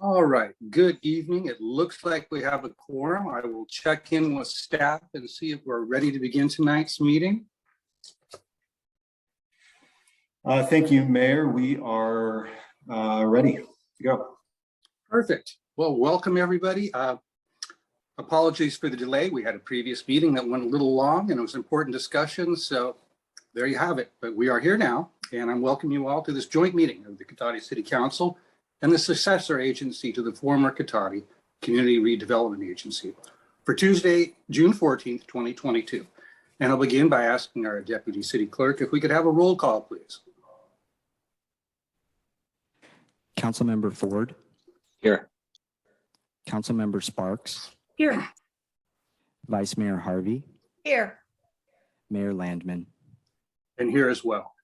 All right, good evening. It looks like we have a quorum. I will check in with staff and see if we're ready to begin tonight's meeting. Thank you, Mayor. We are ready to go. Perfect. Well, welcome everybody. Apologies for the delay. We had a previous meeting that went a little long and it was important discussion. So there you have it. But we are here now and I'm welcoming you all to this joint meeting of the Cotati City Council and the successor agency to the former Cotati Community Redevelopment Agency for Tuesday, June 14th, 2022. And I'll begin by asking our Deputy City Clerk if we could have a roll call, please. Councilmember Ford. Here. Councilmember Sparks. Here. Vice Mayor Harvey. Here. Mayor Landman. And here as well.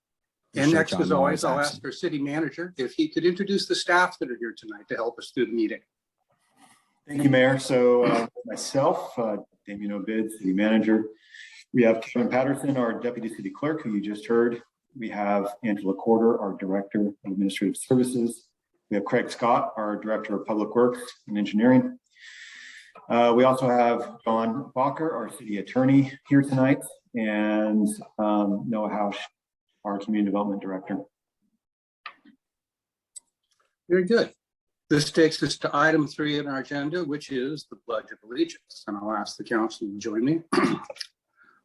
And next, as always, I'll ask our city manager if he could introduce the staff that are here tonight to help us through the meeting. Thank you, Mayor. So myself, Damien Obid, city manager. We have Kevin Patterson, our deputy city clerk, who you just heard. We have Angela Corder, our director of administrative services. We have Craig Scott, our director of public works and engineering. We also have John Bacher, our city attorney, here tonight, and Noah Hausch, our community development director. Very good. This takes us to item 3 in our agenda, which is the Pledge of Allegiance. And I'll ask the council to join me.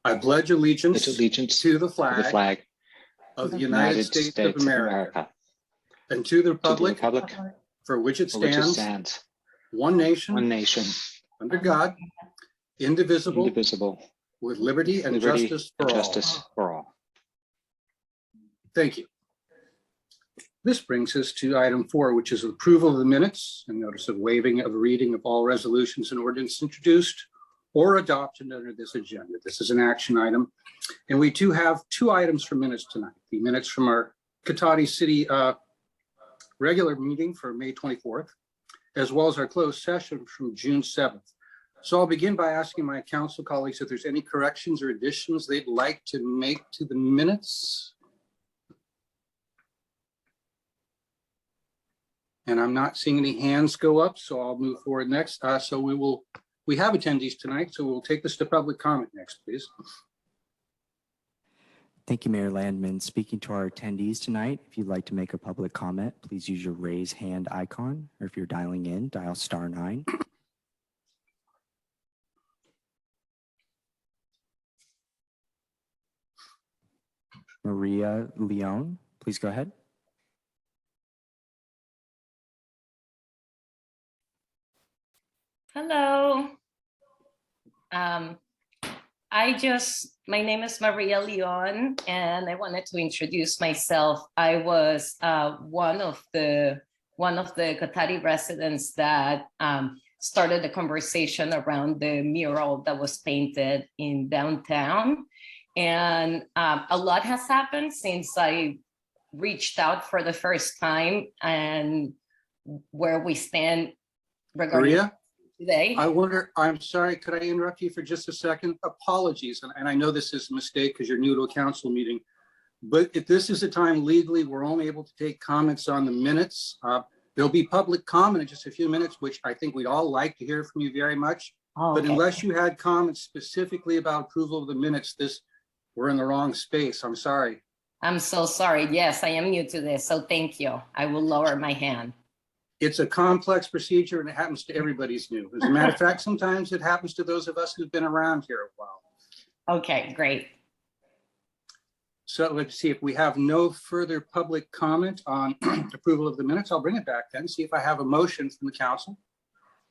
I pledge allegiance to the flag of the United States of America and to the republic for which it stands, one nation, under God, indivisible, with liberty and justice for all. Thank you. This brings us to item 4, which is approval of the minutes and notice of waiving of reading of all resolutions and ordinances introduced or adopted under this agenda. This is an action item. And we do have 2 items for minutes tonight. The minutes from our Cotati City regular meeting for May 24th, as well as our closed session from June 7th. So I'll begin by asking my council colleagues if there's any corrections or additions they'd like to make to the minutes. And I'm not seeing any hands go up, so I'll move forward next. We have attendees tonight, so we'll take this to public comment next, please. Thank you, Mayor Landman. Speaking to our attendees tonight, if you'd like to make a public comment, please use your raise hand icon, or if you're dialing in, dial *9. Maria Leon, please go ahead. Hello. My name is Maria Leon, and I wanted to introduce myself. I was one of the Cotati residents that started the conversation around the mural that was painted in downtown. And a lot has happened since I reached out for the first time and where we stand regarding Maria? Today. I'm sorry, could I interrupt you for just a second? Apologies, and I know this is a mistake because you're new to a council meeting, but if this is a time legally, we're only able to take comments on the minutes. There'll be public comment in just a few minutes, which I think we'd all like to hear from you very much. Oh, but okay. unless you had comments specifically about approval of the minutes, we're in the wrong space. I'm sorry. I'm so sorry. Yes, I am new to this, so thank you. I will lower my hand. It's a complex procedure and it happens to everybody who's new. As a matter of fact, sometimes it happens to those of us who've been around here a while. Okay, great. So let's see if we have no further public comment on approval of the minutes. I'll bring it back then, see if I have a motion from the council.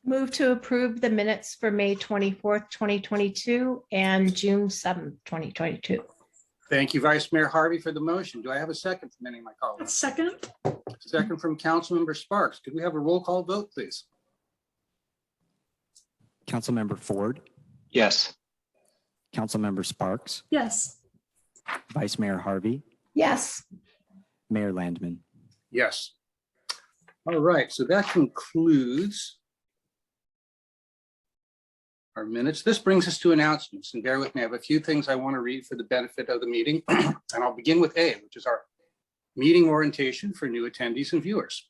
Move to approve the minutes for May 24th, 2022 and June 7th, 2022. Thank you, Vice Mayor Harvey, for the motion. Do I have a second from any of my colleagues? Second. Second from Councilmember Sparks. Could we have a roll call vote, please? Councilmember Ford. Yes. Councilmember Sparks. Yes. Vice Mayor Harvey. Yes. Mayor Landman. Yes. All right, so that concludes our minutes. This brings us to announcements, and bear with me, I have a few things I want to read for the benefit of the meeting. And I'll begin with A, which is our meeting orientation for new attendees and viewers.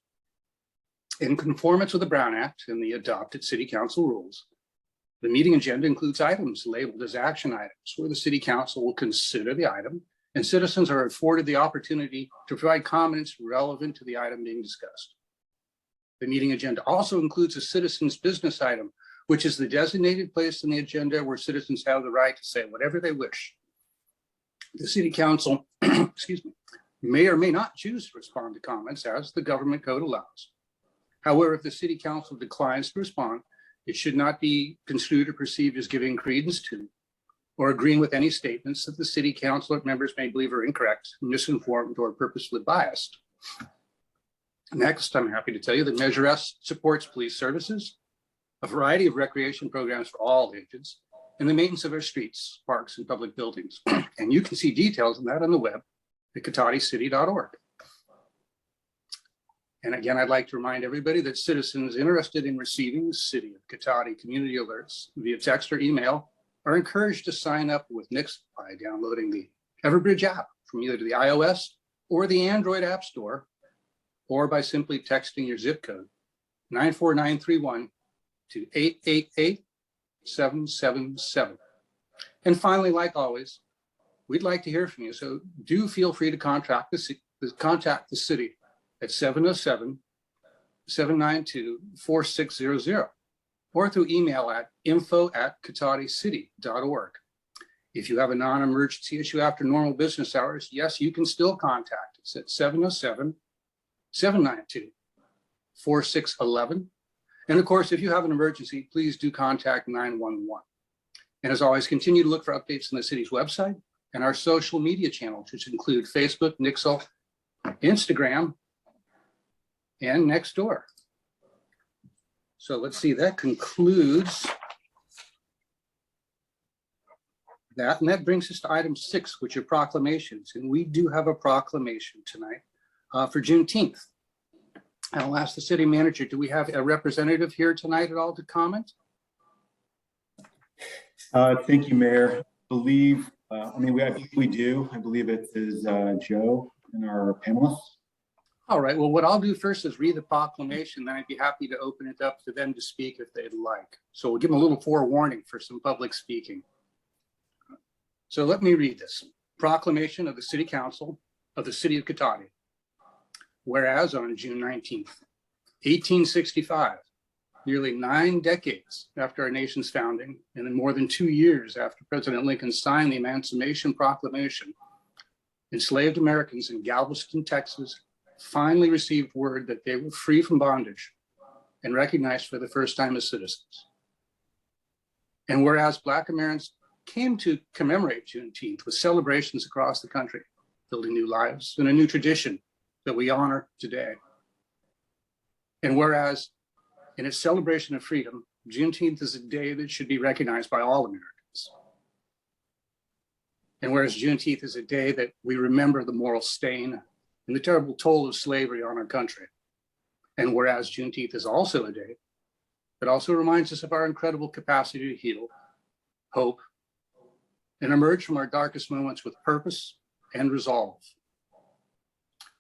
In conformance with the Brown Act and the adopted City Council rules, the meeting agenda includes items labeled as action items where the City Council will consider the item and citizens are afforded the opportunity to provide comments relevant to the item being discussed. The meeting agenda also includes a citizens business item, which is the designated place in the agenda where citizens have the right to say whatever they wish. The City Council, excuse me, may or may not choose to respond to comments as the government code allows. However, if the City Council declines to respond, it should not be construed or perceived as giving credence to or agreeing with any statements that the City Council members may believe are incorrect, misinformed, or purposefully biased. Next, I'm happy to tell you that Measure S supports police services, a variety of recreation programs for all ages, and the maintenance of our streets, parks, and public buildings. And you can see details on that on the web at cotaticity.org. And again, I'd like to remind everybody that citizens interested in receiving City of Cotati community alerts via text or email are encouraged to sign up with Nix by downloading the Everbridge app from either the iOS or the Android App Store, or by simply texting your zip code 94931 to 888-777. And finally, like always, we'd like to hear from you. So do feel free to contact the city at 707-792-4600 or through email at info@cotaticity.org. If you have a non-emergency issue after normal business hours, yes, you can still contact us at 707-792-4611. And of course, if you have an emergency, please do contact 911. And as always, continue to look for updates on the city's website and our social media channels, which include Facebook, Nixle, Instagram, and Nextdoor. So let's see, that concludes that. And that brings us to item 6, which are proclamations. And we do have a proclamation tonight for Juneteenth. And I'll ask the city manager, do we have a representative here tonight at all to comment? Thank you, Mayor. I believe we do. I believe it is Joe and our panelists. All right, well, what I'll do first is read the proclamation, then I'd be happy to open it up for them to speak if they'd like. So we'll give them a little forewarning for some public speaking. So let me read this. Proclamation of the City Council of the City of Cotati. Whereas on June 19th, 1865, nearly 9 decades after our nation's founding, and in more than 2 years after President Lincoln signed the Emancipation Proclamation, enslaved Americans in Galveston, Texas, finally received word that they were free from bondage and recognized for the first time as citizens. And whereas Black Americans came to commemorate Juneteenth with celebrations across the country, building new lives and a new tradition that we honor today. And whereas in its celebration of freedom, Juneteenth is a day that should be recognized by all Americans. And whereas Juneteenth is a day that we remember the moral stain and the terrible toll of slavery on our country. And whereas Juneteenth is also a day that also reminds us of our incredible capacity to heal, hope, and emerge from our darkest moments with purpose and resolve.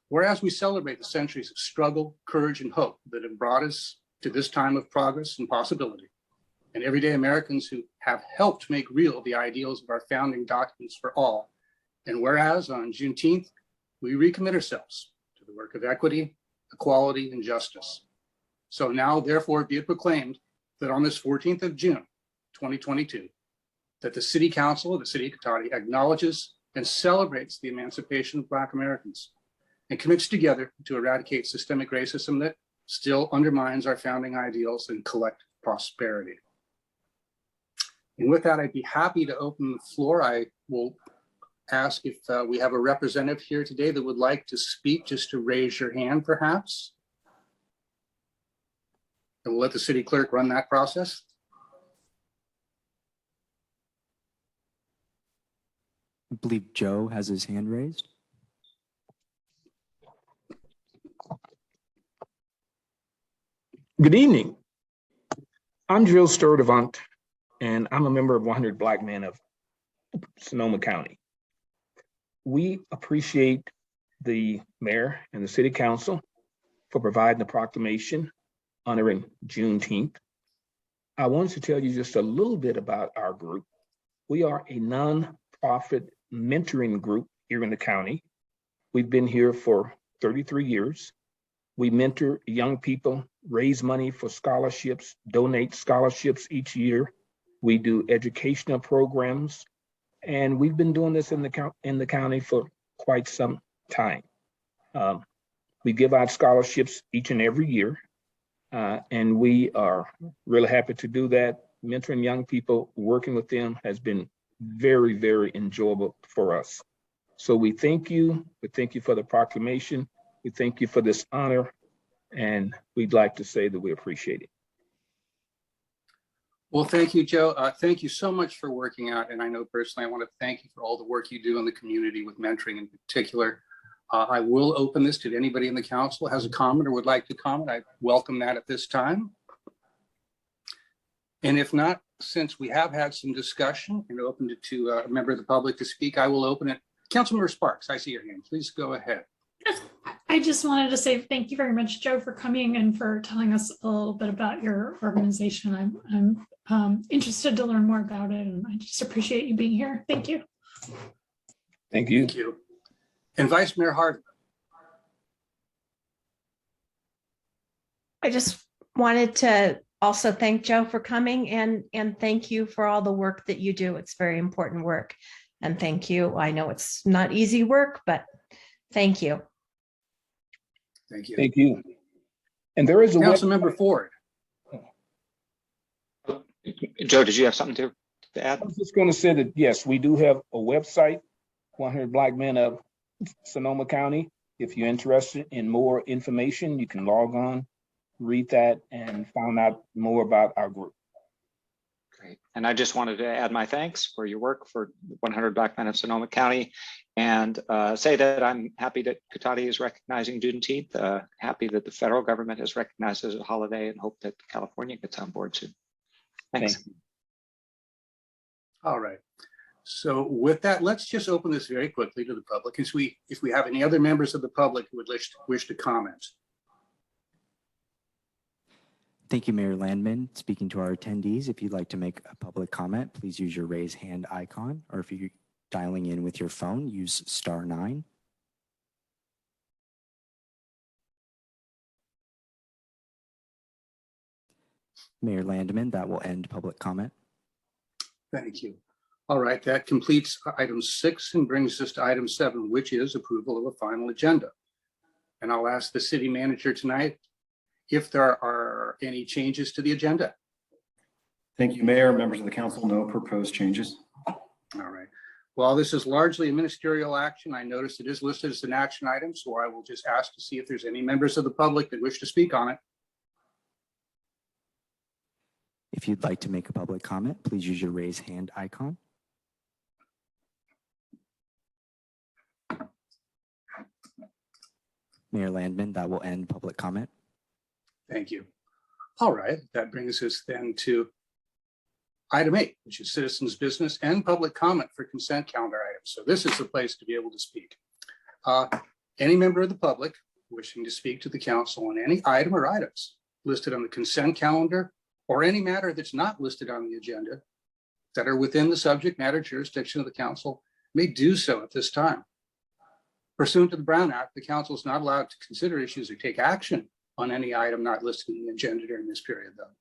Whereas we celebrate the centuries of struggle, courage, and hope that have brought us to this time of progress and possibility, and everyday Americans who have helped make real the ideals of our founding documents for all. And whereas on Juneteenth, we recommit ourselves to the work of equity, equality, and justice. So now, therefore, be it proclaimed that on this 14th of June, 2022, that the City Council of the City of Cotati acknowledges and celebrates the emancipation of Black Americans and commits together to eradicate systemic racism that still undermines our founding ideals and collective prosperity. And with that, I'd be happy to open the floor. I will ask if we have a representative here today that would like to speak, just to raise your hand perhaps. And we'll let the city clerk run that process. I believe Joe has his hand raised. Good evening. I'm Jill Sturdivant, and I'm a member of 100 Black Men of Sonoma County. We appreciate the mayor and the city council for providing the proclamation honoring Juneteenth. I wanted to tell you just a little bit about our group. We are a nonprofit mentoring group here in the county. We've been here for 33 years. We mentor young people, raise money for scholarships, donate scholarships each year. We do educational programs, and we've been doing this in the county for quite some time. We give out scholarships each and every year, and we are really happy to do that. Mentoring young people, working with them has been very, very enjoyable for us. So we thank you. We thank you for the proclamation. We thank you for this honor, and we'd like to say that we appreciate it. Well, thank you, Joe. Thank you so much for working out. And I know personally, I want to thank you for all the work you do in the community with mentoring in particular. I will open this to anybody in the council who has a comment or would like to comment. I welcome that at this time. And if not, since we have had some discussion and opened it to a member of the public to speak, I will open it. Councilmember Sparks, I see your hand. Please go ahead. I just wanted to say thank you very much, Joe, for coming and for telling us a little bit about your organization. I'm interested to learn more about it, and I just appreciate you being here. Thank you. Thank you. Thank you. And Vice Mayor Harvey. I just wanted to also thank Joe for coming and thank you for all the work that you do. It's very important work. And thank you. I know it's not easy work, but thank you. Thank you. Thank you. And there is a Councilmember Ford. Joe, did you have something to add? I was just going to say that, yes, we do have a website, 100 Black Men of Sonoma County. If you're interested in more information, you can log on, read that, and find out more about our group. Great. And I just wanted to add my thanks for your work for 100 Black Men of Sonoma County, and say that I'm happy that Cotati is recognizing Juneteenth, happy that the federal government has recognized it as a holiday, and hope that California gets on board soon. Thanks. Thank you. All right. So with that, let's just open this very quickly to the public. If we have any other members of the public who would wish to comment. Thank you, Mayor Landman. Speaking to our attendees, if you'd like to make a public comment, please use your raise hand icon, or if you're dialing in with your phone, use *9. Mayor Landman, that will end public comment. Thank you. All right, that completes item 6 and brings us to item 7, which is approval of a final agenda. And I'll ask the city manager tonight if there are any changes to the agenda. Thank you, Mayor, members of the council. No proposed changes. All right. While this is largely a ministerial action, I noticed it is listed as an action item, so I will just ask to see if there's any members of the public that wish to speak on it. If you'd like to make a public comment, please use your raise hand icon. Mayor Landman, that will end public comment. Thank you. All right, that brings us then to item 8, which is citizens' business and public comment for consent calendar items. So this is the place to be able to speak. Any member of the public wishing to speak to the council on any item or items listed on the consent calendar, or any matter that's not listed on the agenda that are within the subject matter jurisdiction of the council, may do so at this time. Pursuant to the Brown Act, the council is not allowed to consider issues or take action on any item not listed in the agenda during this period, though.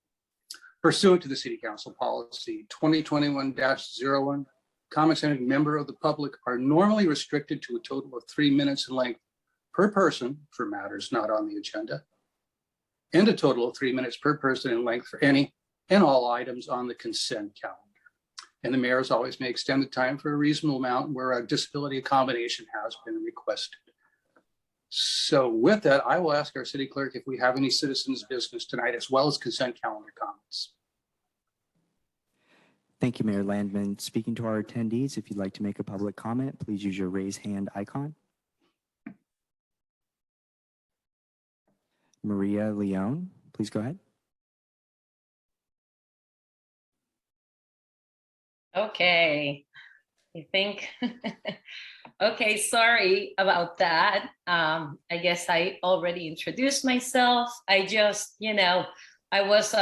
Pursuant to the City Council Policy 2021-01, comments from any member of the public are normally restricted to a total of 3 minutes in length per person for matters not on the agenda, and a total of 3 minutes per person in length for any and all items on the consent calendar. And the mayor as always may extend the time for a reasonable amount where a disability accommodation has been requested. So with that, I will ask our city clerk if we have any citizens' business tonight, as well as consent calendar comments. Thank you, Mayor Landman. Speaking to our attendees, if you'd like to make a public comment, please use your raise hand icon. Maria Leone, please go ahead. Okay, I think Okay, sorry about that. I guess I already introduced myself. I just, I was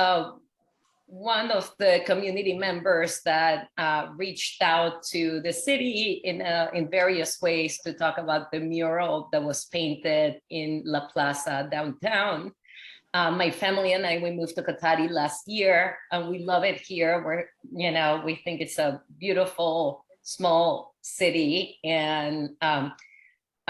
one of the community members that reached out to the city in various ways to talk about the mural that was painted in La Plaza downtown. My family and I, we moved to Cotati last year, and we love it here. We think it's a beautiful, small city, and I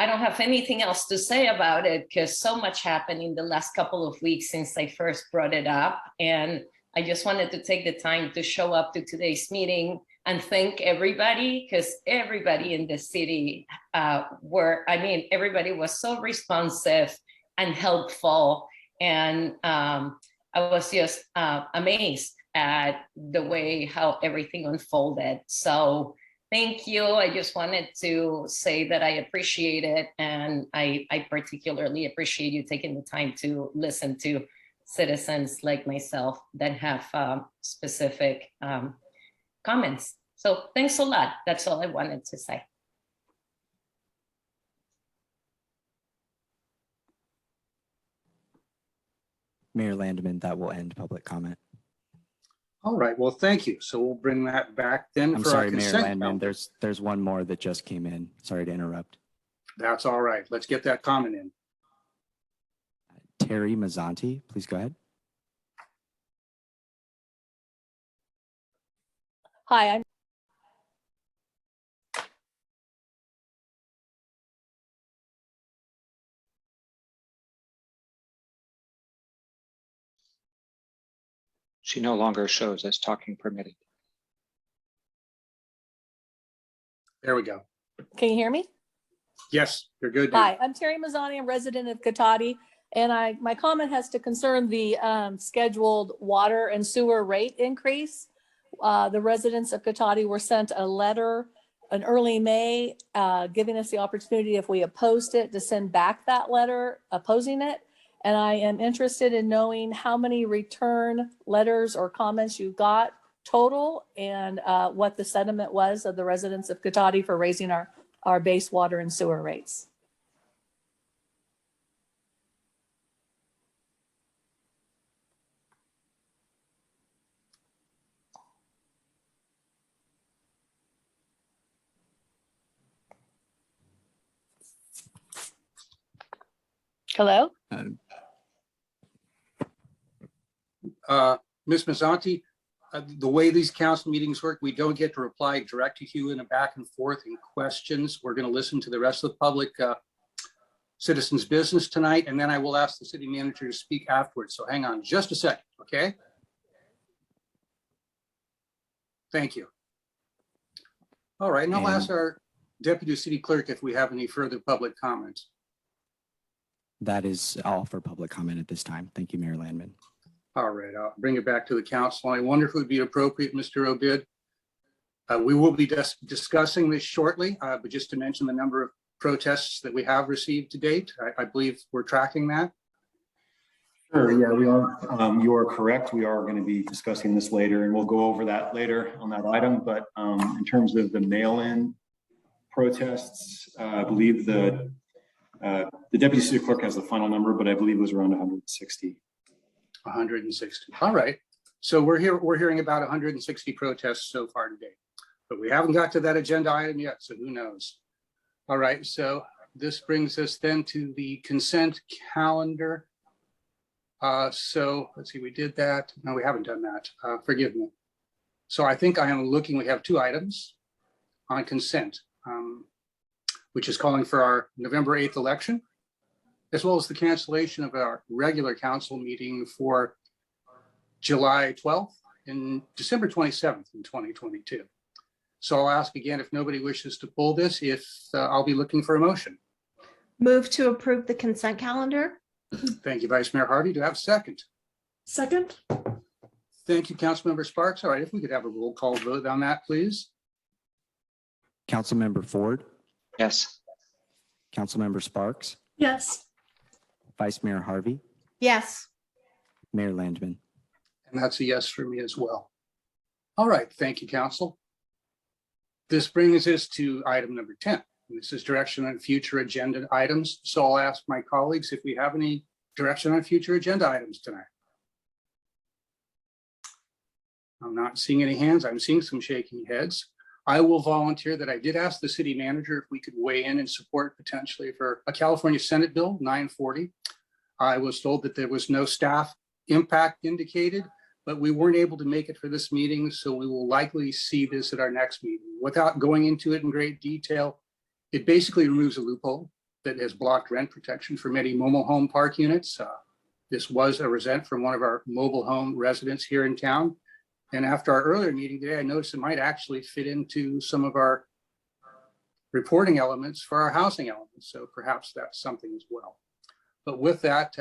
don't have anything else to say about it because so much happened in the last couple of weeks since I first brought it up. And I just wanted to take the time to show up to today's meeting and thank everybody, because everybody in the city everybody was so responsive and helpful. And I was just amazed at the way how everything unfolded. So thank you. I just wanted to say that I appreciate it. And I particularly appreciate you taking the time to listen to citizens like myself that have specific comments. So thanks a lot. That's all I wanted to say. Mayor Landman, that will end public comment. All right, well, thank you. So we'll bring that back then. I'm for sorry, our Mayor consent Landman, calendar. there's one more that just came in. Sorry to interrupt. That's all right. Let's get that comment in. Terry Mazzanti, please go ahead. Hi, I'm She no longer shows as talking permitted. There we go. Can you hear me? Yes, you're good now. Hi, I'm Terry Mazzani, I'm resident of Cotati, and my comment has to concern the scheduled water and sewer rate increase. The residents of Cotati were sent a letter in early May, giving us the opportunity, if we opposed it, to send back that letter opposing it. And I am interested in knowing how many return letters or comments you got total, and what the sentiment was of the residents of Cotati for raising our base water and sewer rates. Hello? Ms. Mazzanti, the way these council meetings work, we don't get to reply directly to you in a back and forth in questions. We're going to listen to the rest of the public citizens' business tonight, and then I will ask the city manager to speak afterwards. So hang on just a second, okay? Thank you. All right, and I'll ask our deputy city clerk if we have any further public comments. That is all for public comment at this time. Thank you, Mayor Landman. All right, I'll bring it back to the council. I wonder if it would be appropriate, Mr. Obid. We will be discussing this shortly, but just to mention the number of protests that we have received to date. I believe we're tracking that. Sure, yeah, we are. You are correct. We are going to be discussing this later, and we'll go over that later on that item. But in terms of the mail-in protests, I believe the deputy city clerk has the final number, but I believe it was around 160. 160. All right. So we're hearing about 160 protests so far today, but we haven't got to that agenda item yet. So who knows? All right. So this brings us then to the consent calendar. So let's see, we did that. No, we haven't done that. Forgive me. So I think I am looking, we have two items on consent, which is calling for our November 8th election, as well as the cancellation of our regular council meeting for July 12th and December 27th in 2022. So I'll ask again, if nobody wishes to pull this, if I'll be looking for a motion. Move to approve the consent calendar. Thank you, Vice Mayor Harvey. Do I have a second? Second. Thank you, Councilmember Sparks. All right, if we could have a roll call vote on that, please. Councilmember Ford, Yes. Councilmember Sparks, Yes. Vice Mayor Harvey, Yes. Mayor Landman. And that's a yes for me as well. All right, thank you, Council. This brings us to item number 10, This is direction on future agenda items. So I'll ask my colleagues if we have any direction on future agenda items tonight. I'm not seeing any hands. I'm seeing some shaking heads. I will volunteer that I did ask the city manager if we could weigh in and support potentially for a California Senate Bill 940. I was told that there was no staff impact indicated, but we weren't able to make it for this meeting. So we will likely see this at our next meeting. Without going into it in great detail, it basically removes a loophole that has blocked rent protection for many mobile home park units. This was a resent from one of our mobile home residents here in town. And after our earlier meeting today, I noticed it might actually fit into some of our reporting elements for our housing elements. So perhaps that's something as well. But with that,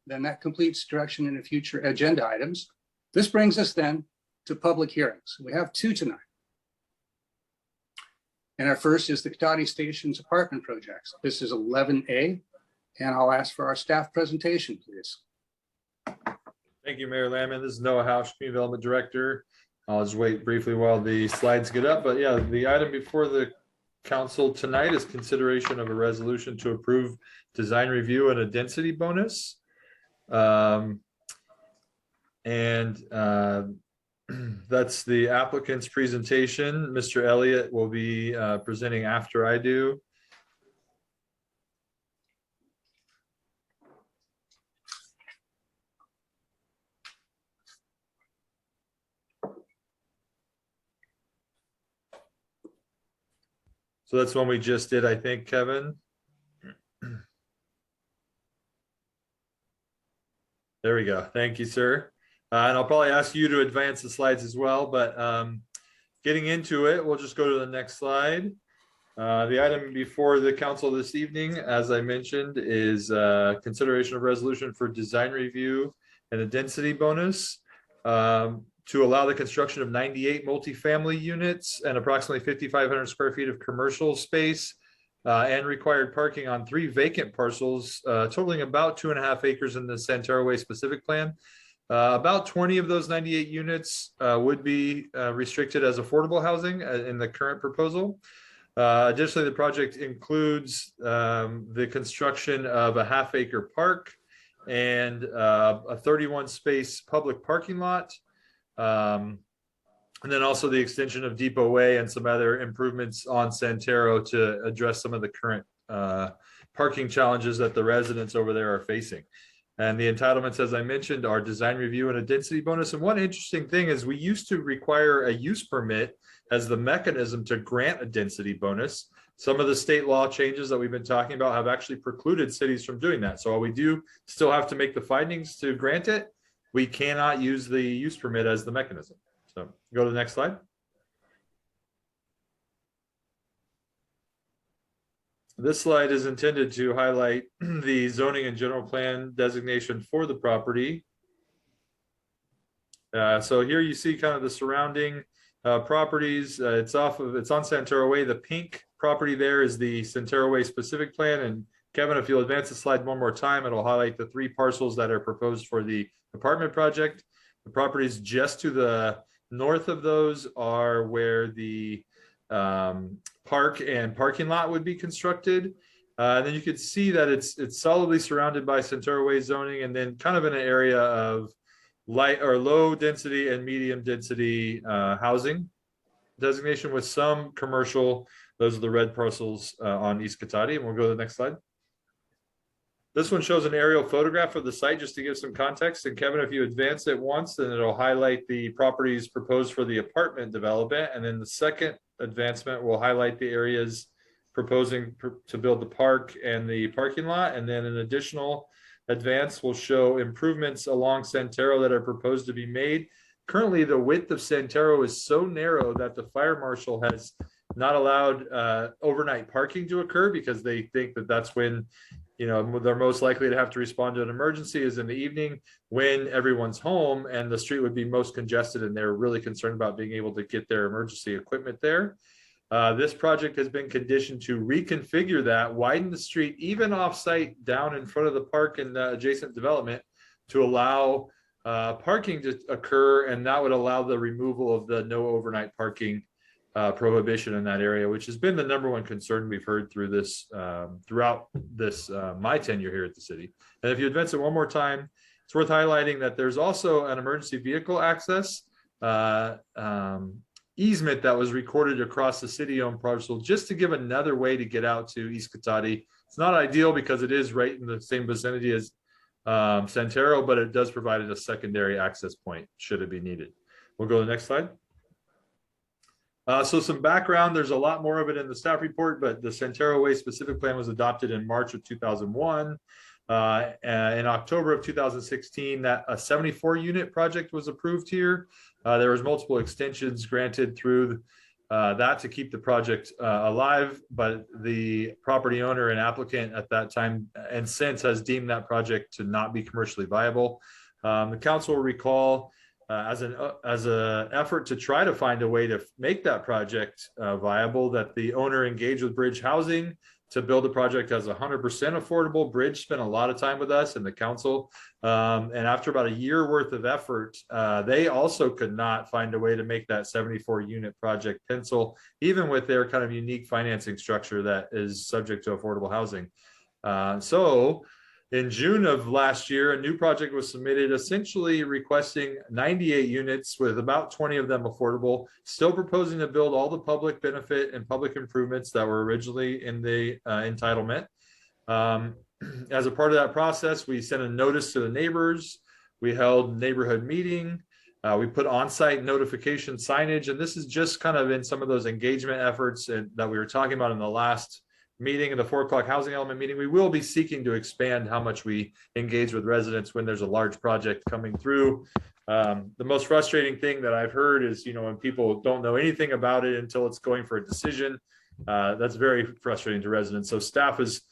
then that completes direction in the future agenda items. This brings us then to public hearings. We have two tonight. And our first is the Cotati Station's apartment projects. This is 11A, and I'll ask for our staff presentation, please. Thank you, Mayor Landman. This is Noah Hausch, Community Development Director. I'll just wait briefly while the slides get up. But yeah, the item before the council tonight is consideration of a resolution to approve design review and a density bonus. That's the applicant's presentation. Mr. Elliott will be presenting after I do. So that's one we just did, I think, Kevin. There we go. Thank you, sir. And I'll probably ask you to advance the slides as well, but getting into it, we'll just go to the next slide. The item before the council this evening, as I mentioned, is consideration of resolution for design review and a density bonus to allow the construction of 98 multifamily units and approximately 5,500 square feet of commercial space and required parking on 3 vacant parcels, totaling about 2.5 acres in the Santero Way specific plan. About 20 of those 98 units would be restricted as affordable housing in the current proposal. Additionally, the project includes the construction of a half-acre park and a 31 space public parking lot. And then also the extension of Depot Way and some other improvements on Santero to address some of the current parking challenges that the residents over there are facing. And the entitlements, as I mentioned, are design review and a density bonus. And one interesting thing is we used to require a use permit as the mechanism to grant a density bonus. Some of the state law changes that we've been talking about have actually precluded cities from doing that. So while we do still have to make the findings to grant it, we cannot use the use permit as the mechanism. So go to the next slide. This slide is intended to highlight the zoning and general plan designation for the property. So here you see kind of the surrounding properties. It's on Santero Way. The pink property there is the Santero Way specific plan. And Kevin, if you'll advance the slide one more time, it'll highlight the 3 parcels that are proposed for the apartment project. The properties just to the north of those are where the park and parking lot would be constructed. And then you could see that it's solidly surrounded by Santero Way zoning, and then kind of in an area of light or low density and medium density housing designation with some commercial. Those are the red parcels on East Cotati. And we'll go to the next slide. This one shows an aerial photograph of the site just to give some context. And Kevin, if you advance it once, then it'll highlight the properties proposed for the apartment development. And then the second advancement will highlight the areas proposing to build the park and the parking lot. And then an additional advance will show improvements along Santero that are proposed to be made. Currently, the width of Santero is so narrow that the fire marshal has not allowed overnight parking to occur because they think that that's when they're most likely to have to respond to an emergency is in the evening when everyone's home and the street would be most congested, and they're really concerned about being able to get their emergency equipment there. This project has been conditioned to reconfigure that, widen the street even off-site down in front of the park and the adjacent development to allow parking to occur, and that would allow the removal of the no overnight parking prohibition in that area, which has been the #1 concern we've heard through this throughout this my tenure here at the city. And if you advance it one more time, it's worth highlighting that there's also an emergency vehicle access easement that was recorded across the city-owned parcel just to give another way to get out to East Cotati. It's not ideal because it is right in the same vicinity as Santero, but it does provide a secondary access point should it be needed. We'll go to the next slide. So some background, there's a lot more of it in the staff report, but the Santero Way specific plan was adopted in March of 2001. In October of 2016, that a 74 unit project was approved here. There was multiple extensions granted through that to keep the project alive, but the property owner and applicant at that time and since has deemed that project to not be commercially viable. The council will recall as an effort to try to find a way to make that project viable, that the owner engaged with Bridge Housing to build a project as 100% affordable. Bridge spent a lot of time with us and the council, and after about a year worth of effort, they also could not find a way to make that 74 unit project pencil, even with their kind of unique financing structure that is subject to affordable housing. So in June of last year, a new project was submitted, essentially requesting 98 units with about 20 of them affordable, still proposing to build all the public benefit and public improvements that were originally in the entitlement. As a part of that process, we sent a notice to the neighbors. We held neighborhood meeting. We put on-site notification signage, and this is just kind of in some of those engagement efforts that we were talking about in the last meeting, in the 4 o'clock housing element meeting. We will be seeking to expand how much we engage with residents when there's a large project coming through. The most frustrating thing that I've heard is, when people don't know anything about it until it's going for a decision. That's very frustrating to residents. So staff is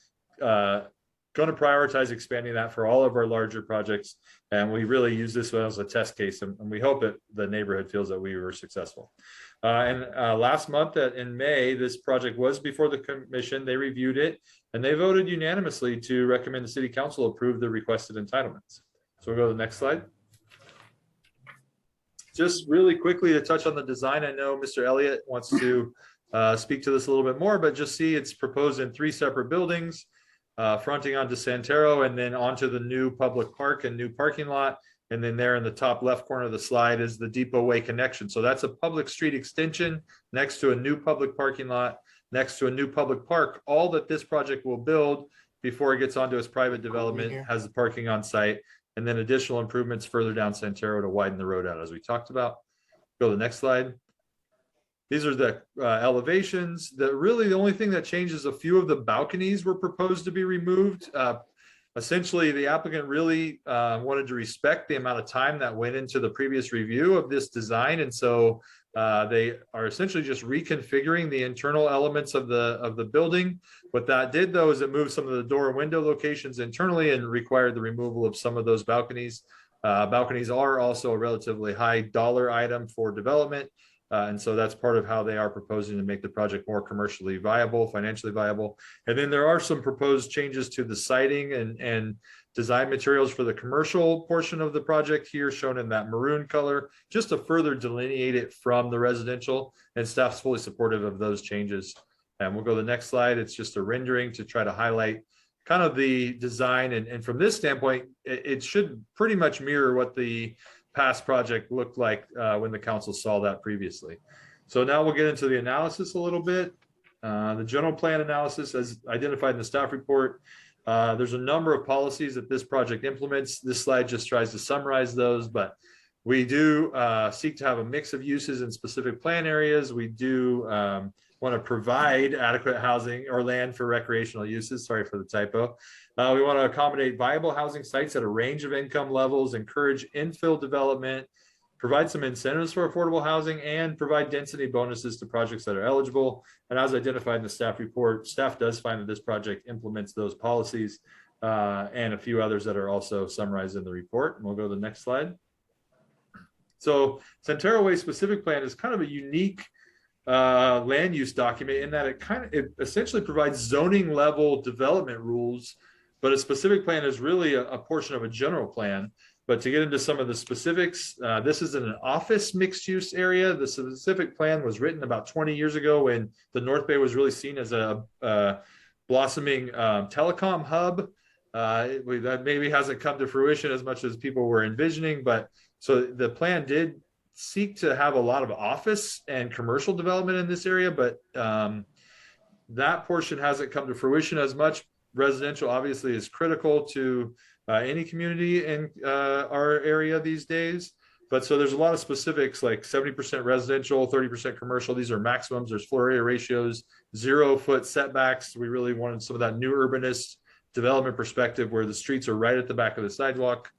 going to prioritize expanding that for all of our larger projects. And we really use this one as a test case, and we hope that the neighborhood feels that we were successful. Last month in May, this project was before the commission. They reviewed it and they voted unanimously to recommend the city council approve the requested entitlements. So we'll go to the next slide. Just really quickly to touch on the design. I know Mr. Elliott wants to speak to this a little bit more, but just see it's proposed in 3 separate buildings, fronting onto Santero and then onto the new public park and new parking lot. And then there in the top left corner of the slide is the Depot Way connection. So that's a public street extension next to a new public parking lot, next to a new public park. All that this project will build before it gets onto its private development has the parking on site, and then additional improvements further down Santero to widen the road out, as we talked about. Go to the next slide. These are the elevations. Really the only thing that changes, a few of the balconies were proposed to be removed. Essentially, the applicant really wanted to respect the amount of time that went into the previous review of this design. And so they are essentially just reconfiguring the internal elements of the building. What that did, though, is it moved some of the door and window locations internally and required the removal of some of those balconies. Balconies are also a relatively high dollar item for development. And so that's part of how they are proposing to make the project more commercially viable, financially viable. And then there are some proposed changes to the siding and design materials for the commercial portion of the project here, shown in that maroon color, just to further delineate it from the residential, and staff's fully supportive of those changes. And we'll go to the next slide. It's just a rendering to try to highlight kind of the design. And from this standpoint, it should pretty much mirror what the past project looked like when the council saw that previously. So now we'll get into the analysis a little bit. The general plan analysis as identified in the staff report. There's a number of policies that this project implements. This slide just tries to summarize those, but we do seek to have a mix of uses in specific plan areas. We do want to provide adequate housing or land for recreational uses. Sorry for the typo. We want to accommodate viable housing sites at a range of income levels, encourage infill development, provide some incentives for affordable housing, and provide density bonuses to projects that are eligible. And as identified in the staff report, staff does find that this project implements those policies and a few others that are also summarized in the report. And we'll go to the next slide. So Santero Way specific plan is kind of a unique land use document in that it essentially provides zoning level development rules, but a specific plan is really a portion of a general plan. But to get into some of the specifics, this is in an office mixed use area. The specific plan was written about 20 years ago when the North Bay was really seen as a blossoming telecom hub. That maybe hasn't come to fruition as much as people were envisioning, but so the plan did seek to have a lot of office and commercial development in this area, but that portion hasn't come to fruition as much. Residential obviously is critical to any community in our area these days. But so there's a lot of specifics like 70% residential, 30% commercial. These are maximums. There's floor area ratios, 0-foot setbacks. We really wanted some of that new urbanist development perspective where the streets are right at the back of the sidewalk,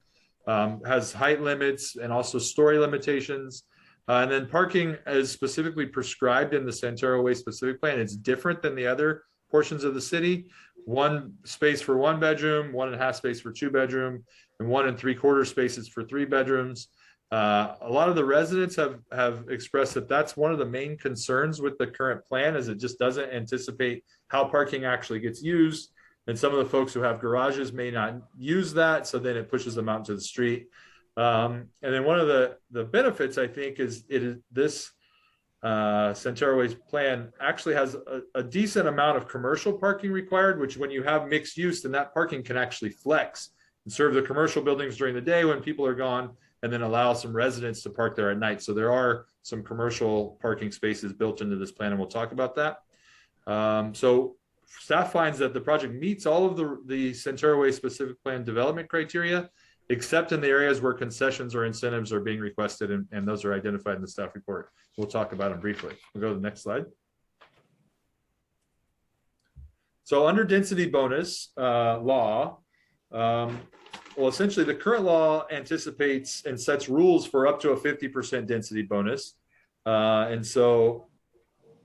has height limits and also story limitations. And then parking is specifically prescribed in the Santero Way specific plan. It's different than the other portions of the city. 1 space for 1 bedroom, 1.5 space for 2 bedroom, and 1 3/4 spaces for 3 bedrooms. A lot of the residents have expressed that that's one of the main concerns with the current plan, is it just doesn't anticipate how parking actually gets used. And some of the folks who have garages may not use that, so then it pushes them out into the street. And then one of the benefits, I think, is this Santero Way's plan actually has a decent amount of commercial parking required, which when you have mixed use, then that parking can actually flex and serve the commercial buildings during the day when people are gone, and then allow some residents to park there at night. So there are some commercial parking spaces built into this plan, and we'll talk about that. So staff finds that the project meets all of the Santero Way specific plan development criteria, except in the areas where concessions or incentives are being requested, and those are identified in the staff report. We'll talk about them briefly. We'll go to the next slide. So under density bonus law, well, essentially the current law anticipates and sets rules for up to a 50% density bonus. And so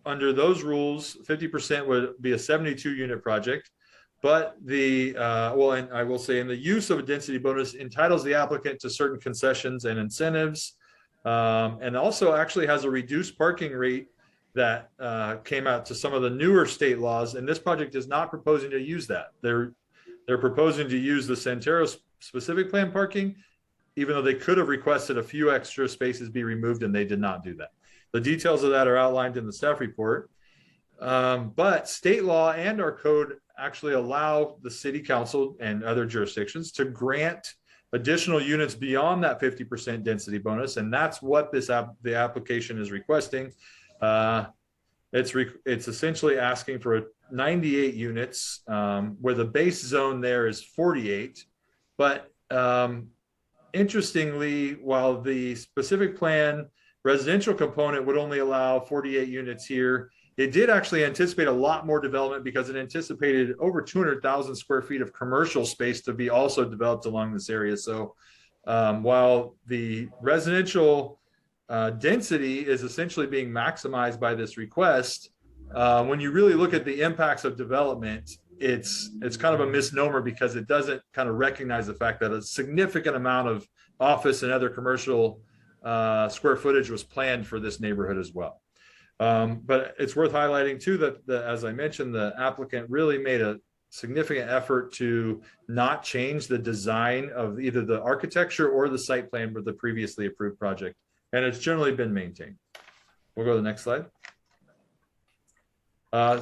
under those rules, 50% would be a 72 unit project. But and I will say, in the use of a density bonus entitles the applicant to certain concessions and incentives, and also actually has a reduced parking rate that came out to some of the newer state laws. And this project is not proposing to use that. They're proposing to use the Santero specific plan parking, even though they could have requested a few extra spaces be removed, and they did not do that. The details of that are outlined in the staff report. But state law and our code actually allow the city council and other jurisdictions to grant additional units beyond that 50% density bonus. And that's what the application is requesting. It's essentially asking for 98 units, where the base zone there is 48. But interestingly, while the specific plan residential component would only allow 48 units here, it did actually anticipate a lot more development, because it anticipated over 200,000 square feet of commercial space to be also developed along this area. So while the residential density is essentially being maximized by this request, when you really look at the impacts of development, it's kind of a misnomer, because it doesn't kind of recognize the fact that a significant amount of office and other commercial square footage was planned for this neighborhood as well. But it's worth highlighting too that, as I mentioned, the applicant really made a significant effort to not change the design of either the architecture or the site plan for the previously approved project, and it's generally been maintained. We'll go to the next slide.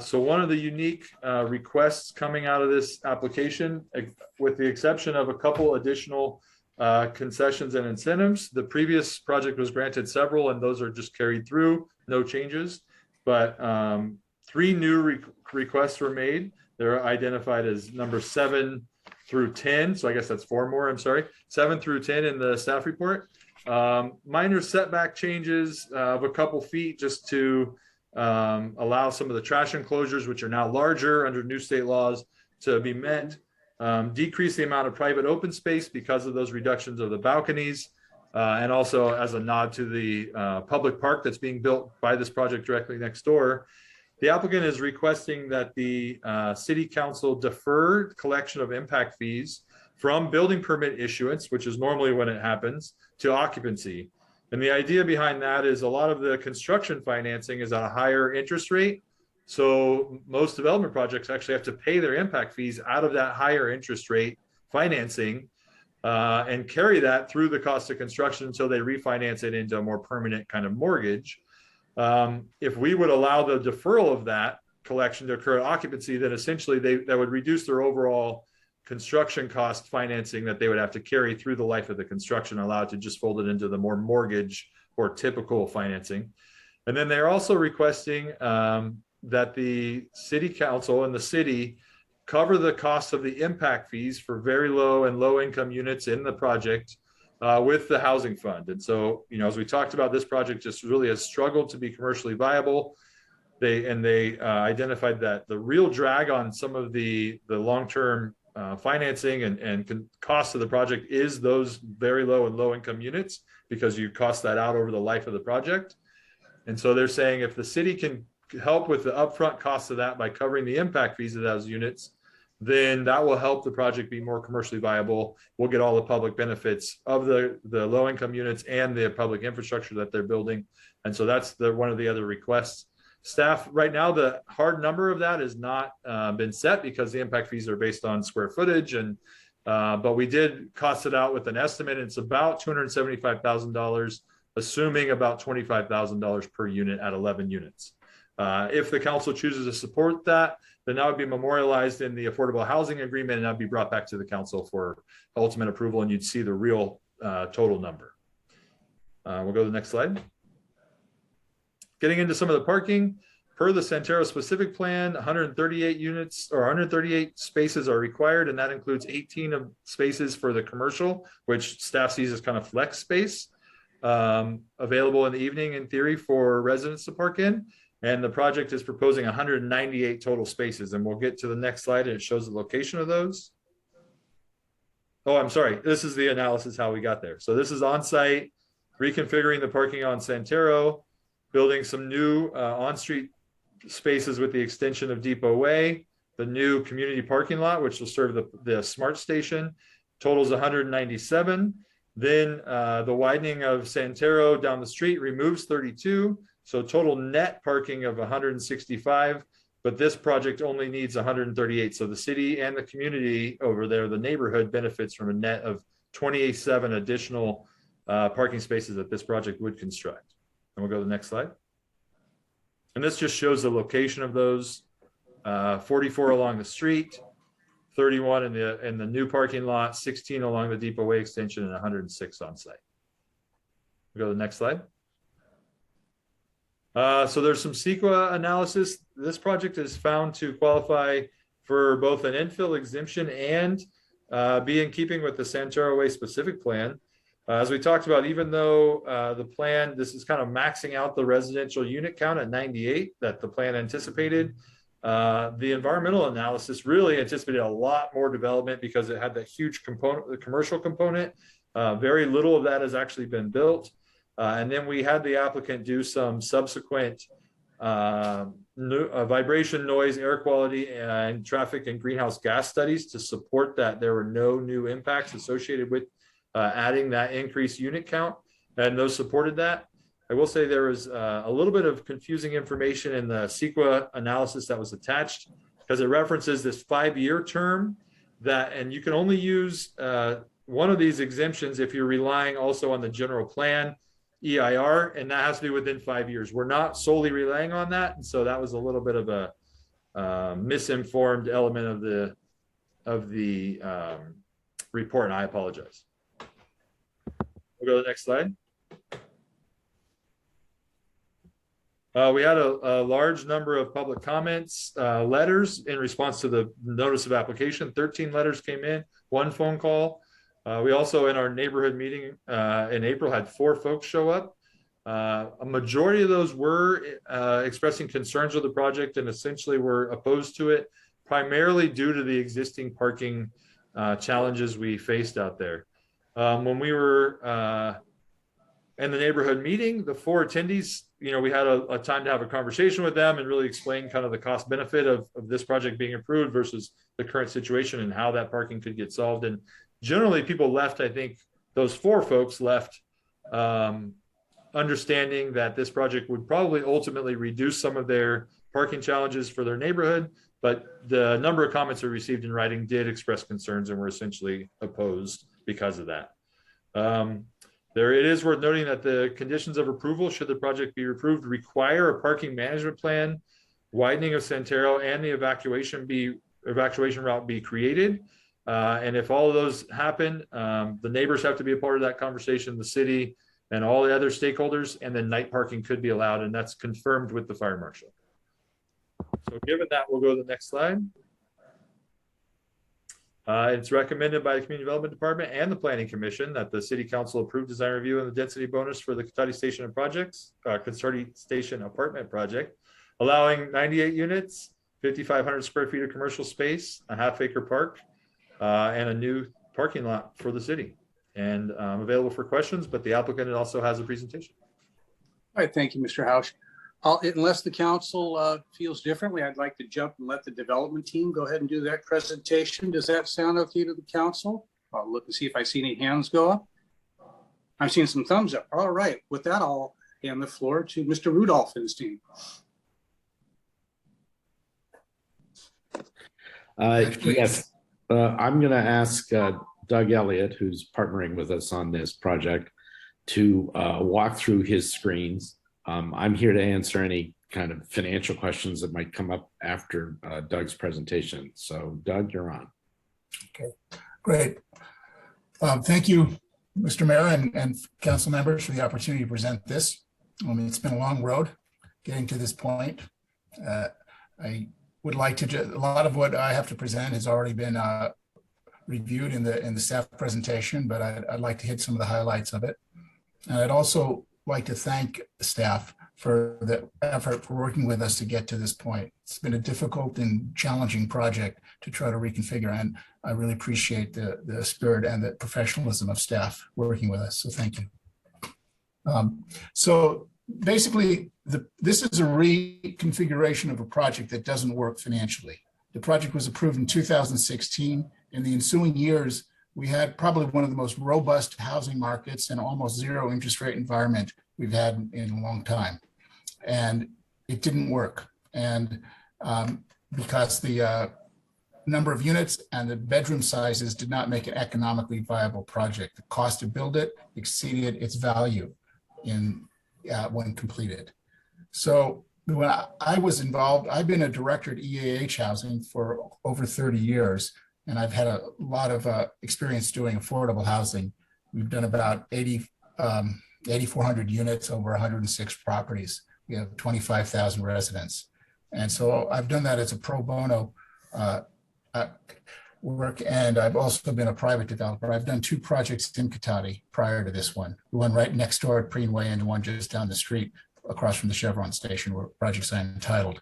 So one of the unique requests coming out of this application, with the exception of a couple additional concessions and incentives, the previous project was granted several, and those are just carried through, no changes. But 3 new requests were made. They're identified as number 7 through 10. So I guess that's 4 more, I'm sorry. 7 through 10 in the staff report. Minor setback changes of a couple feet, just to allow some of the trash enclosures, which are now larger under new state laws, to be met. Decrease the amount of private open space because of those reductions of the balconies, and also as a nod to the public park that's being built by this project directly next door. The applicant is requesting that the city council defer collection of impact fees from building permit issuance, which is normally when it happens, to occupancy. And the idea behind that is a lot of the construction financing is at a higher interest rate. So most development projects actually have to pay their impact fees out of that higher interest rate financing. and carry that through the cost of construction until they refinance it into a more permanent kind of mortgage. If we would allow the deferral of that collection to occur at occupancy, then essentially that would reduce their overall construction cost financing that they would have to carry through the life of the construction, allow it to just fold it into the more mortgage or typical financing. And then they're also requesting that the city council and the city cover the cost of the impact fees for very low and low income units in the project with the housing fund. And so, as we talked about, this project just really has struggled to be commercially viable. They identified that the real drag on some of the long-term financing and cost of the project is those very low and low income units, because you cost that out over the life of the project. And so they're saying if the city can help with the upfront costs of that by covering the impact fees of those units, then that will help the project be more commercially viable. We'll get all the public benefits of the low income units and the public infrastructure that they're building. And so that's one of the other requests. Staff, right now, the hard number of that has not been set because the impact fees are based on square footage. But we did cost it out with an estimate. It's about $275,000, assuming about $25,000 per unit at 11 units. If the council chooses to support that, then that would be memorialized in the affordable housing agreement, and that'd be brought back to the council for ultimate approval, and you'd see the real total number. We'll go to the next slide. Getting into some of the parking, per the Santero specific plan, 138 units or 138 spaces are required, and that includes 18 of spaces for the commercial, which staff sees as kind of flex space, available in the evening in theory for residents to park in. And the project is proposing 198 total spaces, and we'll get to the next slide and it shows the location of those. Oh, I'm sorry. This is the analysis how we got there. So this is on site, reconfiguring the parking on Santero, building some new on-street spaces with the extension of Depot Way, the new community parking lot, which will serve the smart station, totals 197. Then the widening of Santero down the street removes 32. So total net parking of 165, but this project only needs 138. So the city and the community over there, the neighborhood, benefits from a net of 27 additional parking spaces that this project would construct. And we'll go to the next slide. And this just shows the location of those, 44 along the street, 31 in the new parking lot, 16 along the Depot Way extension, and 106 on site. We'll go to the next slide. So there's some CEQA analysis. This project is found to qualify for both an infill exemption and be in keeping with the Santero Way specific plan. As we talked about, even though the plan, this is kind of maxing out the residential unit count at 98 that the plan anticipated, the environmental analysis really anticipated a lot more development because it had that huge component, the commercial component. Very little of that has actually been built. And then we had the applicant do some subsequent vibration, noise, air quality, and traffic and greenhouse gas studies to support that there were no new impacts associated with adding that increased unit count, and those supported that. I will say there was a little bit of confusing information in the CEQA analysis that was attached because it references this 5-year term and you can only use one of these exemptions if you're relying also on the general plan EIR, and that has to be within 5 years. We're not solely relying on that, and so that was a little bit of a misinformed element of the report, and I apologize. We'll go to the next slide. We had a large number of public comments, letters in response to the notice of application. 13 letters came in, 1 phone call. We also, in our neighborhood meeting in April, had 4 folks show up. A majority of those were expressing concerns with the project and essentially were opposed to it, primarily due to the existing parking challenges we faced out there. When we were in the neighborhood meeting, the 4 attendees, we had a time to have a conversation with them and really explain kind of the cost benefit of this project being approved versus the current situation and how that parking could get solved. And generally people left, I think those 4 folks left understanding that this project would probably ultimately reduce some of their parking challenges for their neighborhood, but the number of comments we received in writing did express concerns and were essentially opposed because of that. It is worth noting that the conditions of approval, should the project be approved, require a parking management plan, widening of Santero, and the evacuation route be created. And if all of those happen, the neighbors have to be a part of that conversation, the city and all the other stakeholders, and then night parking could be allowed, and that's confirmed with the fire marshal. So given that, we'll go to the next slide. It's recommended by the Community Development Department and the Planning Commission that the City Council approve design review and the density bonus for the Cotati Station and projects, Cotati Station apartment project, allowing 98 units, 5,500 square feet of commercial space, a half-acre park, and a new parking lot for the city. And I'm available for questions, but the applicant also has a presentation. All right, thank you, Mr. Hausch. Unless the council feels differently, I'd like to jump and let the development team go ahead and do that presentation. Does that sound okay to the council? I'll look and see if I see any hands go up. I'm seeing some thumbs up. All right, with that, I'll hand the floor to Mr. Rudolph and his team. Yes, I'm going to ask Doug Elliott, who's partnering with us on this project, to walk through his screens. I'm here to answer any kind of financial questions that might come up after Doug's presentation. So Doug, you're on. Okay, great. Thank you, Mr. Mayor and council members, for the opportunity to present this. I mean, it's been a long road getting to this point. I would like to, a lot of what I have to present has already been reviewed in the staff presentation, but I'd like to hit some of the highlights of it. And I'd also like to thank the staff for the effort for working with us to get to this point. It's been a difficult and challenging project to try to reconfigure, and I really appreciate the spirit and the professionalism of staff working with us, so thank you. So basically, this is a reconfiguration of a project that doesn't work financially. The project was approved in 2016. In the ensuing years, we had probably one of the most robust housing markets and almost zero interest rate environment we've had in a long time. And it didn't work. And because the number of units and the bedroom sizes did not make an economically viable project. The cost to build it exceeded its value when completed. So when I was involved, I've been a director at EAH Housing for over 30 years. And I've had a lot of experience doing affordable housing. We've done about 8,400 units over 106 properties. We have 25,000 residents. And so I've done that as a pro bono work. And I've also been a private developer. I've done 2 projects in Cotati prior to this one. The one right next door at Greenway and the one just down the street across from the Chevron station where projects are entitled.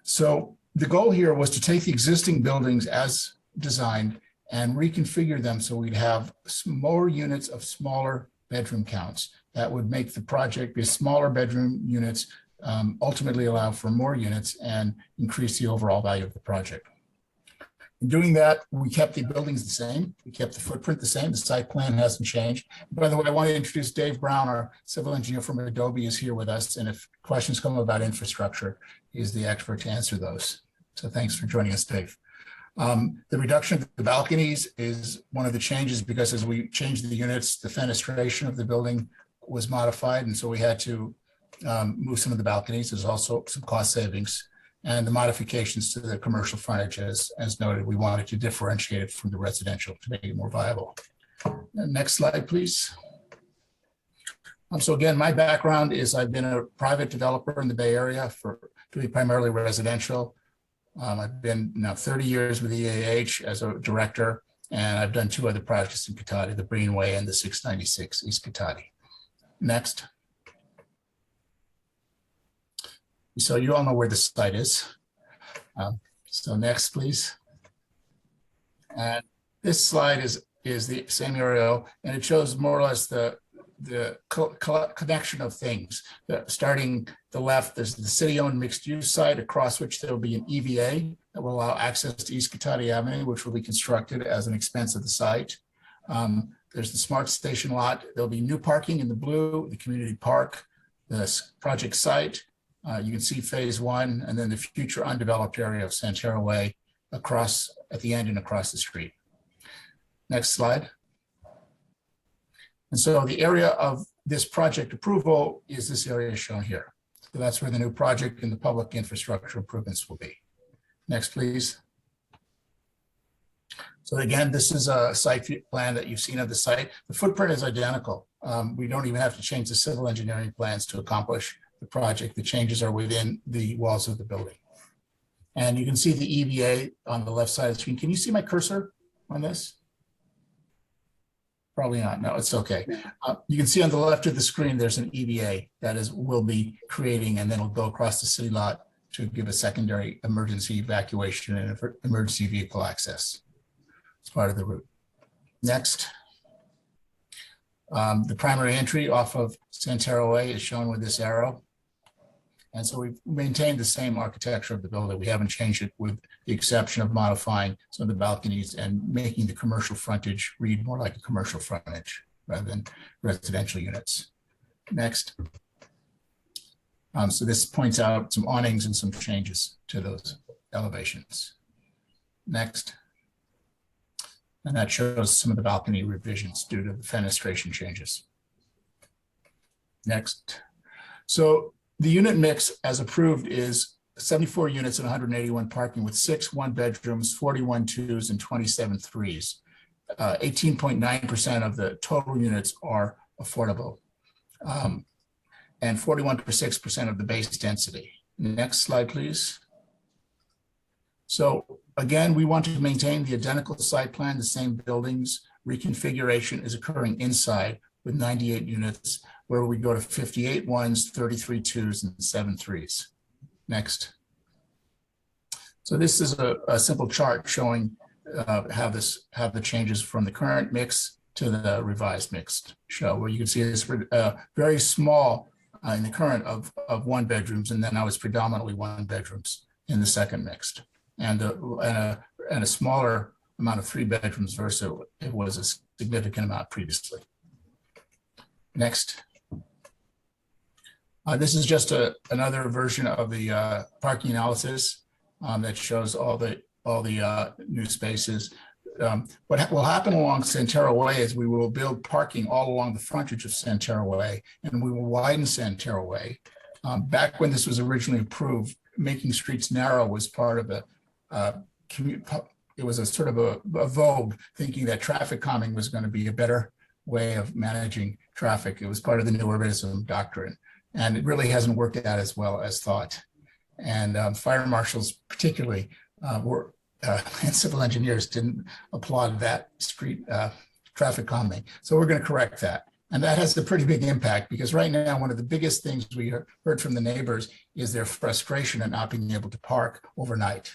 So the goal here was to take the existing buildings as designed and reconfigure them so we'd have more units of smaller bedroom counts. That would make the project be smaller bedroom units, ultimately allow for more units and increase the overall value of the project. In doing that, we kept the buildings the same. We kept the footprint the same. The site plan hasn't changed. By the way, I want to introduce Dave Brown, our civil engineer from Adobe, is here with us. And if questions come about infrastructure, he's the expert to answer those. So thanks for joining us, Dave. The reduction of the balconies is one of the changes because as we changed the units, the fenestration of the building was modified. And so we had to move some of the balconies. There's also some cost savings. And the modifications to the commercial frontage, as noted, we wanted to differentiate it from the residential to make it more viable. Next slide, please. So again, my background is I've been a private developer in the Bay Area for doing primarily residential. I've been now 30 years with EAH as a director, and I've done 2 other projects in Cotati, the Greenway and the 696 East Cotati. Next. So you all know where the site is. So next, please. And this slide is the same aerial, and it shows more or less the connection of things. Starting the left, there's the city-owned mixed-use site across which there will be an EVA that will allow access to East Cotati Avenue, which will be constructed as an expense of the site. There's the smart station lot. There'll be new parking in the blue, the community park, the project site. You can see phase 1, and then the future undeveloped area of Santero Way across at the end and across the street. Next slide. And so the area of this project approval is this area shown here. So that's where the new project and the public infrastructure improvements will be. Next, please. So again, this is a site plan that you've seen of the site. The footprint is identical. We don't even have to change the civil engineering plans to accomplish the project. The changes are within the walls of the building. And you can see the EVA on the left side of the screen. Can you see my cursor on this? Probably not. No, it's okay. You can see on the left of the screen, there's an EVA that we'll be creating, and then it'll go across the city lot to give a secondary emergency evacuation and emergency vehicle access. It's part of the route. Next. The primary entry off of Santero Way is shown with this arrow. And so we've maintained the same architecture of the building. We haven't changed it with the exception of modifying some of the balconies and making the commercial frontage read more like a commercial frontage rather than residential units. Next. So this points out some awnings and some changes to those elevations. Next. And that shows some of the balcony revisions due to the fenestration changes. Next. So the unit mix as approved is 74 units and 181 parking with 6 one-bedrooms, 41 twos, and 27 threes. 18.9% of the total units are affordable, and 41.6% of the base density. Next slide, please. So again, we want to maintain the identical site plan, the same buildings. Reconfiguration is occurring inside with 98 units, where we go to 58 ones, 33 twos, and 7 threes. Next. So this is a simple chart showing how the changes from the current mix to the revised mix show, where you can see this very small in the current of 1 bedrooms, and then now it's predominantly 1 bedrooms in the second mixed, and a smaller amount of 3 bedrooms versus it was a significant amount previously. Next. This is just another version of the parking analysis that shows all the new spaces. What will happen along Santero Way is we will build parking all along the frontage of Santero Way, and we will widen Santero Way. Back when this was originally approved, making streets narrow was part of the it was a sort of a vogue, thinking that traffic calming was going to be a better way of managing traffic. It was part of the new urbanism doctrine, and it really hasn't worked out as well as thought. And fire marshals particularly and civil engineers didn't applaud that street traffic calming. So we're going to correct that. And that has a pretty big impact, because right now, one of the biggest things we heard from the neighbors is their frustration at not being able to park overnight.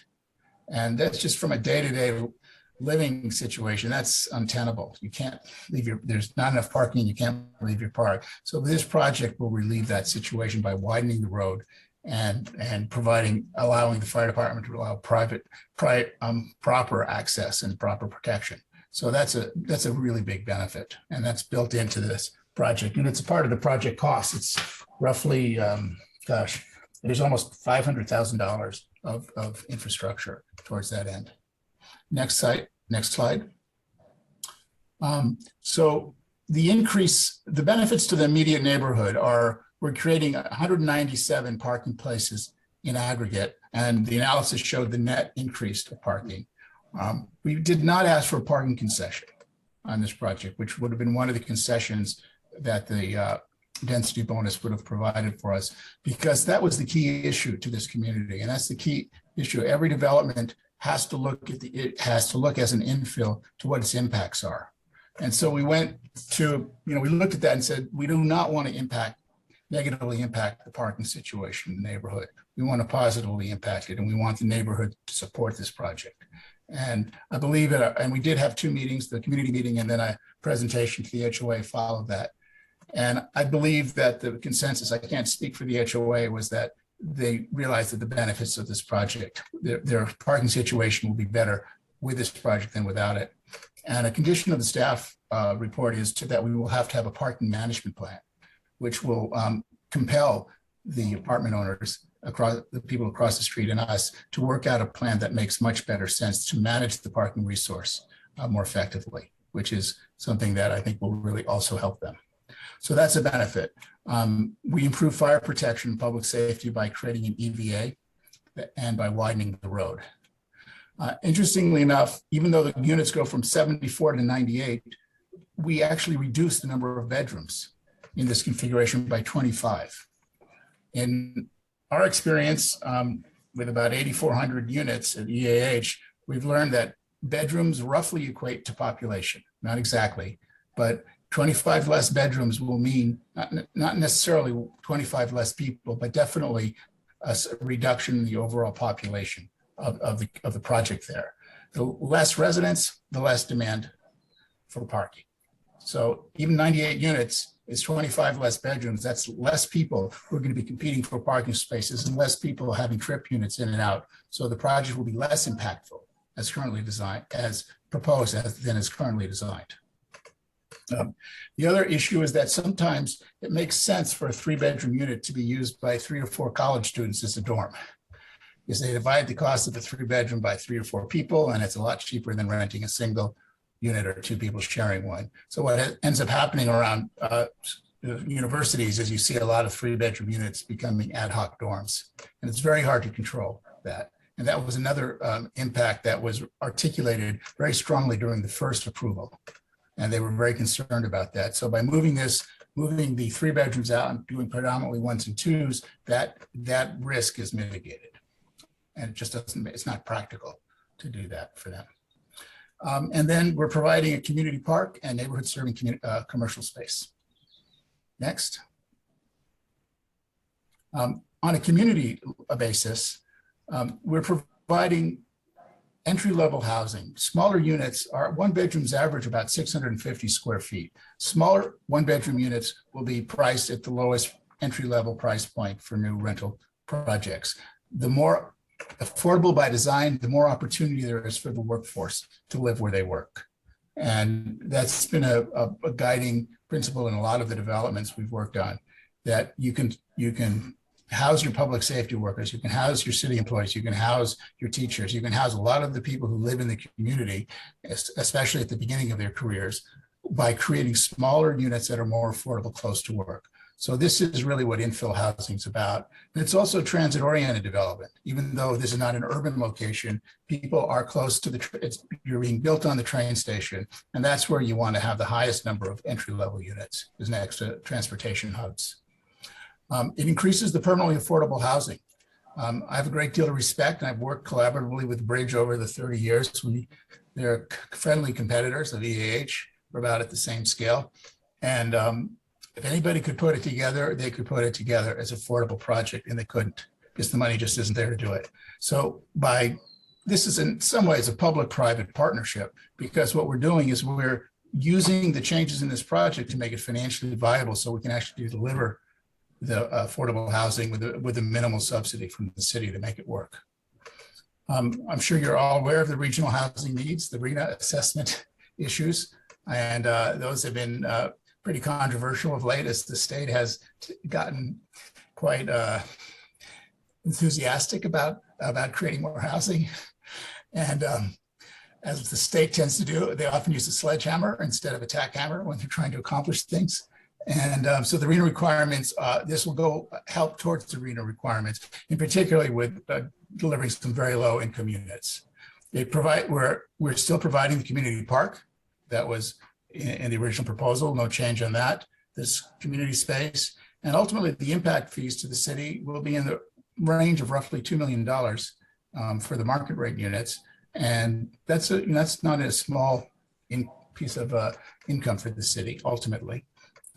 And that's just from a day-to-day living situation, that's untenable. You can't leave there's not enough parking, you can't leave your park. So this project will relieve that situation by widening the road and allowing the fire department to allow proper access and proper protection. So that's a really big benefit, and that's built into this project. And it's a part of the project cost. It's roughly, there's almost $500,000 of infrastructure towards that end. Next slide. So the benefits to the immediate neighborhood are, we're creating 197 parking places in aggregate, and the analysis showed the net increase to parking. We did not ask for a parking concession on this project, which would have been one of the concessions that the density bonus would have provided for us, because that was the key issue to this community. And that's the key issue. Every development has to look as an infill to what its impacts are. And so we went to, we looked at that and said, we do not want to negatively impact the parking situation in the neighborhood. We want to positively impact it, and we want the neighborhood to support this project. And I believe and we did have 2 meetings, the community meeting and then a presentation to the HOA followed that. And I believe that the consensus, I can't speak for the HOA, was that they realized that the benefits of this project, their parking situation will be better with this project than without it. And a condition of the staff report is that we will have to have a parking management plan, which will compel the apartment owners, the people across the street and us, to work out a plan that makes much better sense to manage the parking resource more effectively. which is something that I think will really also help them. So that's a benefit. We improve fire protection and public safety by creating an EVA and by widening the road. Interestingly enough, even though the units go from 74 to 98, we actually reduce the number of bedrooms in this configuration by 25. In our experience with about 8,400 units at EAH, we've learned that bedrooms roughly equate to population, not exactly, but 25 less bedrooms will mean not necessarily 25 less people, but definitely a reduction in the overall population of the project there. The less residents, the less demand for parking. So even 98 units is 25 less bedrooms. That's less people who are going to be competing for parking spaces and less people having trip units in and out. So the project will be less impactful as currently designed, as proposed, than is currently designed. The other issue is that sometimes it makes sense for a 3-bedroom unit to be used by 3 or 4 college students as a dorm, because they divide the cost of a 3-bedroom by 3 or 4 people, and it's a lot cheaper than renting a single unit or 2 people sharing one. So what ends up happening around universities is you see a lot of 3-bedroom units becoming ad hoc dorms, and it's very hard to control that. And that was another impact that was articulated very strongly during the first approval. And they were very concerned about that. So by moving the 3 bedrooms out and doing predominantly 1s and 2s, that risk is mitigated. And it just doesn't, it's not practical to do that for them. And then we're providing a community park and neighborhood serving commercial space. Next. On a community basis, we're providing entry-level housing. Smaller units are 1-bedrooms average about 650 square feet. Smaller 1-bedroom units will be priced at the lowest entry-level price point for new rental projects. The more affordable by design, the more opportunity there is for the workforce to live where they work. And that's been a guiding principle in a lot of the developments we've worked on, that you can house your public safety workers, you can house your city employees, you can house your teachers, you can house a lot of the people who live in the community, especially at the beginning of their careers, by creating smaller units that are more affordable close to work. So this is really what infill housing is about. And it's also transit-oriented development. Even though this is not an urban location, people are close to you're being built on the train station, and that's where you want to have the highest number of entry-level units, is next to transportation hubs. It increases the permanently affordable housing. I have a great deal of respect, and I've worked collaboratively with Bridge over the 30 years. They're friendly competitors of EAH. We're about at the same scale. And if anybody could put it together, they could put it together as an affordable project, and they couldn't, because the money just isn't there to do it. So this is in some ways a public-private partnership, because what we're doing is we're using the changes in this project to make it financially viable so we can actually deliver the affordable housing with a minimal subsidy from the city to make it work. I'm sure you're all aware of the regional housing needs, the RHNA assessment issues, and those have been pretty controversial of late, as the state has gotten quite enthusiastic about creating more housing. And as the state tends to do, they often use a sledgehammer instead of a tackhammer when they're trying to accomplish things. And so the RHNA requirements, this will help towards the RHNA requirements, in particularly with delivering some very low income units. We're still providing the community park that was in the original proposal, no change on that, this community space. And ultimately the impact fees to the city will be in the range of roughly $2 million for the market rate units. And that's not a small piece of income for the city ultimately.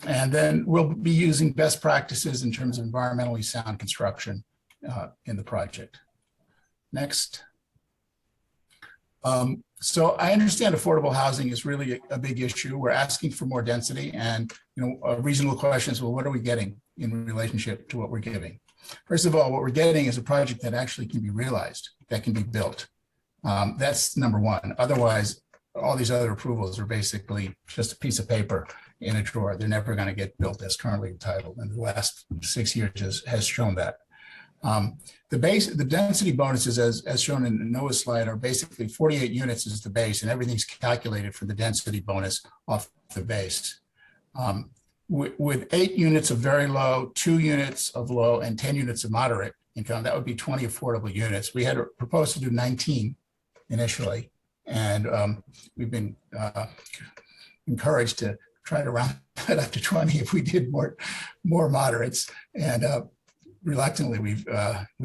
And then we'll be using best practices in terms of environmentally sound construction in the project. Next. So I understand affordable housing is really a big issue. We're asking for more density, and a reasonable question is, well, what are we getting in relationship to what we're giving? First of all, what we're getting is a project that actually can be realized, that can be built. That's number one. Otherwise, all these other approvals are basically just a piece of paper in a drawer. They're never going to get built as currently entitled. And the last 6 years has shown that. The density bonuses, as shown in Noah's slide, are basically 48 units is the base, and everything's calculated for the density bonus off the base. With 8 units of very low, 2 units of low, and 10 units of moderate income, that would be 20 affordable units. We had proposed to do 19 initially, and we've been encouraged to try to round that up to 20 if we did more moderates. And reluctantly, we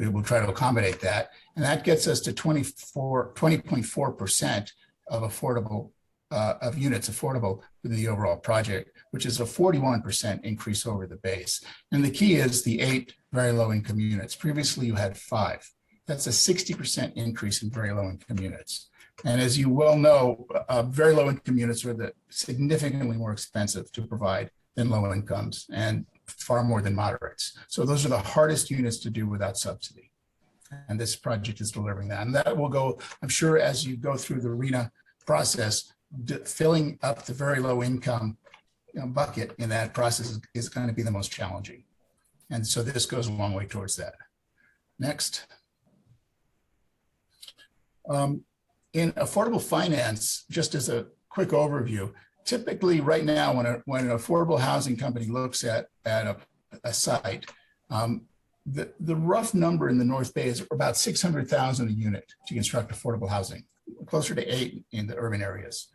will try to accommodate that. And that gets us to 20.4% of affordable of units affordable within the overall project, which is a 41% increase over the base. And the key is the 8 very low income units. Previously, you had 5. That's a 60% increase in very low income units. And as you well know, very low income units are significantly more expensive to provide than low incomes, and far more than moderates. So those are the hardest units to do without subsidy. And this project is delivering that. And that will go, I'm sure, as you go through the RENA process, filling up the very low income bucket in that process is going to be the most challenging. And so this goes a long way towards that. Next. In affordable finance, just as a quick overview, typically right now when an affordable housing company looks at a site, the rough number in the North Bay is about 600,000 a unit to construct affordable housing, closer to 8 in the urban areas.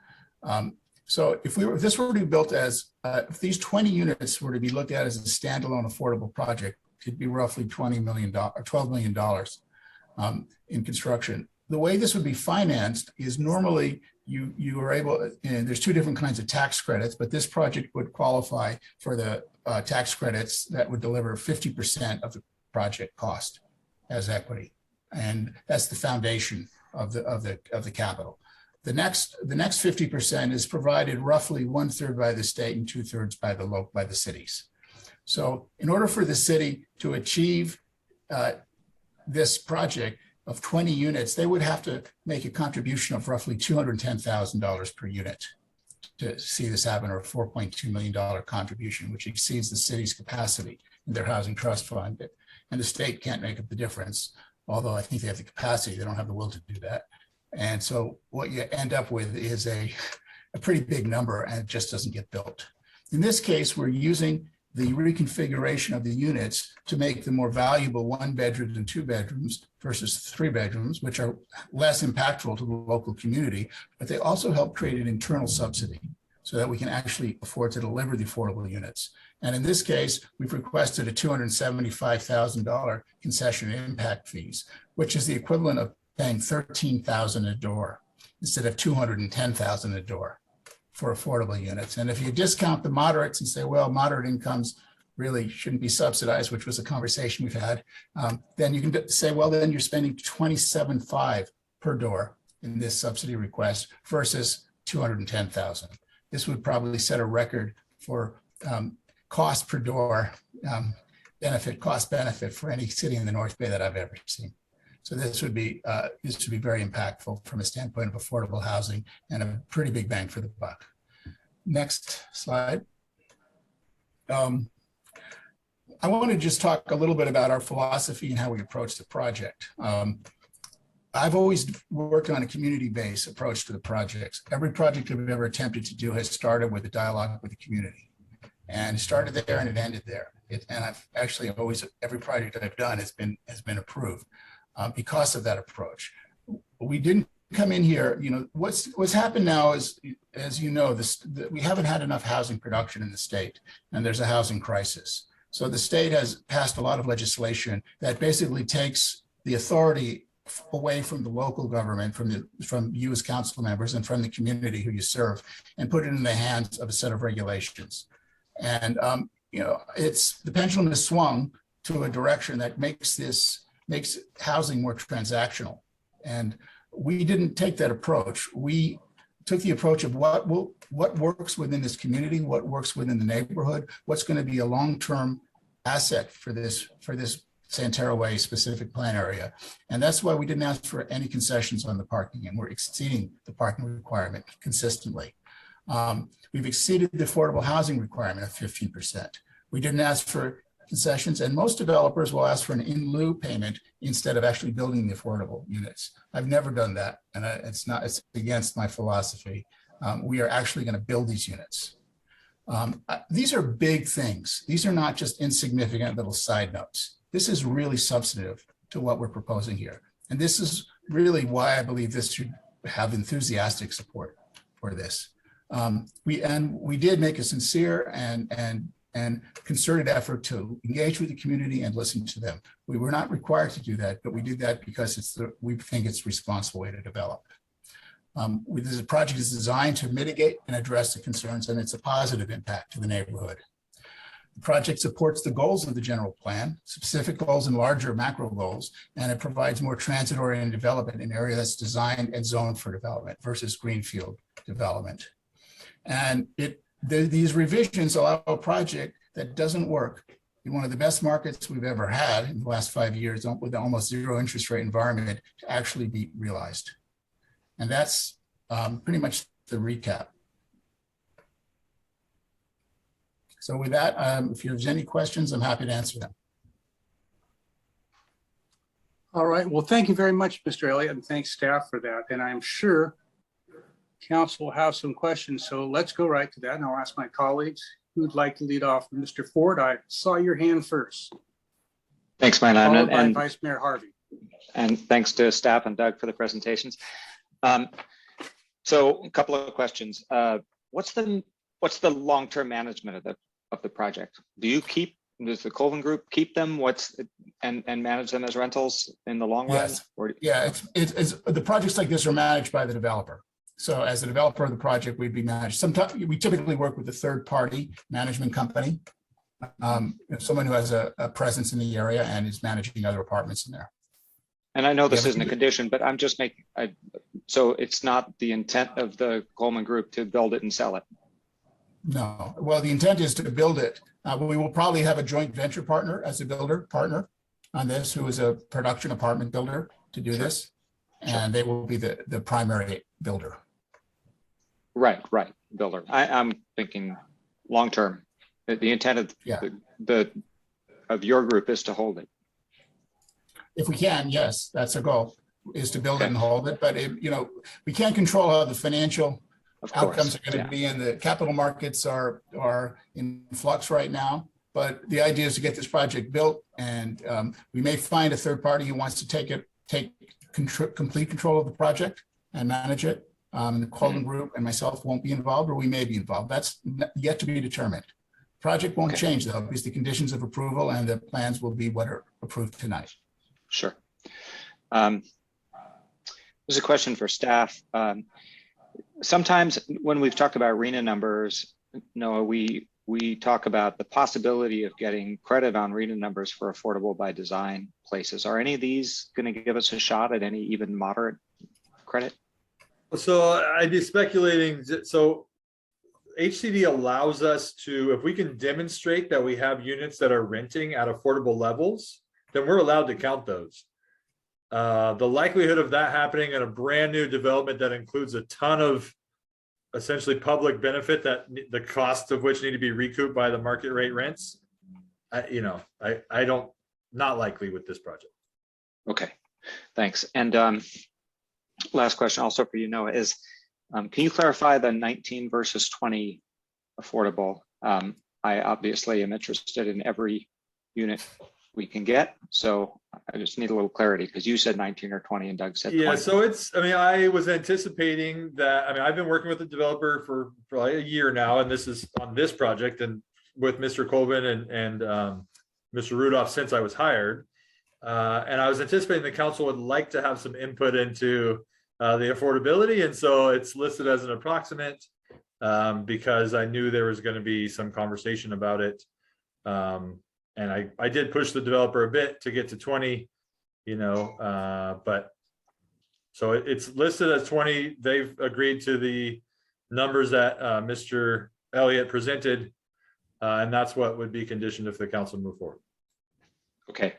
So if this were to be built as, if these 20 units were to be looked at as a standalone affordable project, it'd be roughly $20 million or $12 million in construction. The way this would be financed is normally you are able, and there's 2 different kinds of tax credits, but this project would qualify for the tax credits that would deliver 50% of the project cost as equity. And that's the foundation of the capital. The next 50% is provided roughly 1/3 by the state and 2/3 by the cities. So in order for the city to achieve this project of 20 units, they would have to make a contribution of roughly $210,000 per unit to see this happen, or a $4.2 million contribution, which exceeds the city's capacity in their housing trust fund. And the state can't make up the difference, although I think they have the capacity, they don't have the will to do that. And so what you end up with is a pretty big number, and it just doesn't get built. In this case, we're using the reconfiguration of the units to make them more valuable 1 bedroom and 2 bedrooms versus 3 bedrooms, which are less impactful to the local community, but they also help create an internal subsidy so that we can actually afford to deliver the affordable units. And in this case, we've requested a $275,000 concession impact fees, which is the equivalent of paying $13,000 a door instead of $210,000 a door for affordable units. And if you discount the moderates and say, well, moderate incomes really shouldn't be subsidized, which was a conversation we've had, then you can say, well, then you're spending $27,500 per door in this subsidy request versus $210,000. This would probably set a record for cost per door, cost benefit for any city in the North Bay that I've ever seen. So this would be very impactful from a standpoint of affordable housing and a pretty big bang for the buck. Next slide. I want to just talk a little bit about our philosophy and how we approach the project. I've always worked on a community-based approach to the projects. Every project I've ever attempted to do has started with a dialogue with the community, and it started there and it ended there. And I've actually always, every project I've done has been approved. Because of that approach. We didn't come in here, what's happened now is, as you know, we haven't had enough housing production in the state, and there's a housing crisis. So the state has passed a lot of legislation that basically takes the authority away from the local government, from you as council members and from the community who you serve, and put it in the hands of a set of regulations. And the pendulum has swung to a direction that makes housing more transactional. And we didn't take that approach. We took the approach of what works within this community, what works within the neighborhood, what's going to be a long-term asset for this Santero Way specific plan area. And that's why we didn't ask for any concessions on the parking, and we're exceeding the parking requirement consistently. We've exceeded the affordable housing requirement of 15%. We didn't ask for concessions, and most developers will ask for an in lieu payment instead of actually building the affordable units. I've never done that, and it's against my philosophy. We are actually going to build these units. These are big things. These are not just insignificant little side notes. This is really substantive to what we're proposing here. And this is really why I believe this should have enthusiastic support for this. We did make a sincere and concerted effort to engage with the community and listen to them. We were not required to do that, but we did that because we think it's a responsible way to develop. This project is designed to mitigate and address the concerns, and it's a positive impact to the neighborhood. The project supports the goals of the general plan, specific goals and larger macro goals, and it provides more transit-oriented development in an area that's designed and zoned for development versus greenfield development. And these revisions allow a project that doesn't work in one of the best markets we've ever had in the last 5 years with almost zero interest rate environment to actually be realized. And that's pretty much the recap. So with that, if there's any questions, I'm happy to answer them. All right. Well, thank you very much, Mr. Elliott, and thanks staff for that. And I'm sure council will have some questions. So let's go right to that. And I'll ask my colleagues who'd like to lead off. Mr. Ford, I saw your hand first. Thanks, Mayor Landman, and Vice Mayor Harvey. And thanks to staff and Doug for the presentations. So a couple of questions. What's the long-term management of the project? Does the Colvin Group keep them? And manage them as rentals in the long run? Yes. Yeah, it's the projects like this are managed by the developer. So as the developer of the project, we'd be managed. Sometimes we typically work with a third-party management company, someone who has a presence in the area and is managing other apartments in there. And I know this isn't a condition, but I'm just making, so it's not the intent of the Coleman Group to build it and sell it? No, well, the intent is to build it. We will probably have a joint venture partner as a builder partner on this, who is a production apartment builder to do this. And they will be the primary builder. Right, builder. I'm thinking long-term. The intent of of your group is to hold it. If we can, yes, that's our goal, is to build it and hold it. But we can't control how the financial outcomes are going to be, and the capital markets are in flux right now. But the idea is to get this project built, and we may find a third party who wants to take complete control of the project and manage it. The Colvin Group and myself won't be involved, or we may be involved. That's yet to be determined. Project won't change though, because the conditions of approval and the plans will be what are approved tonight. Sure. There's a question for staff. Sometimes when we've talked about RHNA numbers, Noah, we talk about the possibility of getting credit on RHNA numbers for affordable by design places. Are any of these going to give us a shot at any even moderate credit? So I'd be speculating. So HCD allows us to, if we can demonstrate that we have units that are renting at affordable levels, then we're allowed to count those. The likelihood of that happening in a brand new development that includes a ton of essentially public benefit that the cost of which need to be recouped by the market rate rents, I don't, not likely with this project. Okay, thanks. And last question also for you, Noah, is can you clarify the 19 versus 20 affordable? I obviously am interested in every unit we can get, so I just need a little clarity, because you said 19 or 20 and Doug said 20. Yeah, so it's, I was anticipating that, I've been working with the developer for like a year now, and this is on this project, and with Mr. Colvin and Mr. Rudolph since I was hired. And I was anticipating the council would like to have some input into the affordability, and so it's listed as an approximate because I knew there was going to be some conversation about it. And I did push the developer a bit to get to 20, but so it's listed as 20. They've agreed to the numbers that Mr. Elliott presented, and that's what would be conditioned if the council move forward. Okay.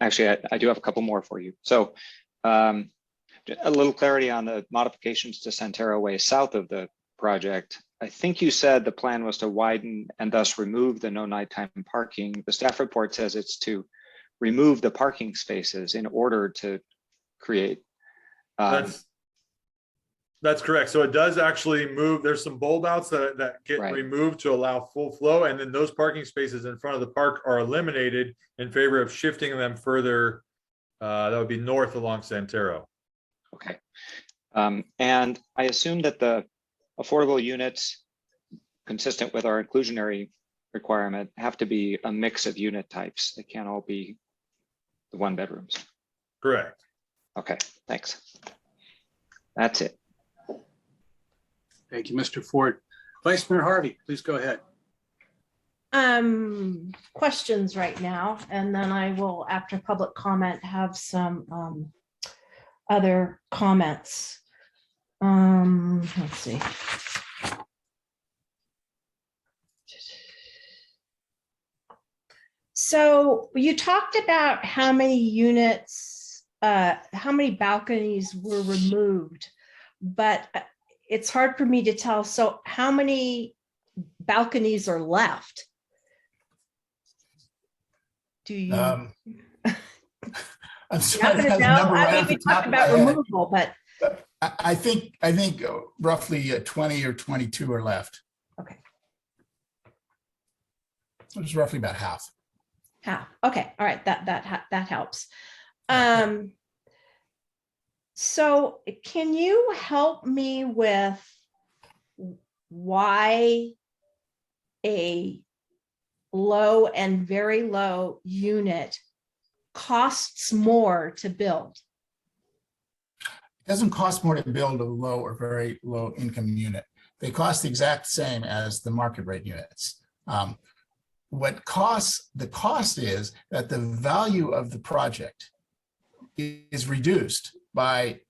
Actually, I do have a couple more for you. So a little clarity on the modifications to Santero Way south of the project. I think you said the plan was to widen and thus remove the no nighttime parking. The staff report says it's to remove the parking spaces in order to create. That's correct. So it does actually move. There's some bulb outs that get removed to allow full flow. And then those parking spaces in front of the park are eliminated in favor of shifting them further. That would be north along Santero. Okay. And I assume that the affordable units consistent with our inclusionary requirement have to be a mix of unit types. They can't all be the 1 bedrooms. Correct. Okay, thanks. That's it. Thank you, Mr. Ford. Vice Mayor Harvey, please go ahead. Questions right now, and then I will, after public comment, have some other comments. Let's see. So you talked about how many units, how many balconies were removed, but it's hard for me to tell. So how many balconies are left? Do you? I'm Not sorry, gonna that know. number right I mean, off we the top talked of my about head. removal, but I think roughly 20 or 22 are left. okay. It was roughly about half. Half. Okay. All right. That helps. So can you help me with why a low and very low unit costs more to build? It doesn't cost more to build a low or very low income unit. They cost the exact same as the market rate units. The cost is that the value of the project is reduced by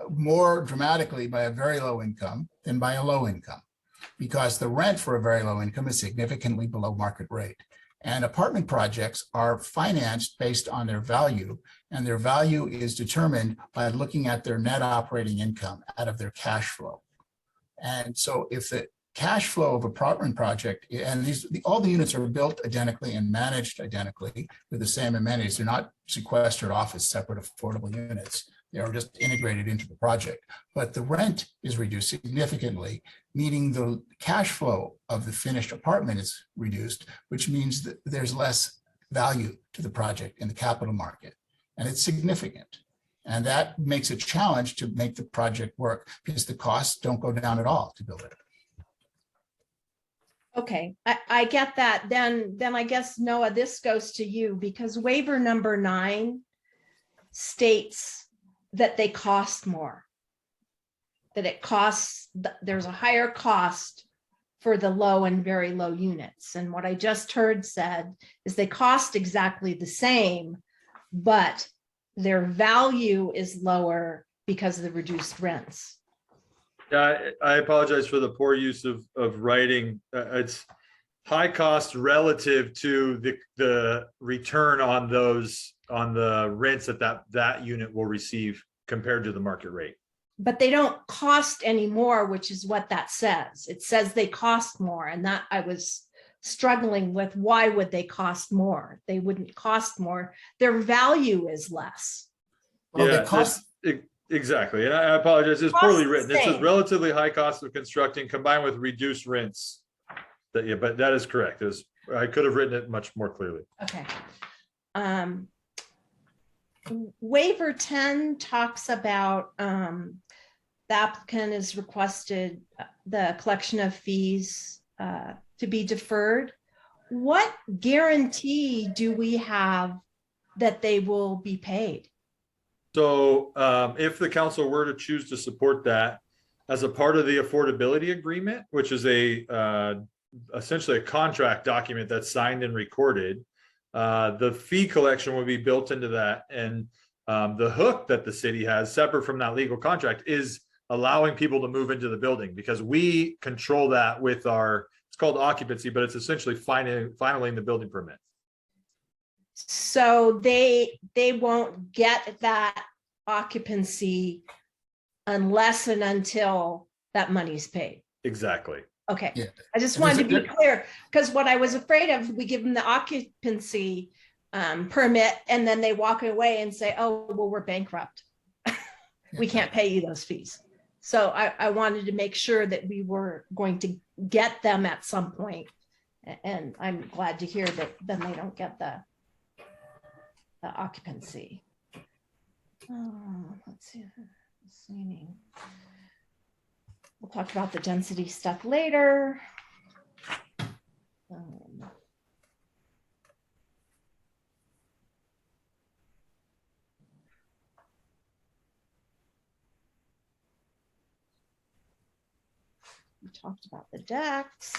more dramatically by a very low income than by a low income, because the rent for a very low income is significantly below market rate. And apartment projects are financed based on their value, and their value is determined by looking at their net operating income out of their cash flow. And so if the cash flow of apartment project, and all the units are built identically and managed identically with the same amenities, they're not sequestered off as separate affordable units. They are just integrated into the project, but the rent is reduced significantly, meaning the cash flow of the finished apartment is reduced, which means that there's less value to the project in the capital market, and it's significant. And that makes a challenge to make the project work because the costs don't go down at all to build it. Okay, I get that. Then I guess, Noah, this goes to you, because waiver number 9 states that they cost more, that it costs, there's a higher cost for the low and very low units. And what I just heard said is they cost exactly the same, but their value is lower because of the reduced rents. Yeah, I apologize for the poor use of writing. It's high cost relative to the return on the rents that unit will receive compared to the market rate. But they don't cost any more, which is what that says. It says they cost more, and that I was struggling with. Why would they cost more? They wouldn't cost more. Their value is less. Well, yeah, they cost. Exactly. And I apologize, it's poorly written. It says relatively high cost of constructing combined with reduced rents. But that is correct. I could have written it much more clearly. Okay. Waiver 10 talks about the applicant has requested the collection of fees to be deferred. What guarantee do we have that they will be paid? So if the council were to choose to support that as a part of the affordability agreement, which is essentially a contract document that's signed and recorded, the fee collection will be built into that. And the hook that the city has, separate from that legal contract, is allowing people to move into the building, because we control that with it's called occupancy, but it's essentially finaling the building permit. So they won't get that occupancy unless and until that money's paid. Exactly. Okay. Yeah. I just wanted to be clear, because what I was afraid of, we give them the occupancy permit and then they walk away and say, oh, well, we're bankrupt. We can't pay you those fees. So I wanted to make sure that we were going to get them at some point. And I'm glad to hear that then they don't get the occupancy. Let's see. We'll talk about the density stuff later. We talked about the decks.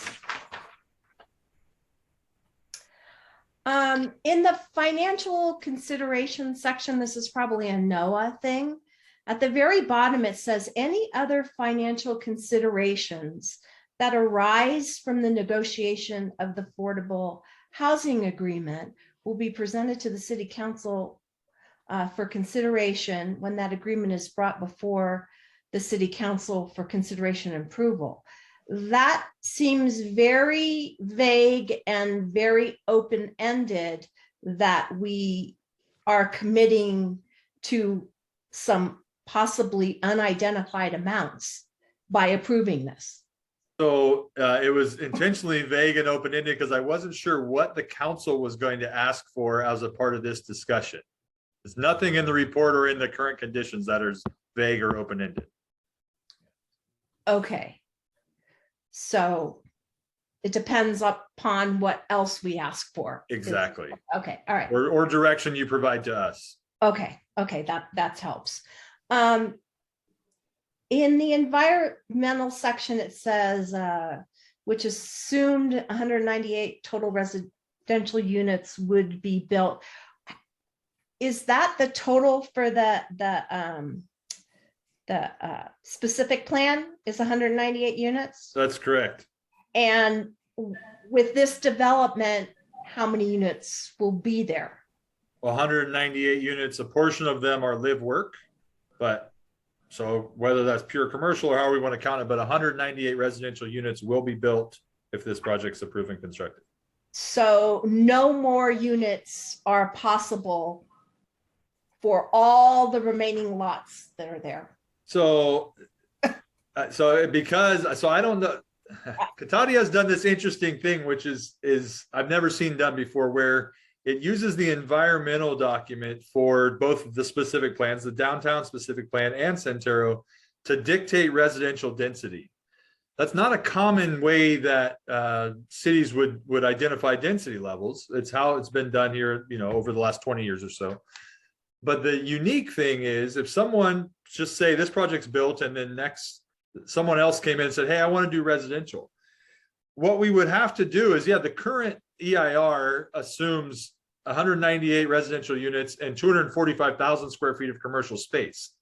In the financial consideration section, this is probably a NOAA thing. At the very bottom, it says any other financial considerations that arise from the negotiation of the affordable housing agreement will be presented to the city council for consideration when that agreement is brought before the city council for consideration and approval. That seems very vague and very open-ended, that we are committing to some possibly unidentified amounts by approving this. So it was intentionally vague and open-ended because I wasn't sure what the council was going to ask for as a part of this discussion. There's nothing in the report or in the current conditions that are vague or open-ended. Okay. So it depends upon what else we ask for. Exactly. Okay. All right. Or direction you provide to us. Okay. Okay. That helps. In the environmental section, it says, which assumed 198 total residential units would be built. Is that the total for the specific plan is 198 units? That's correct. And with this development, how many units will be there? 198 units, a portion of them are live work, but so whether that's pure commercial or how we want to count it, but 198 residential units will be built if this project's approved and constructed. So no more units are possible for all the remaining lots that are there. So I don't know. Cotati has done this interesting thing, which is I've never seen done before, where it uses the environmental document for both the specific plans, the downtown specific plan and Centero, to dictate residential density. That's not a common way that cities would identify density levels. It's how it's been done here, over the last 20 years or so. But the unique thing is, if someone just say this project's built and then next someone else came in and said, hey, I want to do residential. What we would have to do is, the current EIR assumes 198 residential units and 245,000 square feet of commercial space.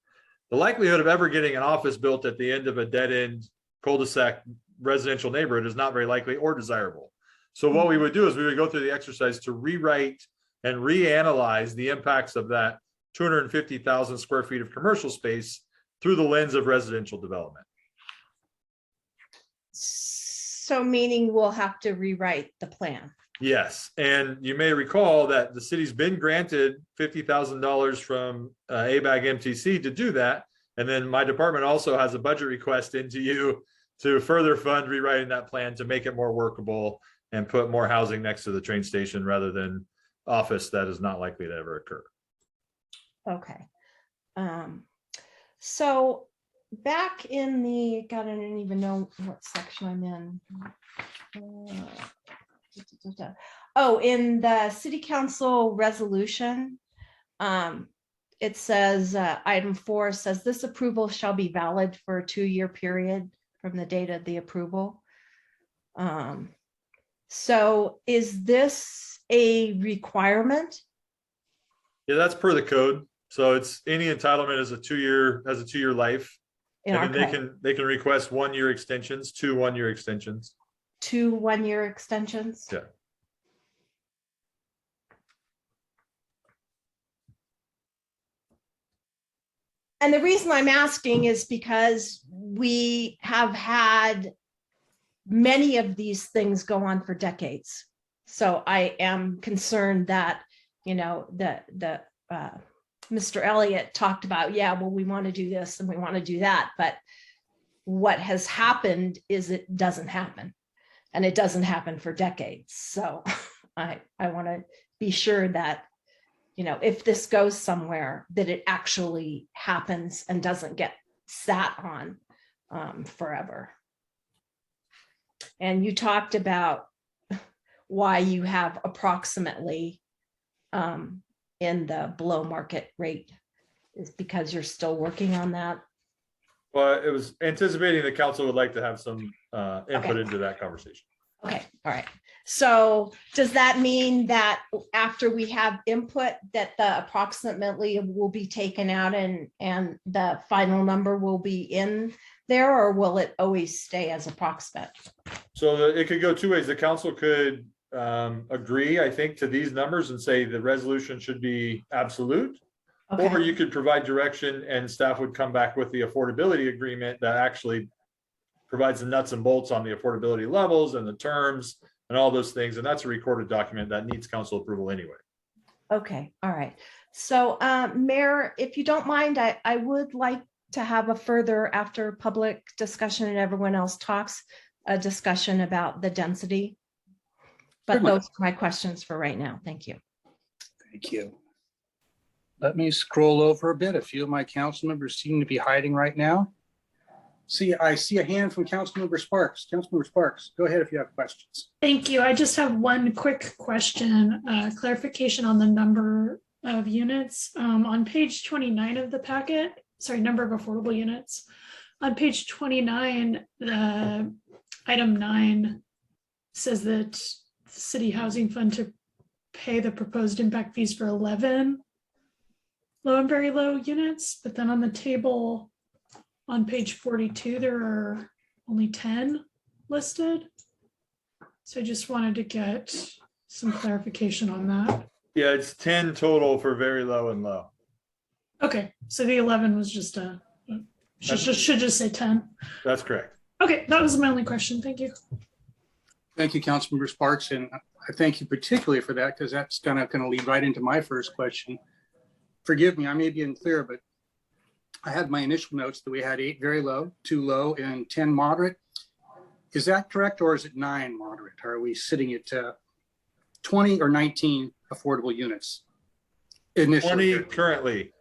The likelihood of ever getting an office built at the end of a dead-end cul-de-sac residential neighborhood is not very likely or desirable. So what we would do is we would go through the exercise to rewrite and reanalyze the impacts of that 250,000 square feet of commercial space through the lens of residential development. So meaning we'll have to rewrite the plan. Yes, and you may recall that the city's been granted $50,000 from ABAG MTC to do that. And then my department also has a budget request into you to further fund rewriting that plan to make it more workable and put more housing next to the train station rather than office that is not likely to ever occur. Okay. So back in the, God, I don't even know what section I'm in. Oh, in the city council resolution, it says, item 4 says this approval shall be valid for a 2-year period from the date of the approval. So is this a requirement? Yeah, that's per the code. So it's any entitlement is a 2-year life. And then they can request 1-year extensions, 2 1-year extensions. 2 1-year extensions? Yeah. And the reason I'm asking is because we have had many of these things go on for decades. So I am concerned that, Mr. Elliott talked about, yeah, well, we want to do this and we want to do that. But what has happened is it doesn't happen, and it doesn't happen for decades. So I want to be sure that, if this goes somewhere, that it actually happens and doesn't get sat on forever. And you talked about why you have approximately in the below market rate is because you're still working on that. Well, it was anticipating the council would like to have some input into that conversation. Okay, all right. So does that mean that after we have input that the approximately will be taken out and the final number will be in there, or will it always stay as approximate? So it could go two ways. The council could agree, I think, to these numbers and say the resolution should be absolute. Okay. Or you could provide direction and staff would come back with the affordability agreement that actually provides the nuts and bolts on the affordability levels and the terms and all those things. And that's a recorded document that needs council approval anyway. Okay, all right. So Mayor, if you don't mind, I would like to have a further, after public discussion and everyone else talks, a discussion about the density. But Certainly. those are my questions for right now. Thank you. Thank you. Let me scroll over a bit. A few of my council members seem to be hiding right now. I see a hand from Councilmember Sparks. Councilmember Sparks, go ahead if you have questions. Thank you. I just have one quick question, clarification on the number of units. On page 29 of the packet, sorry, number of affordable units. On page 29, item 9 says that the City Housing Fund to pay the proposed impact fees for 11 low and very low units, but then on the table on page 42, there are only 10 listed. So I just wanted to get some clarification on that. Yeah, it's 10 total for very low and low. Okay, so the 11 was just should just say 10. That's correct. Okay, that was my only question. Thank you. Thank you, Councilmember Sparks. And I thank you particularly for that, because that's kind of going to lead right into my first question. Forgive me, I may be unclear, but I had my initial notes that we had 8 very low, 2 low, and 10 moderate. Is that correct, or is it 9 moderate? Are we sitting at 20 or 19 affordable units? Initially, 20 currently.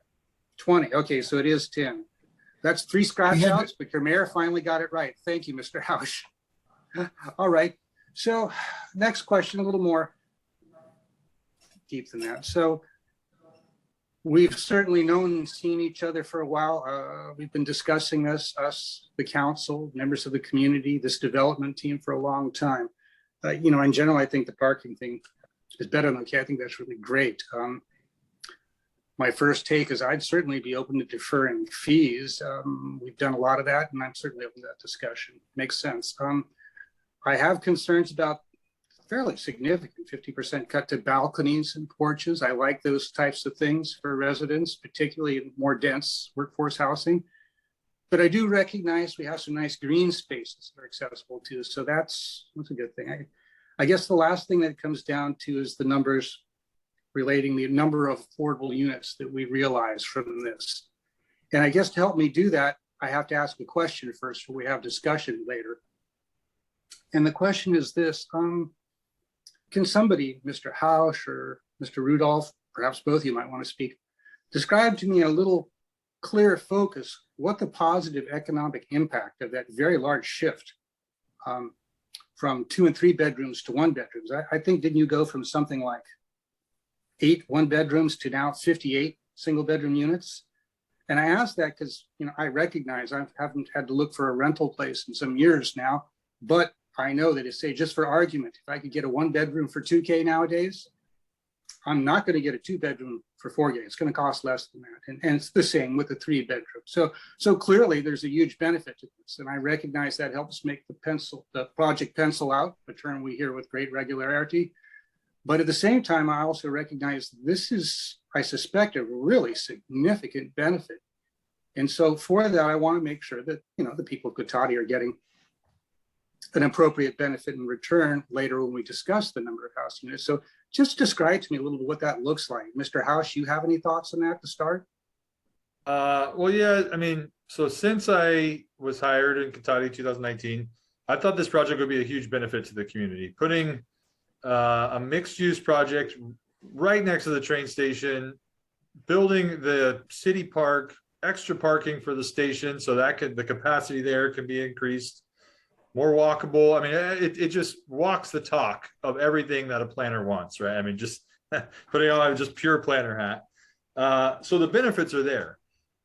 20. Okay, so it is 10. That's 3 scratch outs, but your mayor finally got it right. Thank you, Mr. Hausch. All right. So next question, a little more deep than that. So we've certainly known and seen each other for a while. We've been discussing this, us, the council, members of the community, this development team for a long time. In general, I think the parking thing is better than okay. I think that's really great. My first take is I'd certainly be open to deferring fees. We've done a lot of that, and I'm certainly open to that discussion. Makes sense. I have concerns about fairly significant 50% cut to balconies and porches. I like those types of things for residents, particularly in more dense workforce housing. But I do recognize we have some nice green spaces that are accessible too. So that's a good thing. I guess the last thing that it comes down to is the numbers relating the number of affordable units that we realize from this. And I guess to help me do that, I have to ask a question first before we have discussion later. And the question is this, can somebody, Mr. Hausch or Mr. Rudolph, perhaps both of you might want to speak, describe to me in a little clearer focus what the positive economic impact of that very large shift from 2 and 3 bedrooms to 1 bedrooms. I think, didn't you go from something like 8 1-bedrooms to now 58 single bedroom units? And I ask that because, I recognize I haven't had to look for a rental place in some years now, but I know that, say, just for argument, if I could get a 1-bedroom for $2K nowadays, I'm not going to get a 2-bedroom for $4K. It's going to cost less than that. And it's the same with the 3-bedroom. So clearly there's a huge benefit to this. And I recognize that helps make the project pencil out, a term we hear with great regularity. But at the same time, I also recognize this is, I suspect, a really significant benefit. And so for that, I want to make sure that, the people of Cotati are getting an appropriate benefit in return later when we discuss the number of house units. So just describe to me a little bit what that looks like. Mr. House, you have any thoughts on that to start? Well, yeah, I mean, so since I was hired in Cotati 2019, I thought this project would be a huge benefit to the community. Putting a mixed use project right next to the train station, building the city park, extra parking for the station so that the capacity there can be increased, more walkable. I mean, it just walks the talk of everything that a planner wants, right? I mean, just putting on just pure planner hat. So the benefits are there.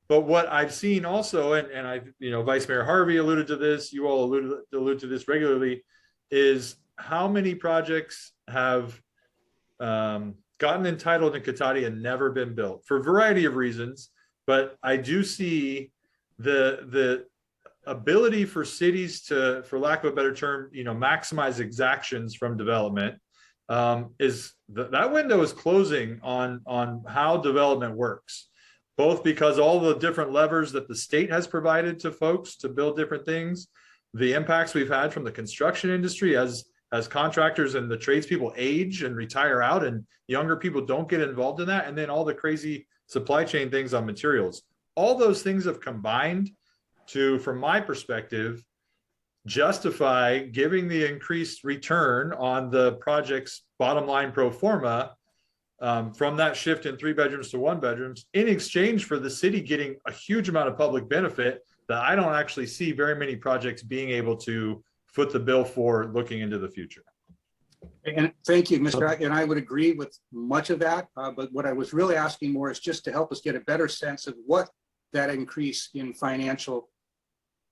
But what I've seen also, and I, Vice Mayor Harvey alluded to this, you all allude to this regularly, is how many projects have gotten entitled in Cotati and never been built for a variety of reasons. But I do see the ability for cities to, for lack of a better term, maximize exactions from development. That window is closing on how development works, both because all the different levers that the state has provided to folks to build different things, the impacts we've had from the construction industry as contractors and the tradespeople age and retire out and younger people don't get involved in that, and then all the crazy supply chain things on materials. All those things have combined to, from my perspective, justify giving the increased return on the project's bottom line pro forma from that shift in 3 bedrooms to 1 bedrooms, in exchange for the city getting a huge amount of public benefit that I don't actually see very many projects being able to foot the bill for looking into the future. And thank you, Mr. And I would agree with much of that. But what I was really asking more is just to help us get a better sense of what that increase in financial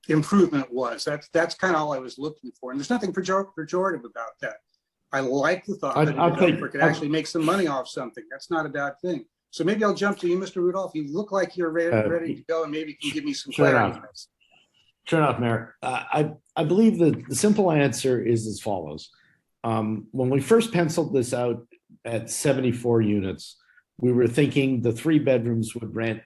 improvement was. That's kind of all I was looking for. And there's nothing pejorative about that. I like the thought that a developer could actually make some money off something. That's not a bad thing. So maybe I'll jump to you, Mr. Rudolph. You look like you're ready to go, and maybe you can give me some clarity. Sure enough, Mayor. I believe the simple answer is as follows. When we first penciled this out at 74 units, we were thinking the 3 bedrooms would rent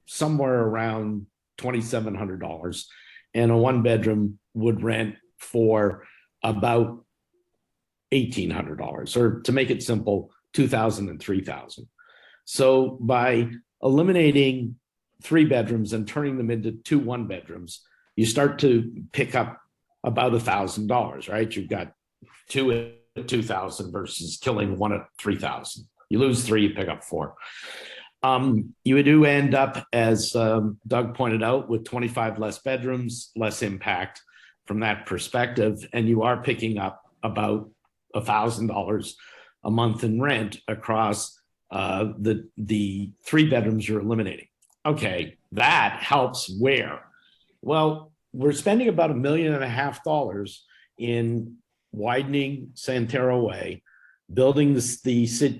somewhere around $2,700, and a 1 bedroom would rent for about $1,800, or to make it simple, $2,000 and $3,000. So by eliminating 3 bedrooms and turning them into 2 1 bedrooms, you start to pick up about $1,000, right? You've got 2 at 2,000 versus killing 1 at 3,000. You lose 3, you pick up 4. You do end up, as Doug pointed out, with 25 less bedrooms, less impact from that perspective, and you are picking up about $1,000 a month in rent across the 3 bedrooms you're eliminating. Okay, that helps where? Well, we're spending about $1.5 million in widening Santero Way, building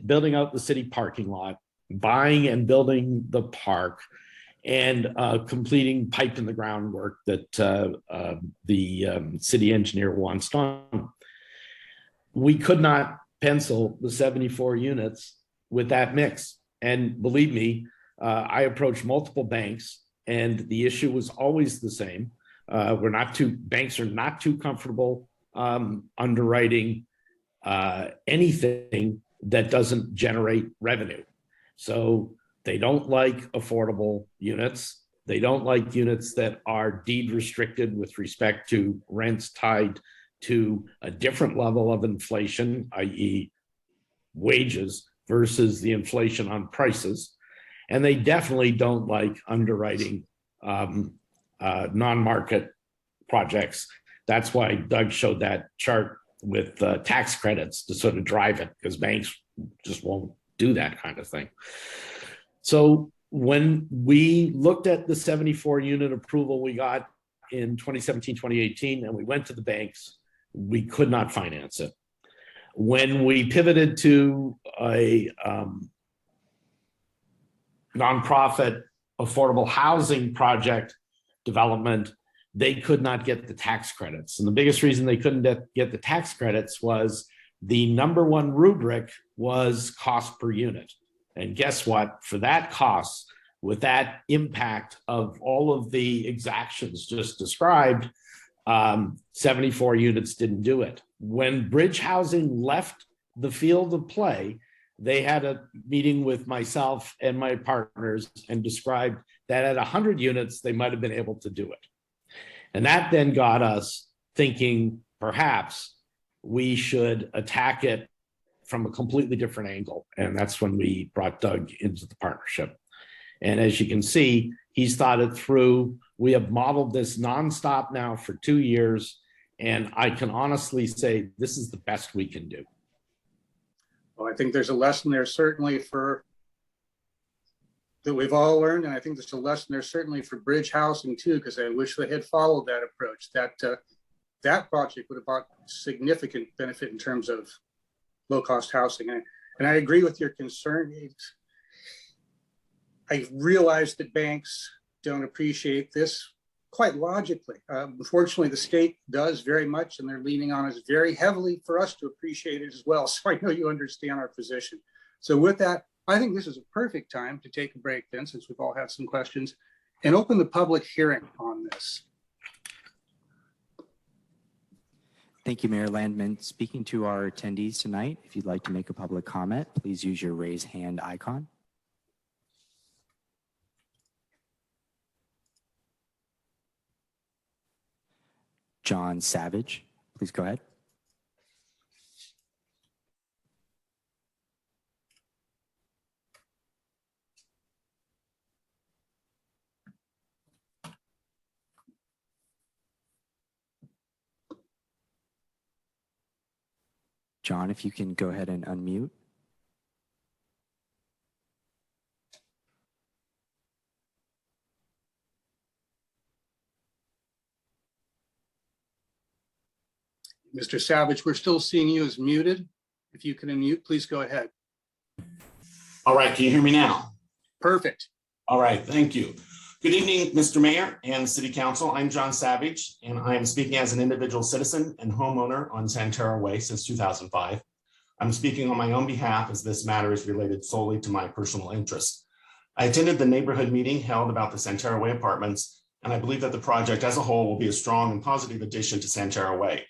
building out the city parking lot, buying and building the park, and completing pipe in the ground work that the city engineer wants done. We could not pencil the 74 units with that mix. And believe me, I approached multiple banks, and the issue was always the same. Banks are not too comfortable underwriting anything that doesn't generate revenue. So they don't like affordable units. They don't like units that are deed restricted with respect to rents tied to a different level of inflation, i.e. wages, versus the inflation on prices. And they definitely don't like underwriting non-market projects. That's why Doug showed that chart with tax credits to sort of drive it, because banks just won't do that kind of thing. So when we looked at the 74 unit approval we got in 2017, 2018, and we went to the banks, we could not finance it. When we pivoted to a nonprofit affordable housing project development, they could not get the tax credits. And the biggest reason they couldn't get the tax credits was the number one rubric was cost per unit. And guess what? For that cost, with that impact of all of the exactions just described, 74 units didn't do it. When Bridge Housing left the field of play, they had a meeting with myself and my partners and described that at 100 units, they might have been able to do it. And that then got us thinking perhaps we should attack it from a completely different angle. And that's when we brought Doug into the partnership. And as you can see, he's thought it through. We have modeled this nonstop now for 2 years. And I can honestly say this is the best we can do. Well, I think there's a lesson there certainly that we've all learned. And I think there's a lesson there certainly for Bridge Housing too, because I wish they had followed that approach. That project would have brought significant benefit in terms of low-cost housing. And I agree with your concern. I realize that banks don't appreciate this quite logically. Unfortunately, the state does very much, and they're leaning on us very heavily for us to appreciate it as well. So I know you understand our position. So with that, I think this is a perfect time to take a break then, since we've all had some questions, and open the public hearing on this. Thank you, Mayor Landman. Speaking to our attendees tonight, if you'd like to make a public comment, please use your raise hand icon. John Savage, please go ahead. John, if you can go ahead and unmute. Mr. Savage, we're still seeing you as muted. If you can unmute, please go ahead. All right, can you hear me now? Perfect. All right, thank you. Good evening, Mr. Mayor and City Council. I'm John Savage, and I am speaking as an individual citizen and homeowner on Santera Way since 2005. I'm speaking on my own behalf as this matter is related solely to my personal interest. I attended the neighborhood meeting held about the Santera Way apartments, and I believe that the project as a whole will be a strong and positive addition to Santera Way.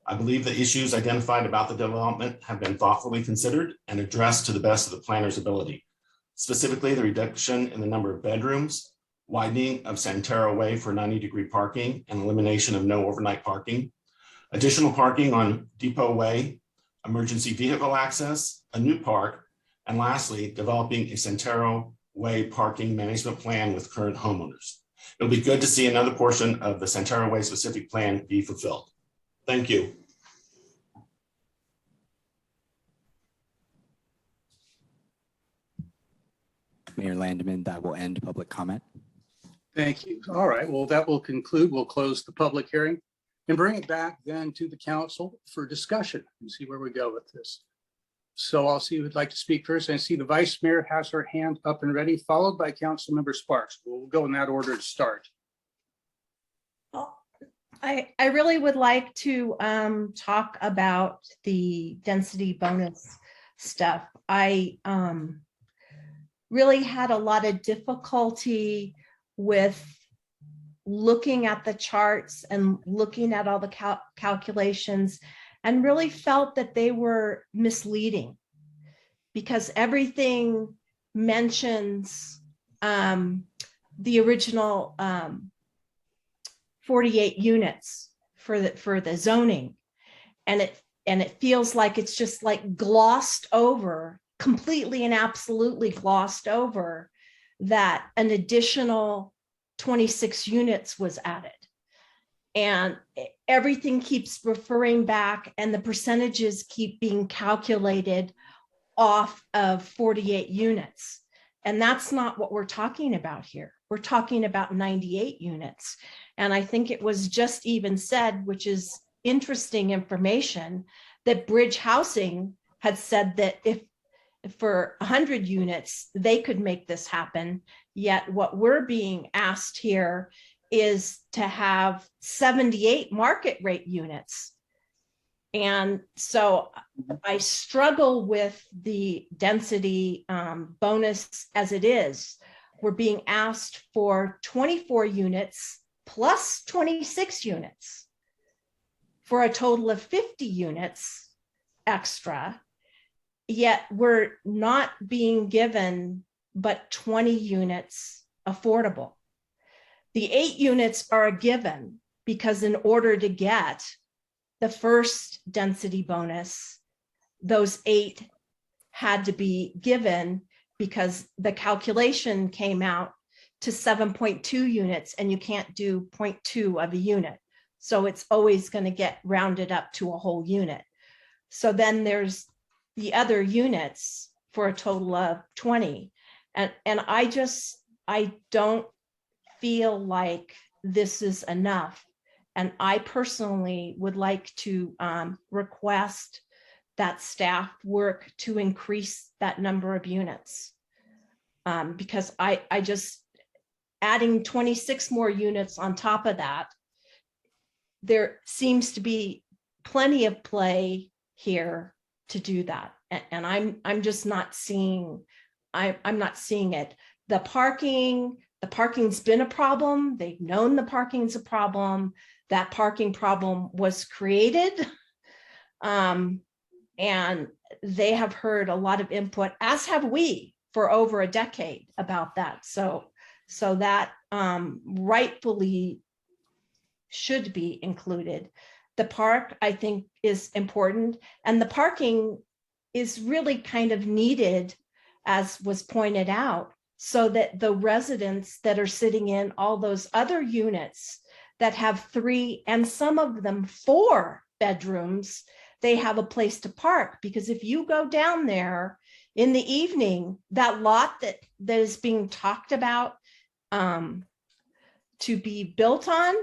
I believe the issues identified about the development have been thoughtfully considered and addressed to the best of the planner's ability. Specifically, the reduction in the number of bedrooms, widening of Santera Way for 90-degree parking and elimination of no overnight parking, additional parking on Depot Way, emergency vehicle access, a new park, and lastly, developing a Santera Way parking management plan with current homeowners. It'll be good to see another portion of the Santera Way specific plan be fulfilled. Thank you. Mayor Landman, that will end public comment. Thank you. All right, well, that will conclude. We'll close the public hearing and bring it back then to the council for discussion and see where we go with this. So I'll see who'd like to speak first. I see the vice mayor has her hand up and ready, followed by council member Sparks. We'll go in that order to start. I really would like to talk about the density bonus stuff. I really had a lot of difficulty with looking at the charts and looking at all the calculations, and really felt that they were misleading because everything mentions the original 48 units for the zoning, and it feels like it's just like glossed over, completely and absolutely glossed over, that an additional 26 units was added. And everything keeps referring back, and the percentages keep being calculated off of 48 units. And that's not what we're talking about here. We're talking about 98 units. And I think it was just even said, which is interesting information, that Bridge Housing had said that if for 100 units, they could make this happen. Yet what we're being asked here is to have 78 market rate units. And so I struggle with the density bonus as it is. We're being asked for 24 units plus 26 units. for a total of 50 units extra, yet we're not being given but 20 units affordable. The 8 units are a given because in order to get the first density bonus, those 8 had to be given because the calculation came out to 7.2 units and you can't do 0.2 of a unit. So it's always going to get rounded up to a whole unit. So then there's the other units for a total of 20. And I don't feel like this is enough. And I personally would like to request that staff work to increase that number of units. Because I just, adding 26 more units on top of that, there seems to be plenty of play here to do that. And I'm just not seeing, I'm not seeing it. The parking's been a problem. They've known the parking's a problem. That parking problem was created. And they have heard a lot of input, as have we, for over a decade about that. So that rightfully should be included. The park, I think, is important, and the parking is really kind of needed, as was pointed out, so that the residents that are sitting in all those other units that have 3 and some of them 4 bedrooms, they have a place to park. Because if you go down there in the evening, that lot that is being talked about to be built on,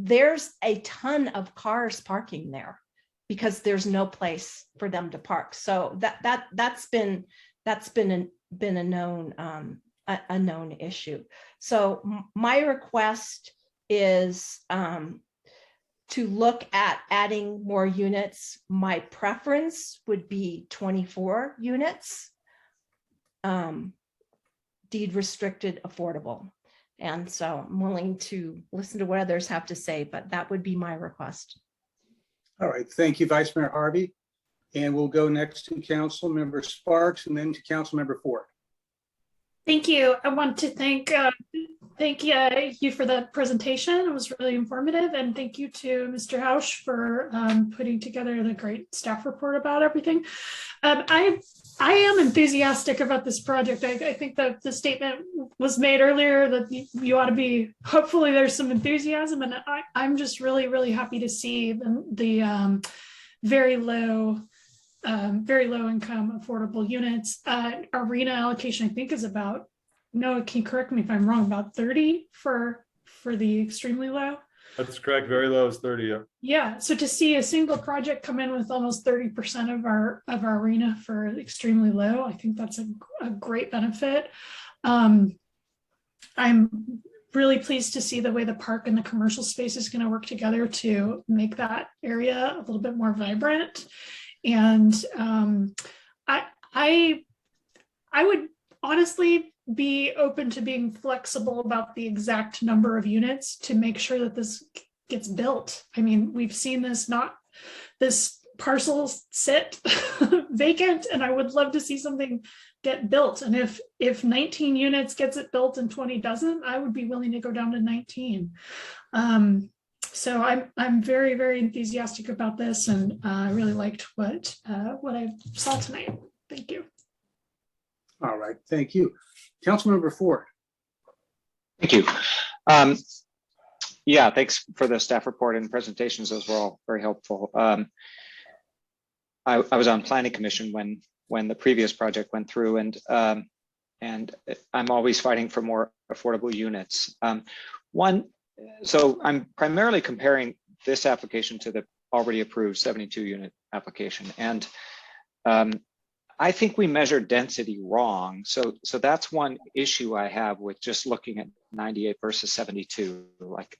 there's a ton of cars parking there because there's no place for them to park. So that's been a known issue. So my request is to look at adding more units. My preference would be 24 units, deed restricted, affordable. And so I'm willing to listen to what others have to say, but that would be my request. All right, thank you, Vice Mayor Harvey. And we'll go next to Council Member Sparks and then to Council Member Ford. Thank you. I want to thank you for that presentation. It was really informative, and thank you to Mr. Hausch for putting together the great staff report about everything. I am enthusiastic about this project. I think that the statement was made earlier that you ought to be. Hopefully, there's some enthusiasm, and I'm just really happy to see the very low income affordable units. Arena allocation, I think, is about, Noah, can you correct me if I'm wrong, about 30 for the extremely low? That's correct. Very low is 30. Yeah. Yeah. So to see a single project come in with almost 30% of our arena for extremely low, I think that's a great benefit. I'm really pleased to see the way the park and the commercial space is going to work together to make that area a little bit more vibrant. And I would honestly be open to being flexible about the exact number of units to make sure that this gets built. I mean, we've seen this parcel sit vacant, and I would love to see something get built. And if 19 units gets it built and 20 doesn't, I would be willing to go down to 19. So I'm very enthusiastic about this, and I really liked what I saw tonight. Thank you. All right, thank you. Councilmember Ford. Thank you. Yeah, thanks for the staff report and presentations. Those were all very helpful. I was on Planning Commission when the previous project went through, and I'm always fighting for more affordable units. So I'm primarily comparing this application to the already approved 72 unit application. And I think we measured density wrong. So that's one issue I have with just looking at 98 versus 72. Like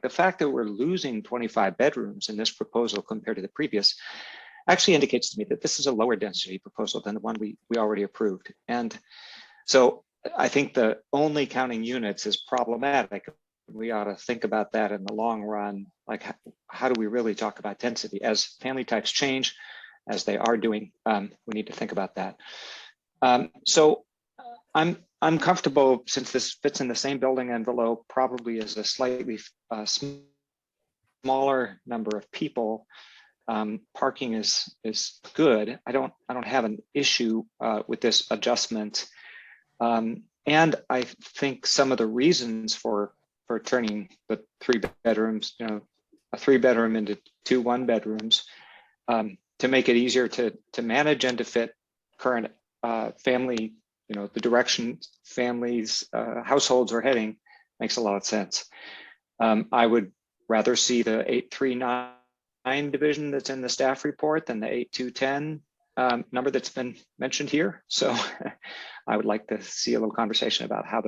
the fact that we're losing 25 bedrooms in this proposal compared to the previous actually indicates to me that this is a lower density proposal than the one we already approved. And so I think the only counting units is problematic. we ought to think about that in the long run. Like, how do we really talk about density as family types change, as they are doing? We need to think about that. So I'm comfortable, since this fits in the same building envelope, probably as a slightly smaller number of people. Parking is good. I don't have an issue with this adjustment. And I think some of the reasons for turning the 3 bedrooms, a 3-bedroom into 2 1-bedrooms, to make it easier to manage and to fit current family, the direction families, households are heading, makes a lot of sense. I would rather see the 8399 division that's in the staff report than the 8210 number that's been mentioned here. So I would like to see a little conversation about how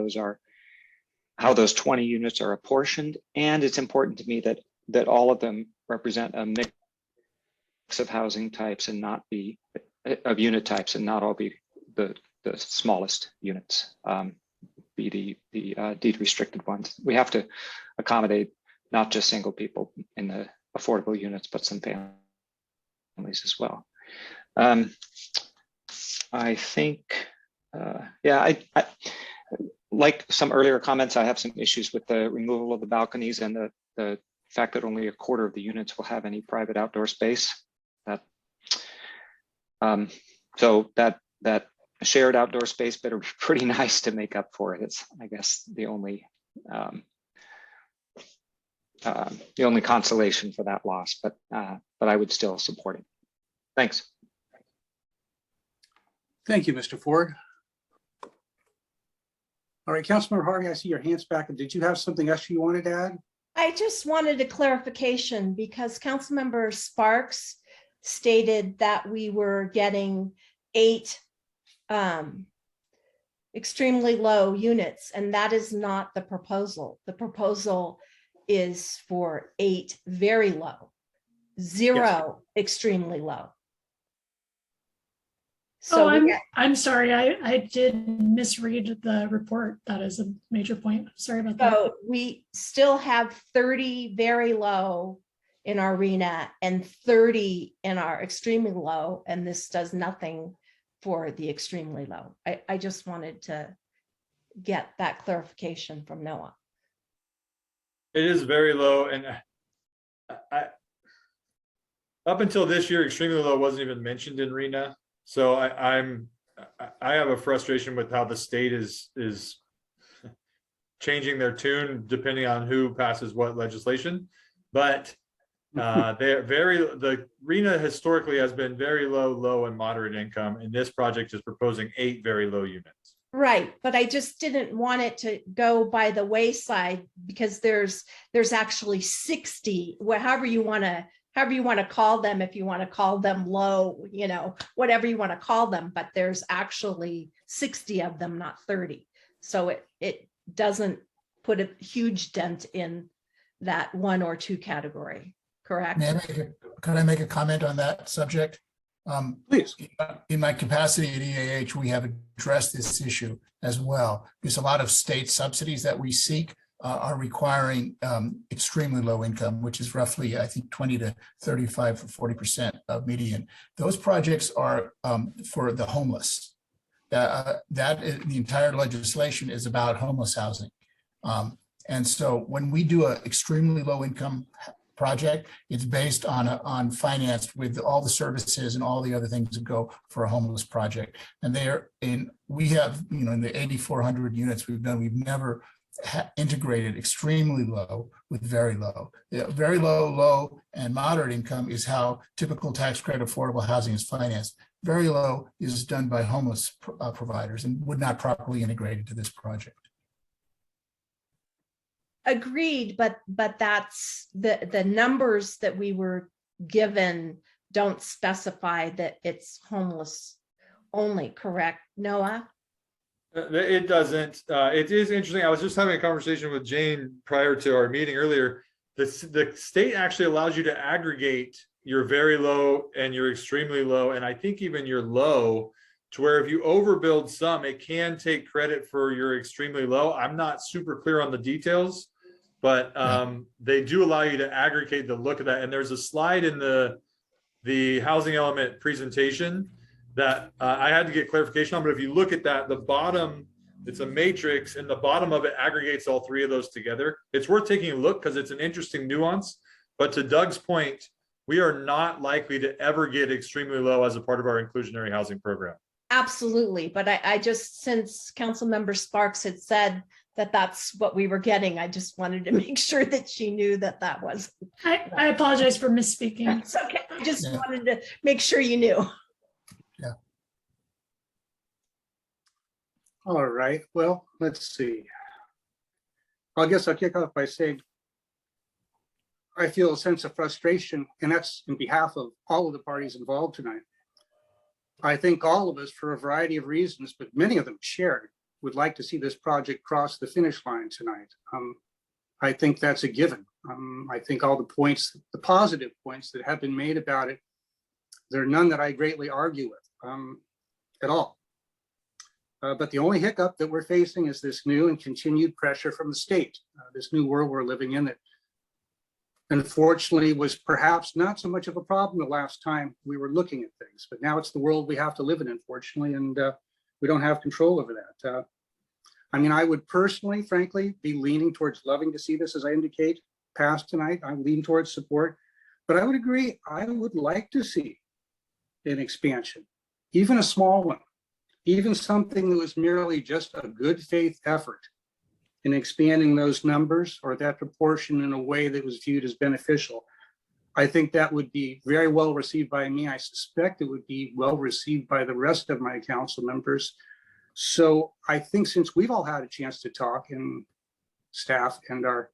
those 20 units are apportioned. And it's important to me that all of them represent a mix of housing types and not be of unit types, and not all be the smallest units, be the deed restricted ones. We have to accommodate not just single people in the affordable units, but some families as well. I think, I like some earlier comments, I have some issues with the removal of the balconies and the fact that only 1/4 of the units will have any private outdoor space. So that shared outdoor space better be pretty nice to make up for it. It's, I guess, the only consolation for that loss, but I would still support it. Thanks. Thank you, Mr. Ford. All right, Councilmember Harvey, I see your hands back. Did you have something else you wanted to add? I just wanted a clarification because Councilmember Sparks stated that we were getting 8 extremely low units, and that is not the proposal. The proposal is for 8 very low, 0 extremely low. So I'm sorry, I did misread the report. That is a major point. Sorry about that. So we still have 30 very low in our arena and 30 in our extremely low, and this does nothing for the extremely low. I just wanted to get that clarification from Noah. It is very low, and up until this year, extremely low wasn't even mentioned in RENA. So I have a frustration with how the state is changing their tune depending on who passes what legislation. But the RENA historically has been very low and moderate income, and this project is proposing 8 very low units. Right, but I just didn't want it to go by the wayside because there's actually 60, however you want to call them, if you want to call them low, whatever you want to call them, but there's actually 60 of them, not 30. So it doesn't put a huge dent in that 1 or 2 category, correct? Can I make a comment on that subject? Please. In my capacity at EAH, we have addressed this issue as well, because a lot of state subsidies that we seek are requiring extremely low income, which is roughly, I think, 20 to 35 or 40% of median. Those projects are for the homeless. The entire legislation is about homeless housing. And so when we do an extremely low income project, it's based on financed with all the services and all the other things that go for a homeless project. And we have, in the 8,400 units we've done, we've never integrated extremely low with very low. Very low, low, and moderate income is how typical tax credit affordable housing is financed. Very low is done by homeless providers and would not properly integrate into this project. Agreed, but that's the numbers that we were given don't specify that it's homeless only, correct, Noah? It doesn't. It is interesting. I was just having a conversation with Jane prior to our meeting earlier. The state actually allows you to aggregate your very low and your extremely low, and I think even your low, to where if you overbuild some, it can take credit for your extremely low. I'm not super clear on the details, but they do allow you to aggregate the look of that. And there's a slide in the housing element presentation that I had to get clarification on, but if you look at that, the bottom, it's a matrix and the bottom of it aggregates all three of those together. It's worth taking a look because it's an interesting nuance. But to Doug's point, we are not likely to ever get extremely low as a part of our inclusionary housing program. Absolutely. But I just, since Councilmember Sparks had said that that's what we were getting, I just wanted to make sure that she knew that that was. I apologize for misspeaking. It's okay. I just wanted to make sure you knew. Yeah. All right, well, let's see. I guess I'll kick off by saying I feel a sense of frustration, and that's in behalf of all of the parties involved tonight. I think all of us, for a variety of reasons, but many of them shared, would like to see this project cross the finish line tonight. I think that's a given. I think all the points, the positive points that have been made about it, there are none that I greatly argue with at all. But the only hiccup that we're facing is this new and continued pressure from the state, this new world we're living in that unfortunately was perhaps not so much of a problem the last time we were looking at things, but now it's the world we have to live in, unfortunately, and we don't have control over that. I mean, I would personally, frankly, be leaning towards loving to see this, as I indicate, pass tonight. I lean towards support, but I would agree, I would like to see an expansion, even a small one, even something that was merely just a good faith effort in expanding those numbers or that proportion in a way that was viewed as beneficial. I think that would be very well received by me. I suspect it would be well received by the rest of my council members. So I think since we've all had a chance to talk, and staff and our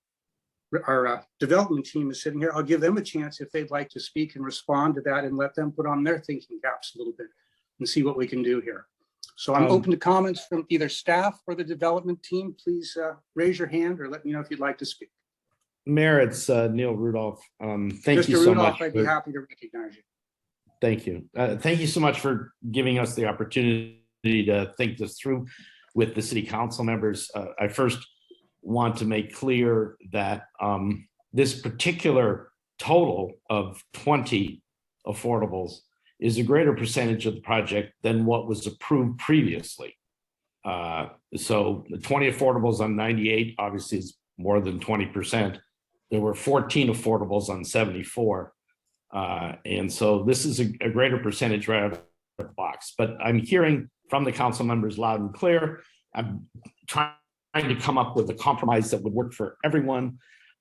development team is sitting here, I'll give them a chance if they'd like to speak and respond to that and let them put on their thinking caps a little bit and see what we can do here. So I'm open to comments from either staff or the development team. Please raise your hand or let me know if you'd like to speak. Mayor, it's Neil Rudolph. Thank Mr. you so Rudolph, much. I'd be happy to recognize you. Thank you. Thank you so much for giving us the opportunity to think this through with the city council members. I first want to make clear that this particular total of 20 affordables is a greater percentage of the project than what was approved previously. So the 20 affordables on 98 obviously is more than 20%. There were 14 affordables on 74. And so this is a greater percentage right out of the box. But I'm hearing from the council members loud and clear. I'm trying to come up with a compromise that would work for everyone.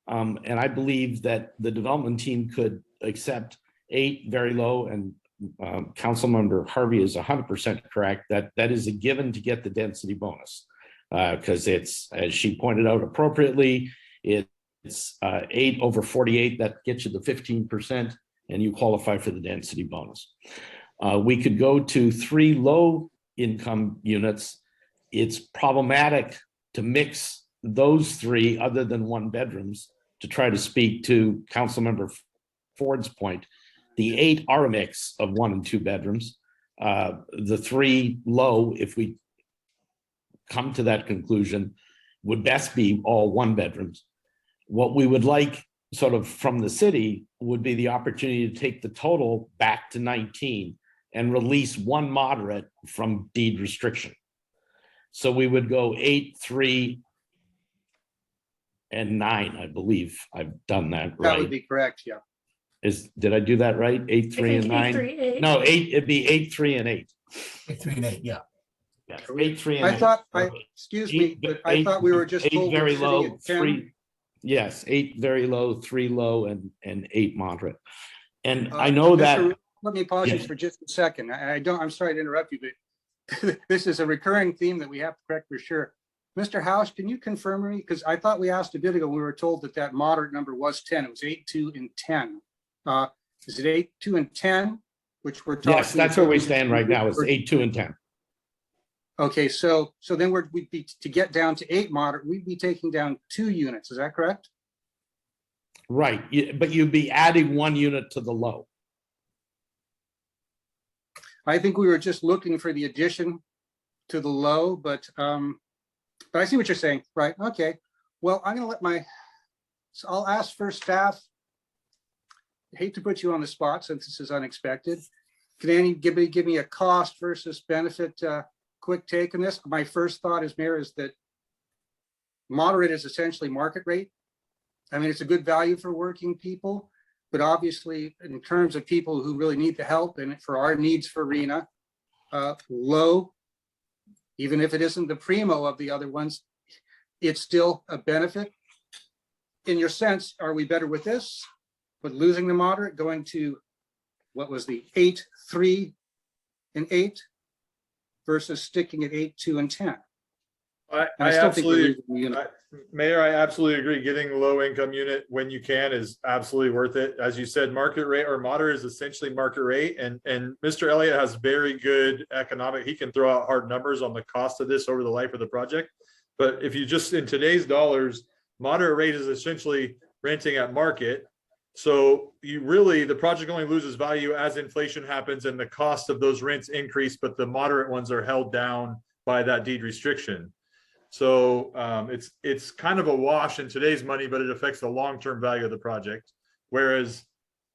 And I believe that the development team could accept 8 very low, and Councilmember Harvey is 100% correct that that is a given to get the density bonus, because it's, as she pointed out appropriately, it's 8 over 48 that gets you the 15%, and you qualify for the density bonus. We could go to 3 low income units. It's problematic to mix those 3 other than 1 bedrooms, to try to speak to Councilmember Ford's point. The 8 are a mix of 1 and 2 bedrooms. The 3 low, if we come to that conclusion, would best be all 1 bedrooms. What we would like sort of from the city would be the opportunity to take the total back to 19 and release 1 moderate from deed restriction. So we would go 8, 3, and 9, I believe I've done that right. That would be correct, yeah. Did I do that right? 8, 3, and 9? 8, 3, 8. No, 8, it'd be 8, 3, and 8. 8, 3, and 8, yeah. Yeah, 8, 3, and 8. I thought, excuse me, but I thought we were just 8 told very we're sitting low, at 10. 3. Yes, 8 very low, 3 low, and 8 moderate. And I know that. Let me pause you Yes. for just a second. I'm sorry to interrupt you, but this is a recurring theme that we have to correct for sure. Mr. House, can you confirm me? Because I thought we asked a bit ago, we were told that that moderate number was 10. It was 8, 2, and 10. Is it 8, 2, and 10, which we're talking? Yes, that's where we stand right now. It's 8, 2, and 10. Okay, so then we'd be, to get down to 8 moderate, we'd be taking down 2 units. Is that correct? Right, but you'd be adding 1 unit to the low. I think we were just looking for the addition to the low, but I see what you're saying, right? Okay. Well, I'm going to let So I'll ask for staff. I hate to put you on the spot since this is unexpected. Can Annie give me a cost versus benefit quick take on this? My first thought is, Mayor, is that moderate is essentially market rate. I mean, it's a good value for working people, but obviously in terms of people who really need the help and for our needs for RENA, low, even if it isn't the primo of the other ones, it's still a benefit. In your sense, are we better with this, with losing the moderate, going to what was the 8, 3, and 8 versus sticking at 8, 2, and 10? I still think we're absolutely, losing the unit. Mayor, I absolutely agree. Getting a low income unit when you can is absolutely worth it. As you said, market rate or moderate is essentially market rate. And Mr. Elliott has very good economic, he can throw out hard numbers on the cost of this over the life of the project. But if you just, in today's dollars, moderate rate is essentially renting at market. So you really, the project only loses value as inflation happens and the cost of those rents increase, but the moderate ones are held down by that deed restriction. So it's kind of a wash in today's money, but it affects the long-term value of the project. Whereas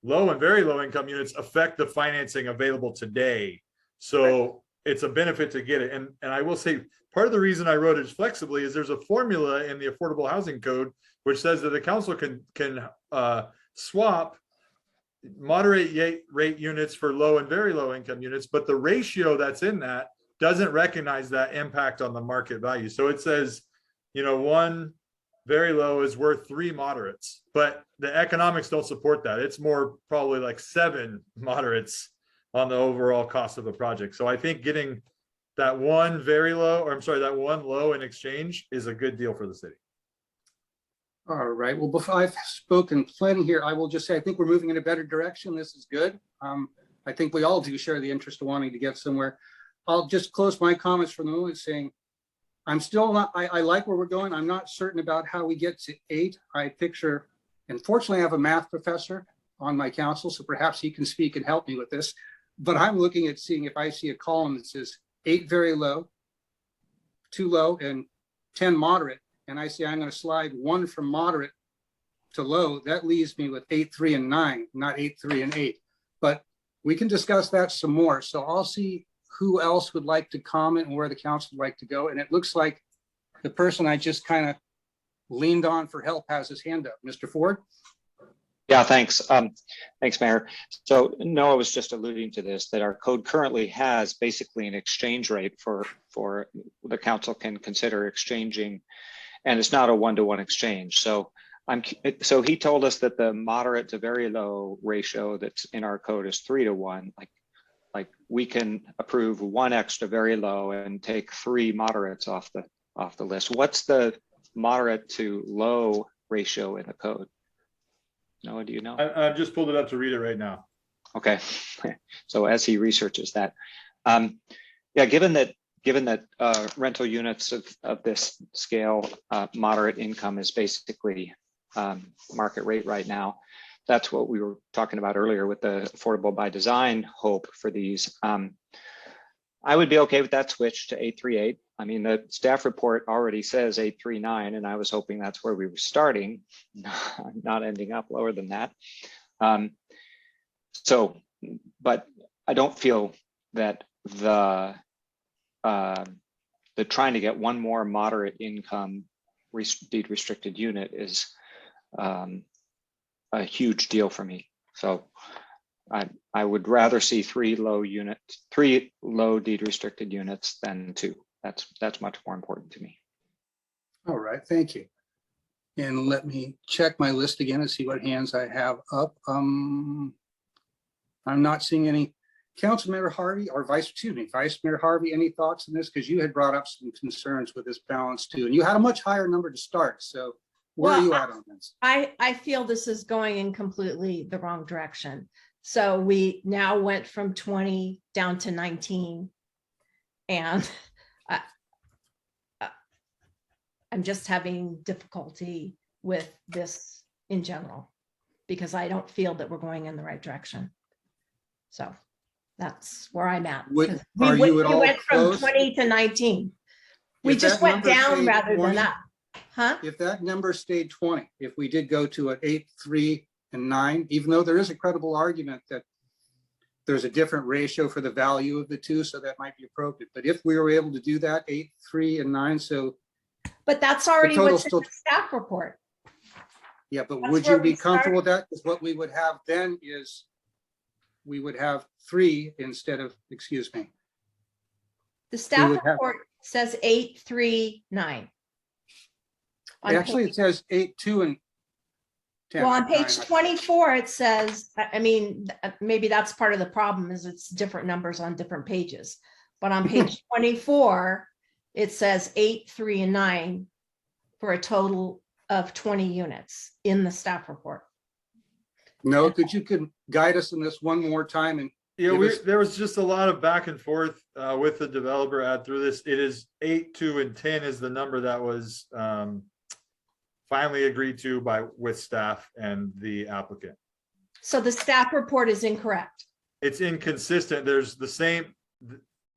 low and very low income units affect the financing available today. So it's a benefit to get it. And I will say, part of the reason I wrote it flexibly is there's a formula in the Affordable Housing Code, which says that the council can swap moderate rate units for low and very low income units, but the ratio that's in that doesn't recognize that impact on the market value. So it says, you know, 1 very low is worth 3 moderates, but the economics don't support that. It's more probably like 7 moderates on the overall cost of a project. So I think getting that 1 very low, or I'm sorry, that 1 low in exchange is a good deal for the city. All right. Well, before I've spoken plenty here, I will just say I think we're moving in a better direction. This is good. I think we all do share the interest of wanting to get somewhere. I'll just close my comments for the moment saying I'm still not, I like where we're going. I'm not certain about how we get to 8. I picture, and fortunately I have a math professor on my council, so perhaps he can speak and help me with this. But I'm looking at seeing if I see a column that says 8 very low, 2 low, and 10 moderate. And I say I'm going to slide 1 from moderate to low. That leaves me with 8, 3, and 9, not 8, 3, and 8. But we can discuss that some more. So I'll see who else would like to comment and where the council would like to go. And it looks like the person I just kind of leaned on for help has his hand up. Mr. Ford? Yeah, thanks. Thanks, Mayor. So Noah was just alluding to this, that our code currently has basically an exchange rate for the council can consider exchanging, and it's not a 1-to-1 exchange. So so he told us that the moderate to very low ratio that's in our code is 3-to-1. Like we can approve 1 extra very low and take 3 moderates off the list. What's the moderate to low ratio in the code? Noah, do you know? I just pulled it up to read it right now. Okay. So as he researches that, yeah, given that rental units of this scale, moderate income is basically market rate right now. That's what we were talking about earlier with the affordable by design hope for these. I would be okay with that switch to 838. I mean, the staff report already says 839, and I was hoping that's where we were starting, not ending up lower than that. But I don't feel that the trying to get 1 more moderate income deed restricted unit is a huge deal for me. So I would rather see 3 low deed restricted units than 2. That's much more important to me. All right, thank you. And let me check my list again and see what hands I have up. I'm not seeing any. Councilmember Harvey or Vice Mayor Harvey, any thoughts on this? Because you had brought up some concerns with this balance too, and you had a much higher number to start. So where are you at on this? I feel this is going in completely the wrong direction. So we now went from 20 down to 19. And I'm just having difficulty with this in general, because I don't feel that we're going in the right direction. So that's where I'm at. We went from 20 to 19. We just went down rather than up. Huh? If that number stayed 20, if we did go to an 8, 3, and 9, even though there is a credible argument that there's a different ratio for the value of the two, so that might be appropriate. But if we were able to do that, 8, 3, and 9, so But that's already total what's in still- the staff report. yeah, but That's would where you we be comfortable with that? Because what we would have then is we would have 3 instead of, excuse me. The staff would have- report says 8, 3, 9. On Actually, it says 8, 2, and 10. Well, on page 9. 24, it says, I mean, maybe that's part of the problem is it's different numbers on different pages. But on page 24, it says 8, 3, and 9 for a total of 20 units in the staff report. No, could you guide us in this one more time? And Yeah, give us- there was just a lot of back and forth with the developer ad through this. It is 8, 2, and 10 is the number that was finally agreed to with staff and the applicant. So the staff report is incorrect. It's inconsistent. There's the same,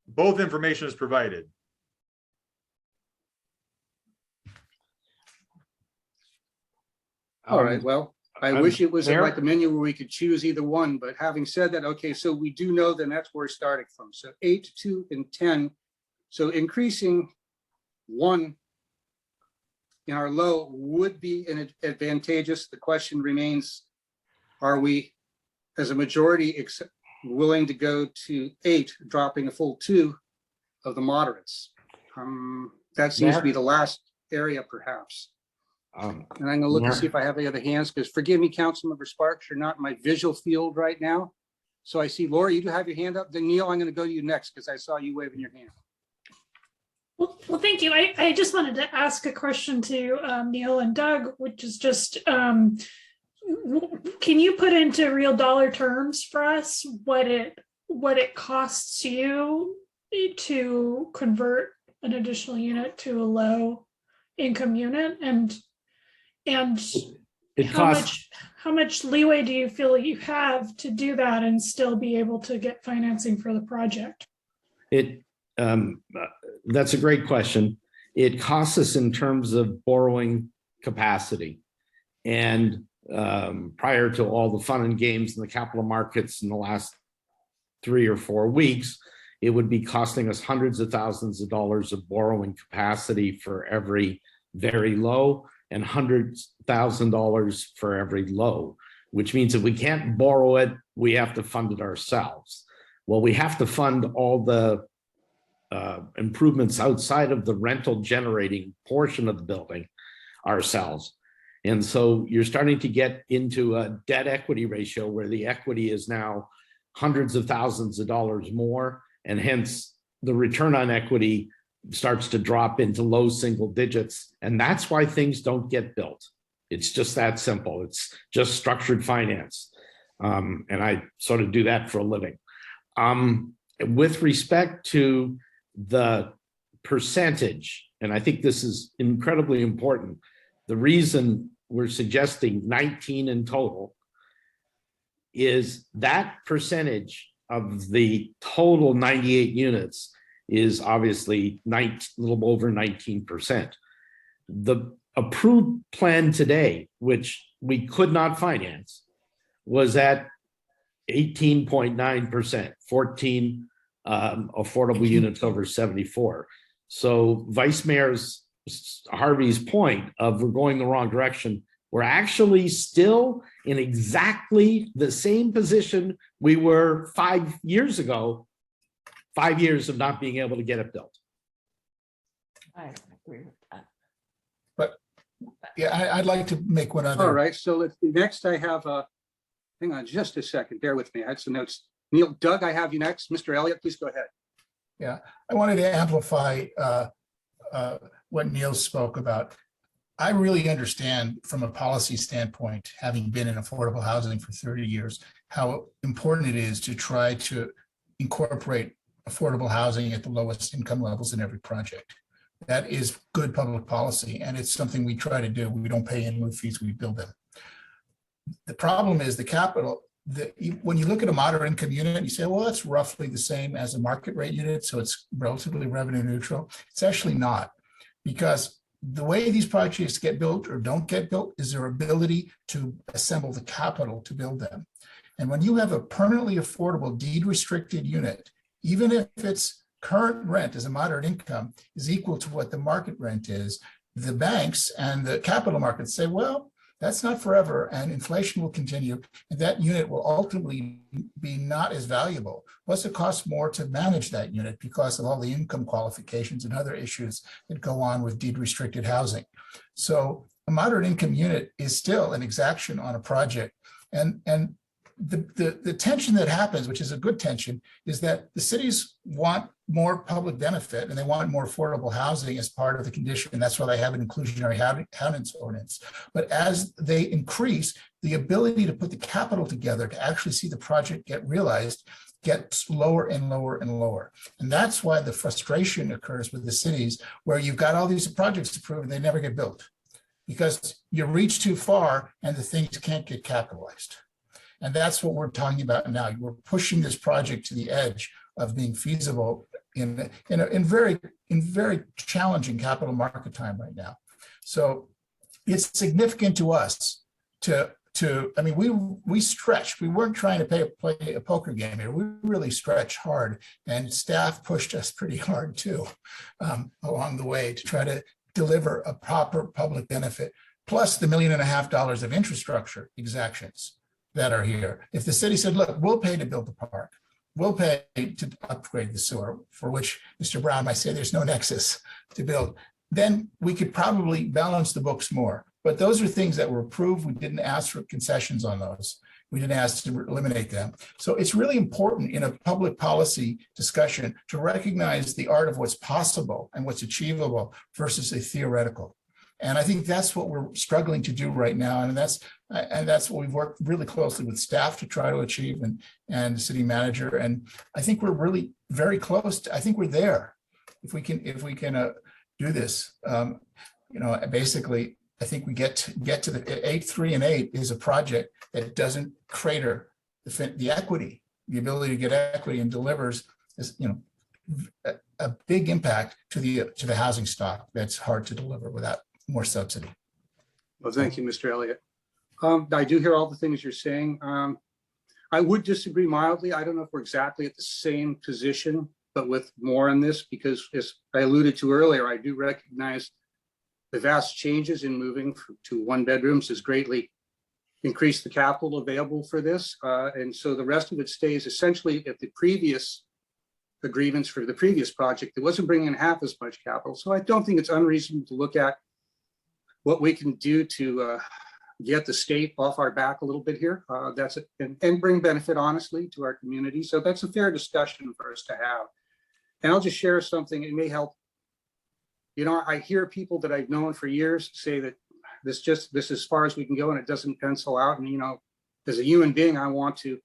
both information is provided. All right, well, I I'm wish it was there. like a menu where we could choose either one, but having said that, okay, so we do know then that's where we're starting from. So 8, 2, and 10. So increasing 1 in our low would be an advantageous. The question remains, are we as a majority willing to go to 8, dropping a full 2 of the moderates? That seems to be the last area perhaps. And I'm gonna look and see if I have any other hands, because forgive me, Councilmember Sparks, you're not in my visual field right now. So I see Laura, you do have your hand up. Then Neil, I'm gonna go to you next because I saw you waving your hand. Well, thank you. I just wanted to ask a question to Neil and Doug, which is just, can you put into real dollar terms for us what it costs you to convert an additional unit to a low income unit, and It costs, how much leeway do you feel you have to do that and still be able to get financing for the project? that's a great question. It costs us in terms of borrowing capacity. And prior to all the fun and games in the capital markets in the last 3 or 4 weeks, it would be costing us hundreds of thousands of dollars of borrowing capacity for every very low and $100,000 for every low, which means if we can't borrow it, we have to fund it ourselves. Well, we have to fund all the improvements outside of the rental generating portion of the building ourselves. And so you're starting to get into a debt equity ratio where the equity is now hundreds of thousands of dollars more, and hence the return on equity starts to drop into low single digits. And that's why things don't get built. It's just that simple. It's just structured finance. And I sort of do that for a living. With respect to the percentage, and I think this is incredibly important, the reason we're suggesting 19 in total is that percentage of the total 98 units is obviously a little over 19%. The approved plan today, which we could not finance, was at 18.9%, 14 affordable units over 74. So Vice Mayor Harvey's point of we're going the wrong direction, we're actually still in exactly the same position we were 5 years ago, 5 years of not being able to get it built. I agree with that. But yeah, I'd like to make one other. All right, so let's see. Next I have, hang on just a second, bear with me. I had some notes. Neil, Doug, I have you next. Mr. Elliott, please go ahead. Yeah, I wanted to amplify what Neil spoke about. I really understand from a policy standpoint, having been in affordable housing for 30 years, how important it is to try to incorporate affordable housing at the lowest income levels in every project. That is good public policy, and it's something we try to do. We don't pay in lieu fees, we build them. The problem is the capital. When you look at a moderate income unit, you say, well, that's roughly the same as a market rate unit, so it's relatively revenue neutral. It's actually not, because the way these projects get built or don't get built is their ability to assemble the capital to build them. And when you have a permanently affordable deed restricted unit, even if its current rent as a moderate income is equal to what the market rent is, the banks and the capital markets say, well, that's not forever, and inflation will continue, and that unit will ultimately be not as valuable. Plus, it costs more to manage that unit because of all the income qualifications and other issues that go on with deed-restricted housing. So a moderate income unit is still an exaction on a project. And the tension that happens, which is a good tension, is that the cities want more public benefit and they want more affordable housing as part of the condition. And that's why they have an inclusionary housing ordinance. But as they increase, the ability to put the capital together to actually see the project get realized gets lower and lower and lower. And that's why the frustration occurs with the cities where you've got all these projects approved and they never get built because you reach too far and the things can't get capitalized. And that's what we're talking about now. We're pushing this project to the edge of being feasible in very challenging capital market time right now. So it's significant to us I mean, we stretched. We weren't trying to play a poker game here. We really stretched hard, and staff pushed us pretty hard too along the way to try to deliver a proper public benefit, plus the $1.5 million of infrastructure exactions that are here. If the city said, look, we'll pay to build the park, we'll pay to upgrade the sewer, for which Mr. Brown might say there's no nexus to build, then we could probably balance the books more. But those are things that were approved. We didn't ask for concessions on those. We didn't ask to eliminate them. So it's really important in a public policy discussion to recognize the art of what's possible and what's achievable versus a theoretical. And I think that's what we're struggling to do right now. And that's what we've worked really closely with staff to try to achieve and the city manager. And I think we're really very close. I think we're there. If we can do this, basically, I think we get to the 8, 3, and 8 is a project that doesn't crater the equity, the ability to get equity, and delivers this, a big impact to the housing stock that's hard to deliver without more subsidy. Well, thank you, Mr. Elliott. I do hear all the things you're saying. I would disagree mildly. I don't know if we're exactly at the same position, but with more on this, because as I alluded to earlier, I do recognize the vast changes in moving to 1 bedrooms has greatly increased the capital available for this. And so the rest of it stays essentially at the previous agreements for the previous project. It wasn't bringing in half as much capital. So I don't think it's unreasonable to look at what we can do to get the state off our back a little bit here. That's it, and bring benefit, honestly, to our community. So that's a fair discussion for us to have. And I'll just share something. It may help. I hear people that I've known for years say that this is as far as we can go and it doesn't pencil out. And, as a human being, I want to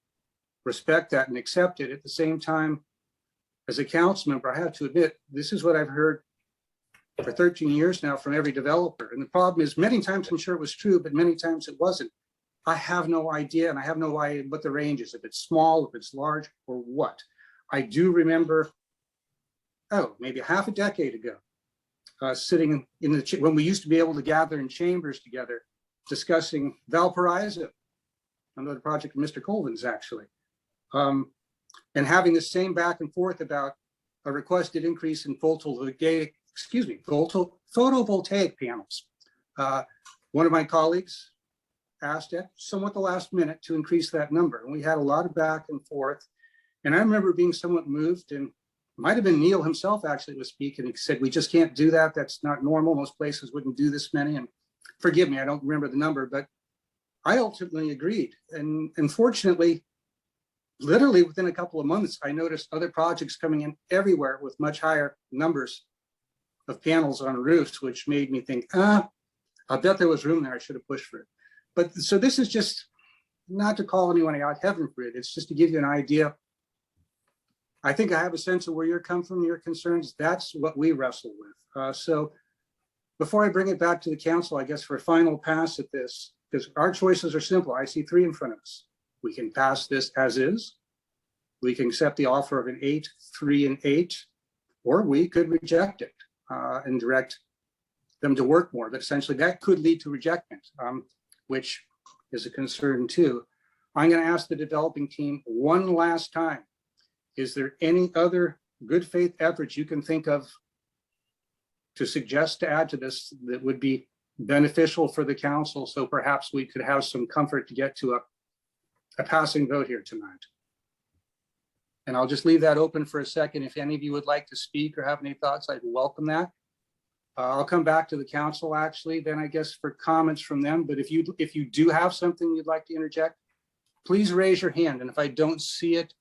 respect that and accept it. At the same time, as a council member, I have to admit, this is what I've heard for 13 years now from every developer. And the problem is many times I'm sure it was true, but many times it wasn't. I have no idea, and I have no idea what the range is, if it's small, if it's large, or what. I do remember, maybe half a decade ago, sitting when we used to be able to gather in chambers together, discussing Valparaiso, another project of Mr. Colvin's actually, and having the same back and forth about a requested increase in photovoltaic panels. One of my colleagues asked at somewhat the last minute to increase that number, and we had a lot of back and forth. And I remember being somewhat moved, and might have been Neil himself actually was speaking. He said, we just can't do that. That's not normal. Most places wouldn't do this many. And forgive me, I don't remember the number, but I ultimately agreed. And unfortunately, literally within a couple of months, I noticed other projects coming in everywhere with much higher numbers of panels on roofs, which made me think, I bet there was room there. I should have pushed for it. But so this is just not to call anyone out heaven for it. It's just to give you an idea. I think I have a sense of where you're come from, your concerns. That's what we wrestle with. So before I bring it back to the council, I guess for a final pass at this, because our choices are simple. I see 3 in front of us. We can pass this as is. We can accept the offer of an 8, 3, and 8, or we could reject it and direct them to work more, but essentially that could lead to rejectment, which is a concern too. I'm going to ask the developing team one last time. Is there any other good faith efforts you can think of to suggest to add to this that would be beneficial for the council? So perhaps we could have some comfort to get to a passing vote here tonight. And I'll just leave that open for a second. If any of you would like to speak or have any thoughts, I'd welcome that. I'll come back to the council actually, then I guess for comments from them. But if you do have something you'd like to interject, please raise your hand. And if I don't see it,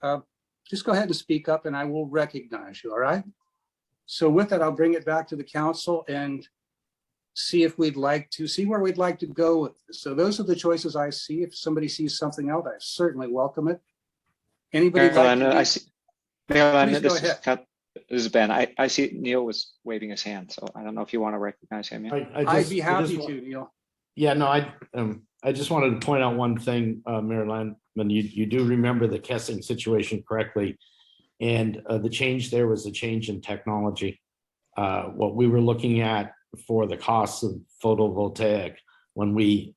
just go ahead and speak up and I will recognize you, all right? So with that, I'll bring it back to the council and see if we'd like to see where we'd like to go with this. So those are the choices I see. If somebody sees something else, I certainly welcome it. Anybody I see. Marilyn, Please go ahead. This is Ben. I see Neil was waving his hand, so I don't know if you want to recognize him. Yeah? I'd be happy to, Neil. Yeah, no, I just wanted to point out one thing, Marilyn, when you do remember the Kessing situation correctly. And the change there was a change in technology. What we were looking at for the costs of photovoltaic when we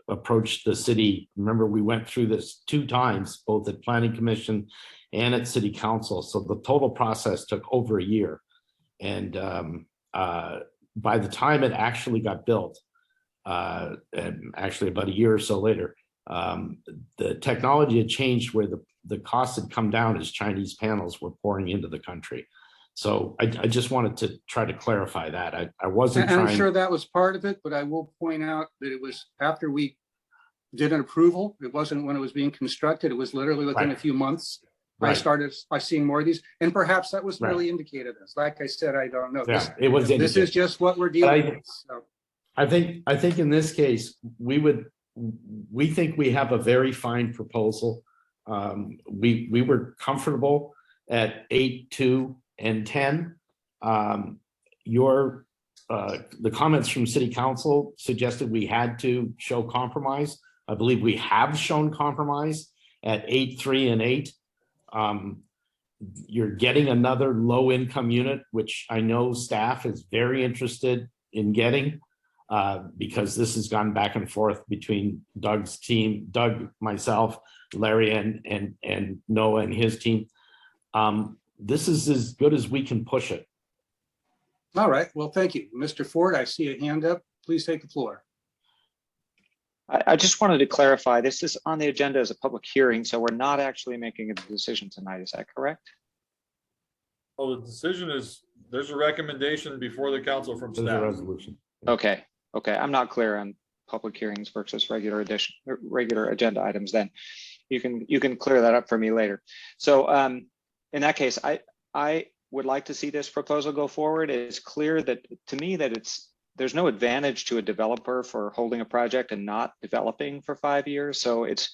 approached the city, remember we went through this 2 times, both at Planning Commission and at City Council. So the total process took over a year. And by the time it actually got built, and actually about a year or so later, the technology had changed where the costs had come down as Chinese panels were pouring into the country. So I just wanted to try to clarify that. I wasn't and trying. I'm sure that was part of it, but I will point out that it was after we did an approval. It wasn't when it was being constructed. It was literally within a few months. I started by seeing more of these, and perhaps that was really indicated as. Like I said, I don't know. Yeah, it was. This is just what we're dealing with. So. I think in this case we think we have a very fine proposal. We were comfortable at 8, 2, and 10. The comments from City Council suggested we had to show compromise. I believe we have shown compromise at 8, 3, and 8. You're getting another low-income unit, which I know staff is very interested in getting, because this has gone back and forth between Doug's team, Doug, myself, Larry, and Noah and his team. This is as good as we can push it. All right. Well, thank you. Mr. Ford, I see a hand up. Please take the floor. I just wanted to clarify, this is on the agenda as a public hearing, so we're not actually making a decision tonight. Is that correct? Well, the decision is, there's a recommendation before the council from There's a staff. resolution. Okay. I'm not clear on public hearings versus regular agenda items. Then you can clear that up for me later. So in that case, I would like to see this proposal go forward. It's clear that to me that there's no advantage to a developer for holding a project and not developing for 5 years. So it's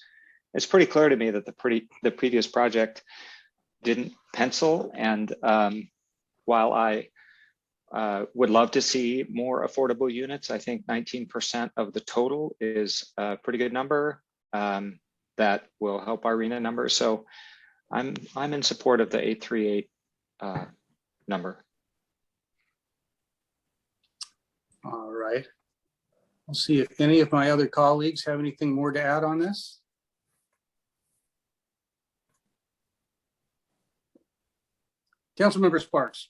pretty clear to me that the previous project didn't pencil. And while I would love to see more affordable units, I think 19% of the total is a pretty good number that will help our RENA numbers. So I'm in support of the 838 number. All right. I'll see if any of my other colleagues have anything more to add on this. Councilmember Sparks.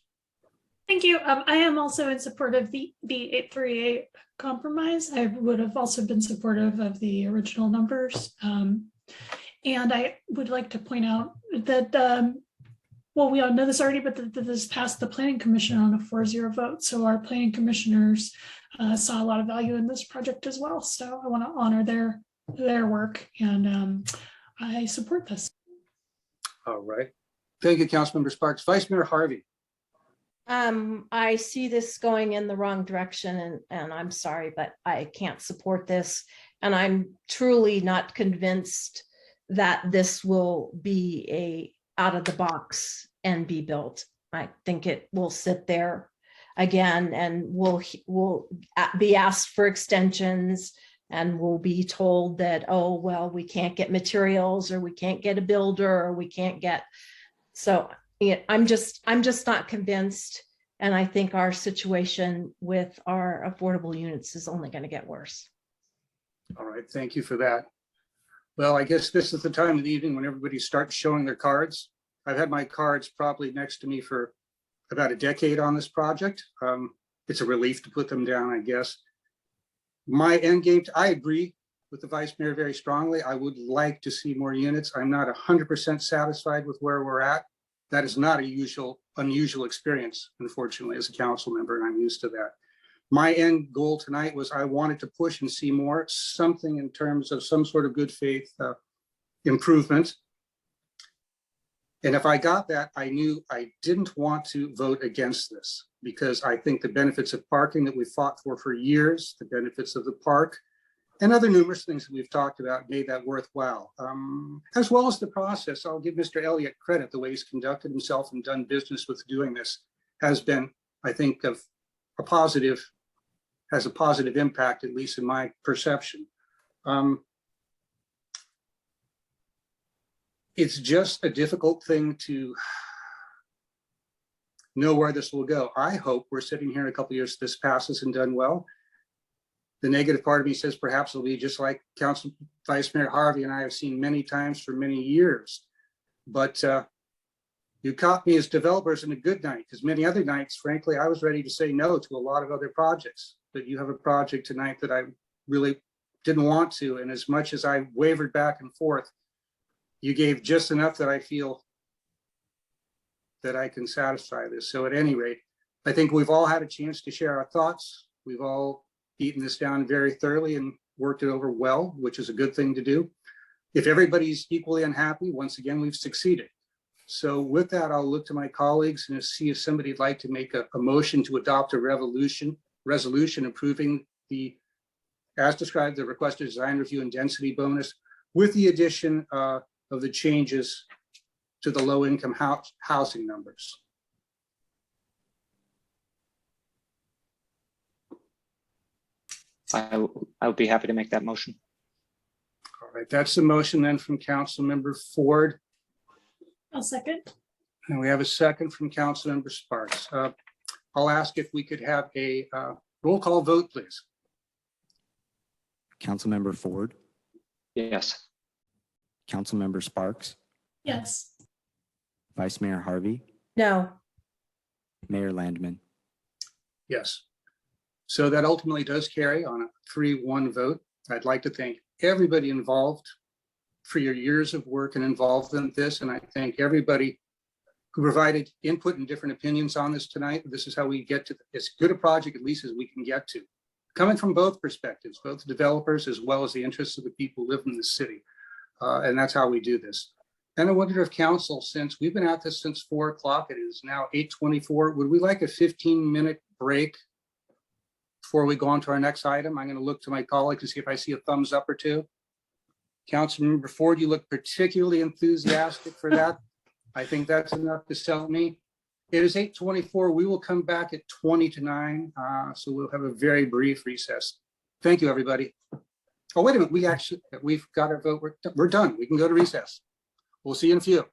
Thank you. I am also in support of the 838 compromise. I would have also been supportive of the original numbers. And I would like to point out that, well, we all know this already, but that this passed the Planning Commission on a 4-0 vote. So our planning commissioners saw a lot of value in this project as well. So I want to honor their work, and I support this. All right. Thank you, Councilmember Sparks. Vice Mayor Harvey. I see this going in the wrong direction, and I'm sorry, but I can't support this. And I'm truly not convinced that this will be a out of the box and be built. I think it will sit there again, and we'll be asked for extensions, and we'll be told that, oh, well, we can't get materials, or we can't get a builder, or we can't get. So yeah, I'm just not convinced. And I think our situation with our affordable units is only going to get worse. All right, thank you for that. Well, I guess this is the time of the evening when everybody starts showing their cards. I've had my cards probably next to me for about a decade on this project. It's a relief to put them down, I guess. My end game, I agree with the Vice Mayor very strongly. I would like to see more units. I'm not 100% satisfied with where we're at. That is not a unusual experience, unfortunately, as a council member, and I'm used to that. My end goal tonight was I wanted to push and see more, something in terms of some sort of good faith improvement. And if I got that, I knew I didn't want to vote against this because I think the benefits of parking that we fought for years, the benefits of the park, and other numerous things that we've talked about made that worthwhile, as well as the process. I'll give Mr. Elliott credit. The way he's conducted himself and done business with doing this has been, I think, has a positive impact, at least in my perception. It's just a difficult thing to know where this will go. I hope we're sitting here in a couple of years, this passes and done well. The negative part of me says perhaps it'll be just like Council Vice Mayor Harvey and I have seen many times for many years. But you caught me as developers in a good night, because many other nights, frankly, I was ready to say no to a lot of other projects. But you have a project tonight that I really didn't want to. And as much as I wavered back and forth, you gave just enough that I feel that I can satisfy this. So at any rate, I think we've all had a chance to share our thoughts. We've all beaten this down very thoroughly and worked it over well, which is a good thing to do. If everybody's equally unhappy, once again, we've succeeded. So with that, I'll look to my colleagues and see if somebody'd like to make a motion to adopt a resolution approving the, as described, the requested design review and density bonus with the addition of the changes to the low-income housing numbers. I'll be happy to make that motion. All right, that's the motion then from Council Member Ford. I'll second. And we have a second from Council Member Sparks. I'll ask if we could have a roll call vote, please. Councilmember Ford, Yes. Councilmember Sparks, Yes. Vice Mayor Harvey, No. Mayor Landman. Yes. So that ultimately does carry on a 3-1 vote. I'd like to thank everybody involved for your years of work and involvement in this. And I thank everybody who provided input and different opinions on this tonight. This is how we get to as good a project, at least as we can get to. Coming from both perspectives, both the developers as well as the interests of the people who live in the city. And that's how we do this. And I wonder if council, since we've been at this since 4 o'clock, it is now 8:24, would we like a 15-minute break before we go on to our next item? I'm going to look to my colleagues to see if I see a thumbs up or two. Councilmember Ford, you look particularly enthusiastic for that. I think that's enough to sell me. It is 8:24. We will come back at 20 to 9. So we'll have a very brief recess. Thank you, everybody. Oh, wait a minute. We've got our vote. We're done. We can go to recess. We'll see you in a few.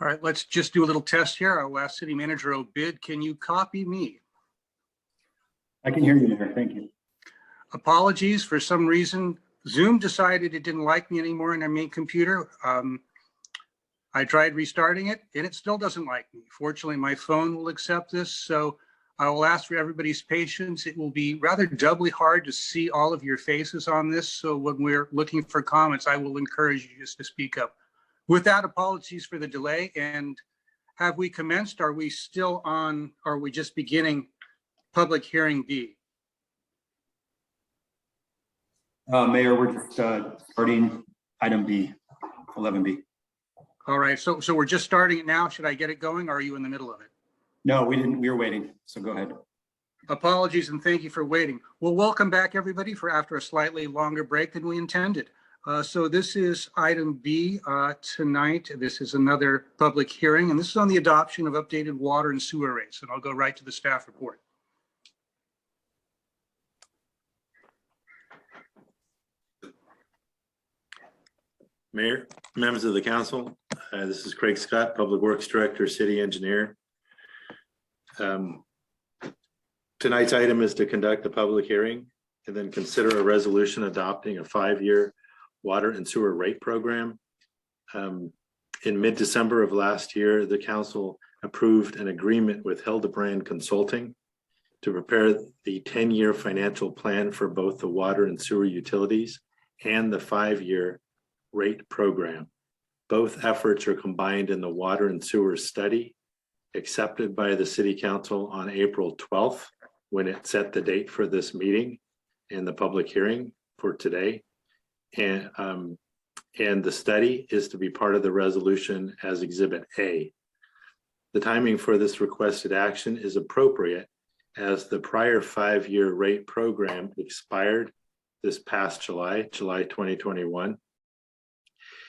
All right, let's just do a little test here. I'll ask City Manager Obid, can you copy me? I can hear you, Mayor. Thank you. Apologies, for some reason, Zoom decided it didn't like me anymore on their main computer. I tried restarting it and it still doesn't like me. Fortunately, my phone will accept this, so I will ask for everybody's patience. It will be rather doubly hard to see all of your faces on this, so when we're looking for comments, I will encourage you just to speak up. With that, apologies for the delay, and have we commenced? Are we still on, or are we just beginning public hearing B? Mayor, we're just starting item B, 11B. All right, so we're just starting it now. Should I get it going, or are you in the middle of it? No, we didn't. We were waiting. So go ahead. Apologies and thank you for waiting. Well, welcome back everybody for after a slightly longer break than we intended. So this is item B tonight. This is another public hearing, and this is on the adoption of updated water and sewer rates. And I'll go right to the staff report. Mayor, members of the council, this is Craig Scott, Public Works Director, City Engineer. Tonight's item is to conduct a public hearing and then consider a resolution adopting a 5-year water and sewer rate program. In mid-December of last year, the council approved an agreement with Hildebrand Consulting to prepare the 10-year financial plan for both the water and sewer utilities and the 5-year rate program. Both efforts are combined in the water and sewer study accepted by the City Council on April 12th, when it set the date for this meeting and the public hearing for today. And the study is to be part of the resolution as Exhibit A. The timing for this requested action is appropriate as the prior 5-year rate program expired this past July 2021.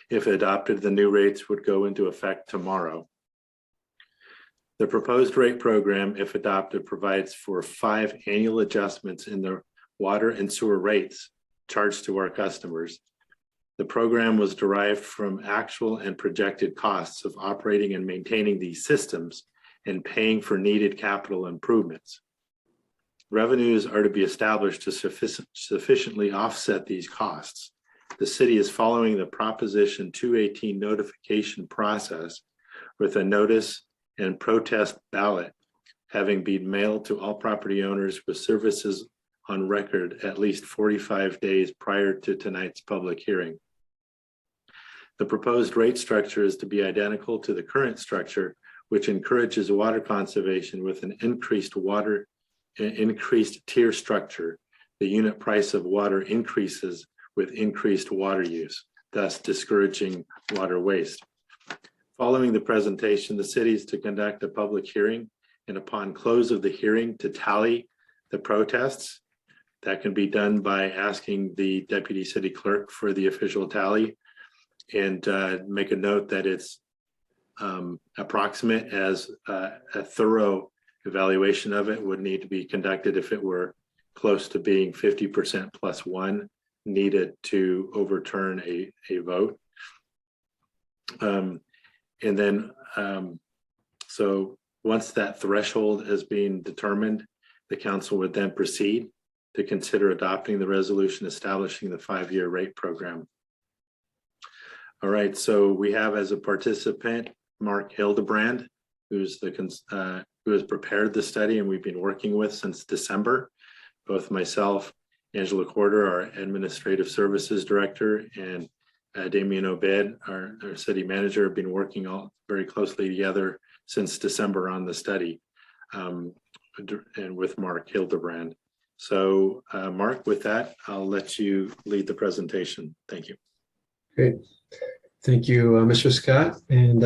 If adopted, the new rates would go into effect tomorrow. The proposed rate program, if adopted, provides for 5 annual adjustments in the water and sewer rates charged to our customers. The program was derived from actual and projected costs of operating and maintaining these systems and paying for needed capital improvements. Revenues are to be established to sufficiently offset these costs. The city is following the Proposition 218 notification process with a notice and protest ballot having been mailed to all property owners with services on record at least 45 days prior to tonight's public hearing. The proposed rate structure is to be identical to the current structure, which encourages water conservation with an increased tier structure. The unit price of water increases with increased water use, thus discouraging water waste. Following the presentation, the city is to conduct a public hearing, and upon close of the hearing to tally the protests. That can be done by asking the Deputy City Clerk for the official tally, and make a note that it's approximate, as a thorough evaluation of it would need to be conducted if it were close to being 50% plus 1 needed to overturn a vote. And then, so once that threshold has been determined, the council would then proceed to consider adopting the resolution establishing the 5-year rate program. All right, so we have as a participant, Mark Hildebrand, who has prepared the study and we've been working with since December. Both myself, Angela Corder, our Administrative Services Director, and Damien Obed, our City Manager, have been working all very closely together since December on the study, and with Mark Hildebrand. So Mark, with that, I'll let you lead the presentation. Thank you. Great. Thank you, Mr. Scott, and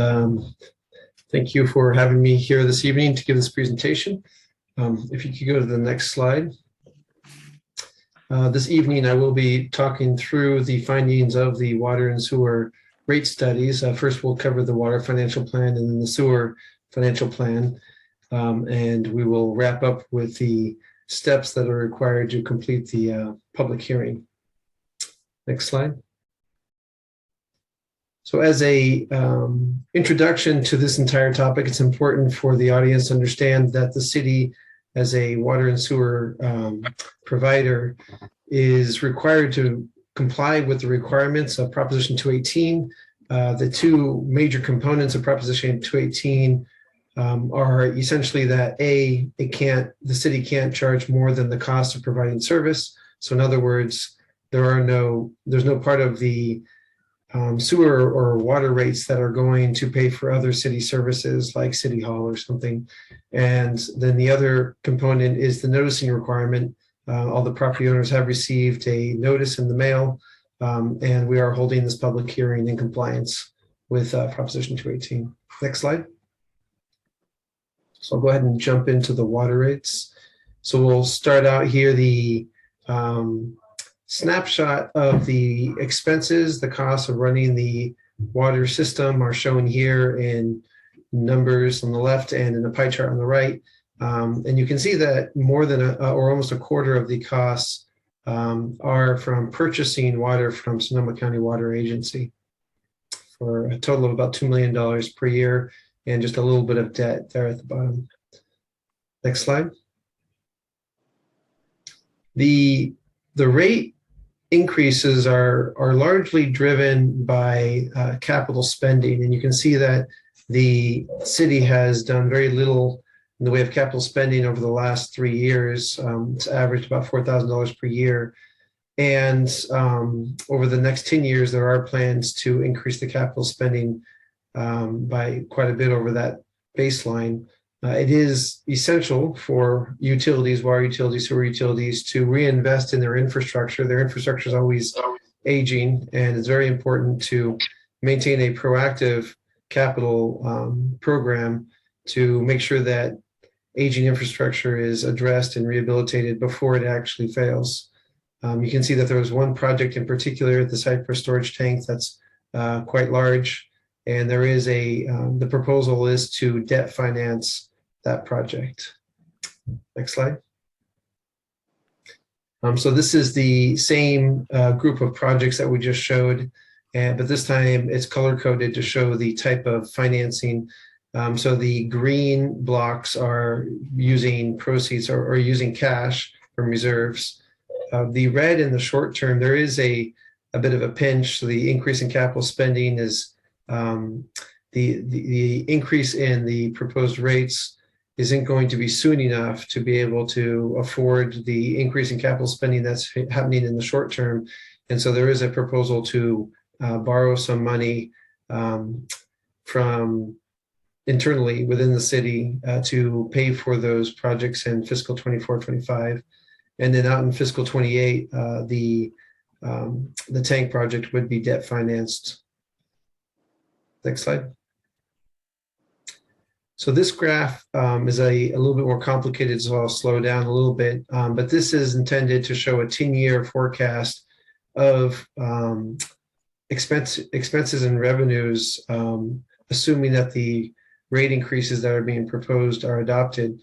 thank you for having me here this evening to give this presentation. If you could go to the next slide. This evening, I will be talking through the findings of the water and sewer rate studies. First, we'll cover the water financial plan and then the sewer financial plan. And we will wrap up with the steps that are required to complete the public hearing. Next slide. So as a introduction to this entire topic, it's important for the audience to understand that the city as a water and sewer provider is required to comply with the requirements of Proposition 218. The two major components of Proposition 218 are essentially that the city can't charge more than the cost of providing service. So in other words, there's no part of the sewer or water rates that are going to pay for other city services like City Hall or something. And then the other component is the noticing requirement. All the property owners have received a notice in the mail, and we are holding this public hearing in compliance with Proposition 218. Next slide. So I'll go ahead and jump into the water rates. So we'll start out here, the snapshot of the expenses. The costs of running the water system are shown here in numbers on the left and in the pie chart on the right. And you can see that more than or almost a quarter of the costs are from purchasing water from Sonoma County Water Agency for a total of about $2 million per year, and just a little bit of debt there at the bottom. Next slide. The rate increases are largely driven by capital spending, and you can see that the city has done very little in the way of capital spending over the last 3 years. It's averaged about $4,000 per year. And over the next 10 years, there are plans to increase the capital spending by quite a bit over that baseline. It is essential for utilities, water utilities, sewer utilities, to reinvest in their infrastructure. Their infrastructure is always aging, and it's very important to maintain a proactive capital program to make sure that aging infrastructure is addressed and rehabilitated before it actually fails. You can see that there was one project in particular, the Cypress storage tank, that's quite large, and there is the proposal is to debt finance that project. Next slide. So this is the same group of projects that we just showed, but this time it's color-coded to show the type of financing. So the green blocks are using proceeds or using cash from reserves. The red in the short term, there is a bit of a pinch. So the increase in capital spending is the increase in the proposed rates isn't going to be soon enough to be able to afford the increase in capital spending that's happening in the short term. And so there is a proposal to borrow some money from internally within the city to pay for those projects in fiscal 24-25. And then out in fiscal 28, the tank project would be debt financed. Next slide. So this graph is a little bit more complicated, so I'll slow down a little bit. But this is intended to show a 10-year forecast of expenses and revenues, assuming that the rate increases that are being proposed are adopted.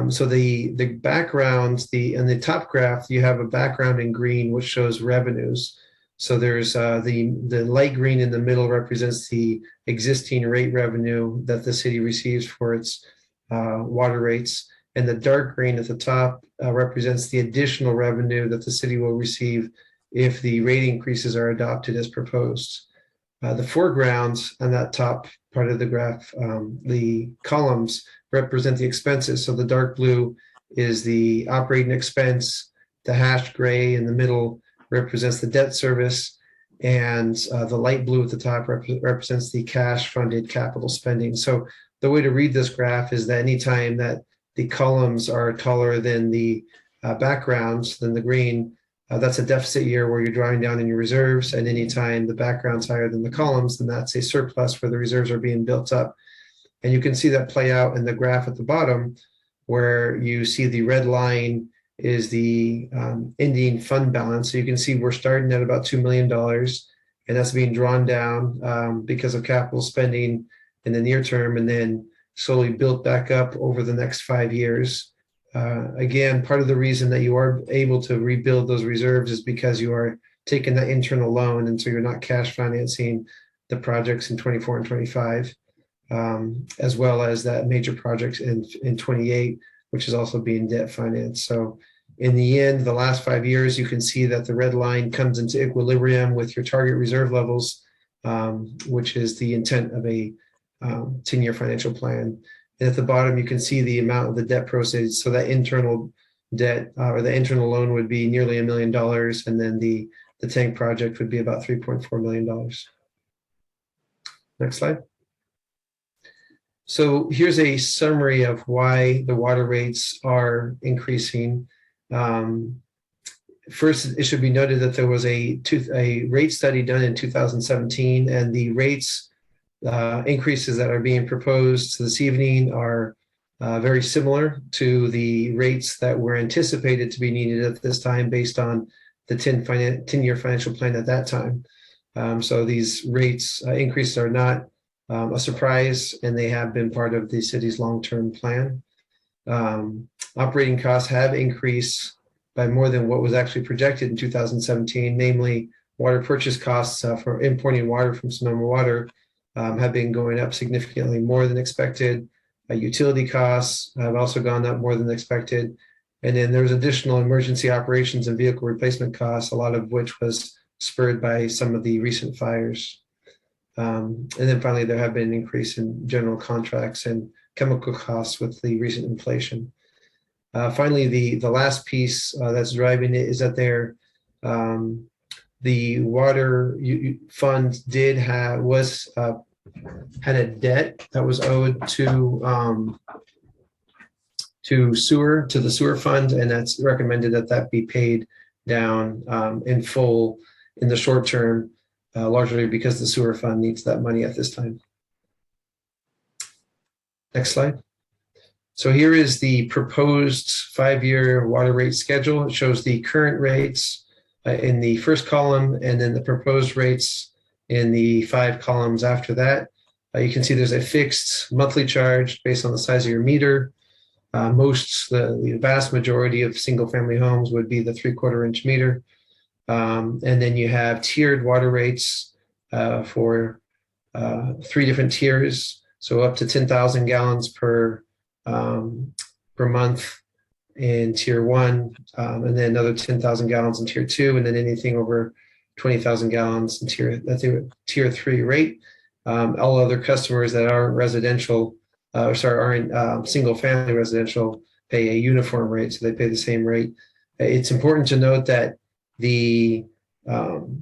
So the background, in the top graph, you have a background in green, which shows revenues. So there's the light green in the middle represents the existing rate revenue that the city receives for its water rates. And the dark green at the top represents the additional revenue that the city will receive if the rate increases are adopted as proposed. The foregrounds on that top part of the graph, the columns represent the expenses. So the dark blue is the operating expense, the hashed gray in the middle represents the debt service, and the light blue at the top represents the cash funded capital spending. So the way to read this graph is that anytime that the columns are taller than the backgrounds, than the green, that's a deficit year where you're drawing down in your reserves, and anytime the background's higher than the columns, then that's a surplus where the reserves are being built up. And you can see that play out in the graph at the bottom, where you see the red line is the ending fund balance. So you can see we're starting at about $2 million, and that's being drawn down because of capital spending in the near term, and then slowly built back up over the next 5 years. Again, part of the reason that you are able to rebuild those reserves is because you are taking that internal loan, and so you're not cash financing the projects in 24 and 25, as well as that major projects in 28, which is also being debt financed. So in the end, the last 5 years, you can see that the red line comes into equilibrium with your target reserve levels, which is the intent of a 10-year financial plan. And at the bottom, you can see the amount of the debt proceeds. So that internal debt or the internal loan would be nearly $1 million. And then the tank project would be about $3.4 million. Next slide. So here's a summary of why the water rates are increasing. First, it should be noted that there was a rate study done in 2017, and the rates increases that are being proposed this evening are very similar to the rates that were anticipated to be needed at this time based on the 10-year financial plan at that time. So these rates increases are not a surprise, and they have been part of the city's long-term plan. Operating costs have increased by more than what was actually projected in 2017, namely water purchase costs for importing water from Sonoma Water have been going up significantly more than expected. Utility costs have also gone up more than expected. And then there's additional emergency operations and vehicle replacement costs, a lot of which was spurred by some of the recent fires. And then finally, there have been an increase in general contracts and chemical costs with the recent inflation. Finally, the last piece that's driving it is that the water fund had a debt that was owed to the sewer fund, and that's recommended that be paid down in full in the short term, largely because the sewer fund needs that money at this time. Next slide. So here is the proposed 5-year water rate schedule. It shows the current rates in the first column, and then the proposed rates in the 5 columns after that. You can see there's a fixed monthly charge based on the size of your meter. The vast majority of single-family homes would be the 3/4-inch meter. And then you have tiered water rates for 3 different tiers. So up to 10,000 gallons per month in tier 1, and then another 10,000 gallons in tier 2, and then anything over 20,000 gallons in tier 3 rate. All other customers that aren't residential, aren't single family residential, pay a uniform rate, so they pay the same rate. It's important to note that the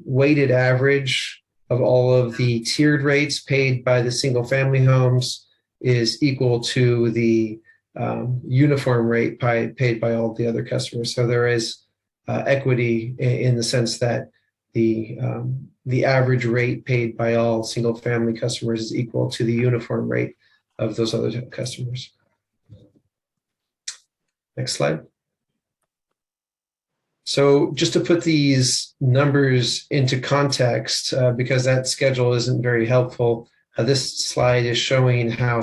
weighted average of all of the tiered rates paid by the single family homes is equal to the uniform rate paid by all the other customers. So there is equity in the sense that the average rate paid by all single family customers is equal to the uniform rate of those other customers. Next slide. So just to put these numbers into context, because that schedule isn't very helpful, this slide is showing how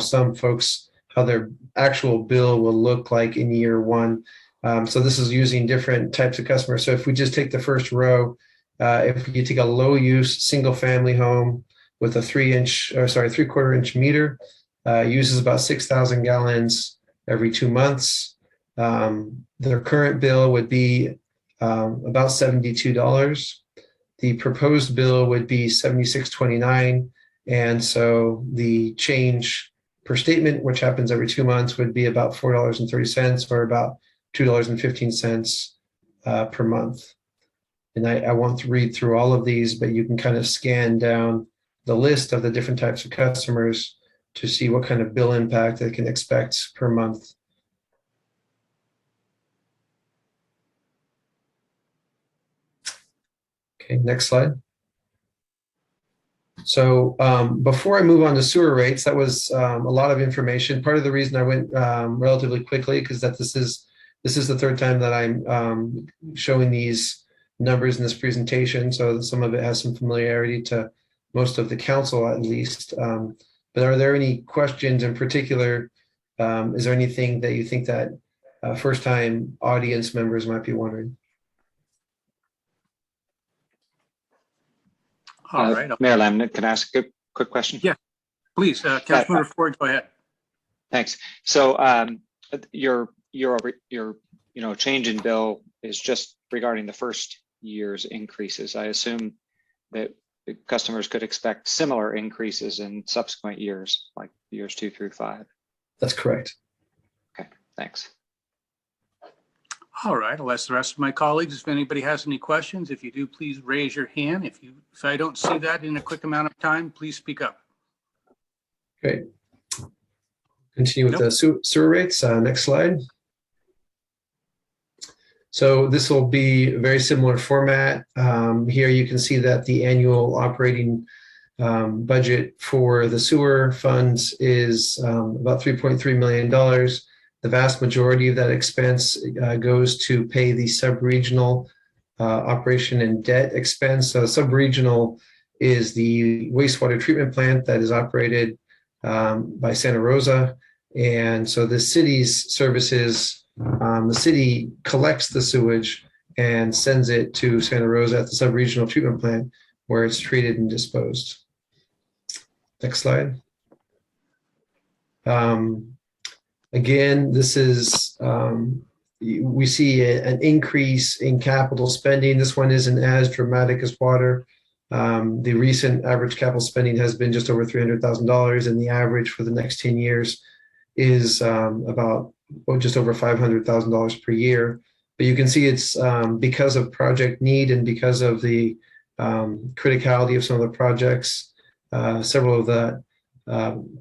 their actual bill will look like in year 1. So this is using different types of customers. So if we just take the first row, if you take a low use single family home with a 3/4-inch meter, uses about 6,000 gallons every 2 months. Their current bill would be about $72. The proposed bill would be $76.29. And so the change per statement, which happens every 2 months, would be about $4.30 or about $2.15 per month. And I won't read through all of these, but you can kind of scan down the list of the different types of customers to see what kind of bill impact they can expect per month. Okay, next slide. So before I move on to sewer rates, that was a lot of information. Part of the reason I went relatively quickly because this is the third time that I'm showing these numbers in this presentation. So some of it has some familiarity to most of the council, at least. But are there any questions in particular? Is there anything that you think that first-time audience members might be wondering? All right. Mayor Lamb, can I ask a quick question? Yeah, please, Councilmember Ford, go ahead. Thanks. So your change in bill is just regarding the first year's increases. I assume that the customers could expect similar increases in subsequent years, like years 2 through 5. That's correct. Okay, thanks. All right, I'll ask the rest of my colleagues if anybody has any questions. If you do, please raise your hand. If I don't see that in a quick amount of time, please speak up. Great. Continue with the sewer rates. Next slide. So this will be a very similar format. Here you can see that the annual operating budget for the sewer funds is about $3.3 million. The vast majority of that expense goes to pay the sub-regional operation and debt expense. So sub-regional is the wastewater treatment plant that is operated by Santa Rosa. And so the city's services, the city collects the sewage and sends it to Santa Rosa at the sub-regional treatment plant where it's treated and disposed. Next slide. Again, this is, we see an increase in capital spending. This one isn't as dramatic as water. The recent average capital spending has been just over $300,000, and the average for the next 10 years is about just over $500,000 per year. But you can see it's because of project need and because of the criticality of some of the projects. Several of the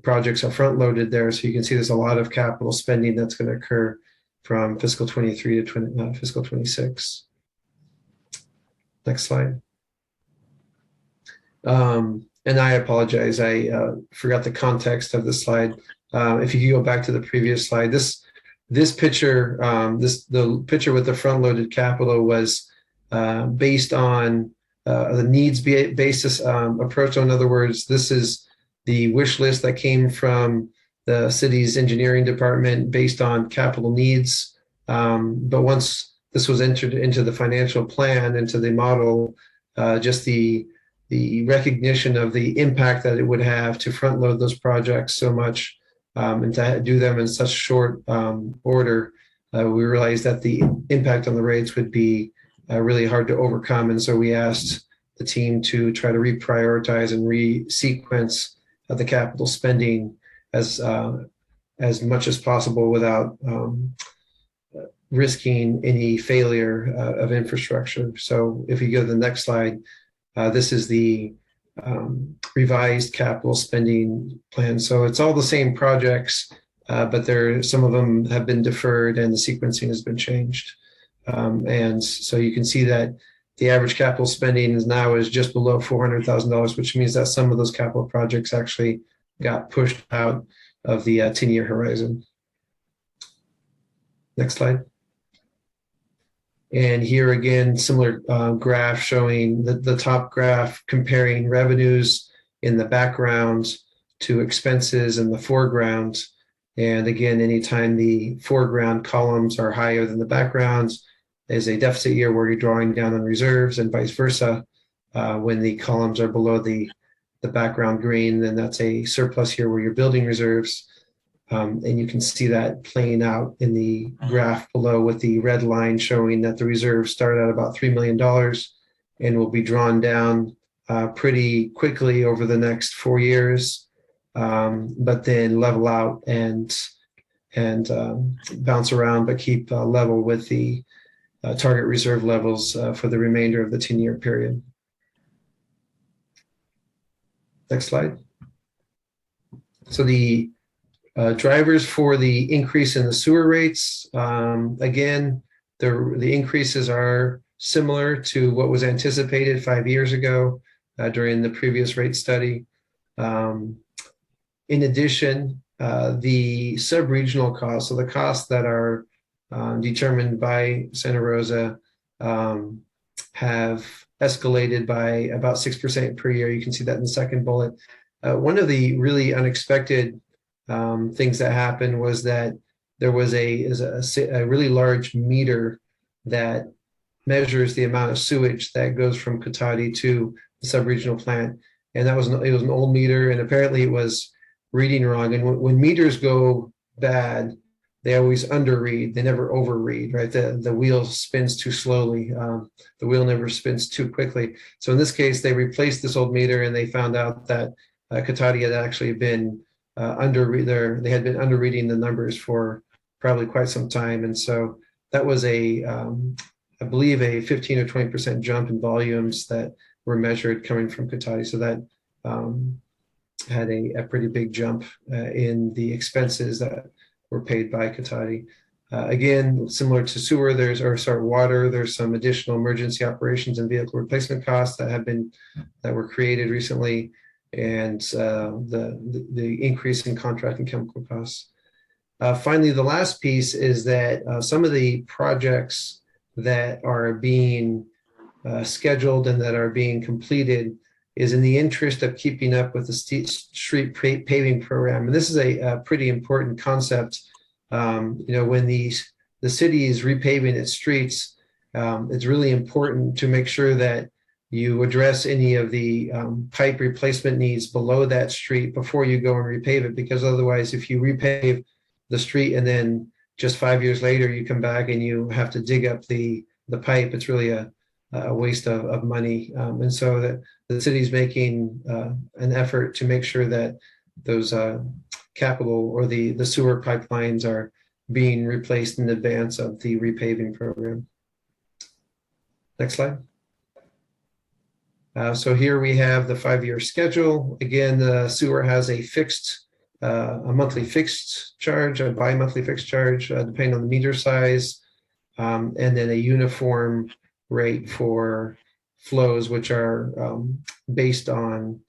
projects are front loaded there. So you can see there's a lot of capital spending that's going to occur from fiscal 23 to fiscal 26. Next slide. And I apologize, I forgot the context of the slide. If you go back to the previous slide, this picture, the picture with the front-loaded capital was based on the needs basis approach. So in other words, this is the wish list that came from the city's engineering department based on capital needs. But once this was entered into the financial plan, into the model, just the recognition of the impact that it would have to front load those projects so much and to do them in such short order, we realized that the impact on the rates would be really hard to overcome. And so we asked the team to try to reprioritize and resequence the capital spending as much as possible without risking any failure of infrastructure. So if you go to the next slide, this is the revised capital spending plan. So it's all the same projects, but some of them have been deferred and the sequencing has been changed. And so you can see that the average capital spending is just below $400,000, which means that some of those capital projects actually got pushed out of the 10-year horizon. Next slide. And here again, similar graph showing the top graph comparing revenues in the background to expenses in the foreground. And again, anytime the foreground columns are higher than the backgrounds is a deficit year where you're drawing down on reserves, and vice versa. When the columns are below the background green, then that's a surplus year where you're building reserves. And you can see that playing out in the graph below with the red line showing that the reserves start at about $3 million and will be drawn down pretty quickly over the next 4 years, but then level out and bounce around, but keep level with the target reserve levels for the remainder of the 10-year period. Next slide. So the drivers for the increase in the sewer rates, again, the increases are similar to what was anticipated 5 years ago during the previous rate study. In addition, the sub-regional costs, so the costs that are determined by Santa Rosa, have escalated by about 6% per year. You can see that in the second bullet. One of the really unexpected things that happened was that there was a really large meter that measures the amount of sewage that goes from Cotati to sub-regional plant. And it was an old meter, and apparently it was reading wrong. And when meters go bad, they always underread. They never overread, right? The wheel spins too slowly. The wheel never spins too quickly. So in this case, they replaced this old meter, and they found out that Cotati had actually been they had been underreading the numbers for probably quite some time. And so that was I believe a 15 or 20% jump in volumes that were measured coming from Cotati. So that had a pretty big jump in the expenses that were paid by Cotati. Again, similar to sewer, water, there's some additional emergency operations and vehicle replacement costs that were created recently, and the increase in contract and chemical costs. Finally, the last piece is that some of the projects that are being scheduled and that are being completed is in the interest of keeping up with the street paving program. And this is a pretty important concept. When the city is repaving its streets, it's really important to make sure that you address any of the pipe replacement needs below that street before you go and repave it, because otherwise, if you repave the street and then just 5 years later you come back and you have to dig up the pipe, it's really a waste of money. And so that the city's making an effort to make sure that those capital or the sewer pipelines are being replaced in advance of the repaving program. Next slide. So here we have the 5-year schedule. Again, the sewer has a monthly fixed charge, a bi-monthly fixed charge, depending on the meter size, and then a uniform rate for flows, which are based on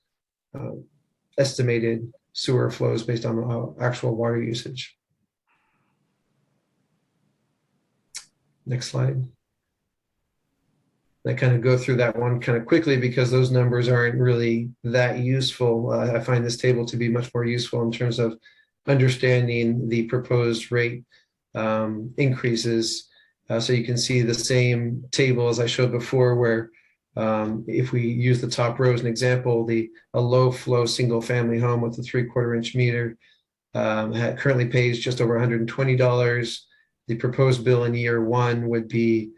estimated sewer flows based on actual water usage. Next slide. I kind of go through that one kind of quickly because those numbers aren't really that useful. I find this table to be much more useful in terms of understanding the proposed rate increases. So you can see the same table as I showed before, where if we use the top row as an example, a low flow single family home with a 3/4 inch meter currently pays just over $120. The proposed bill in year one would be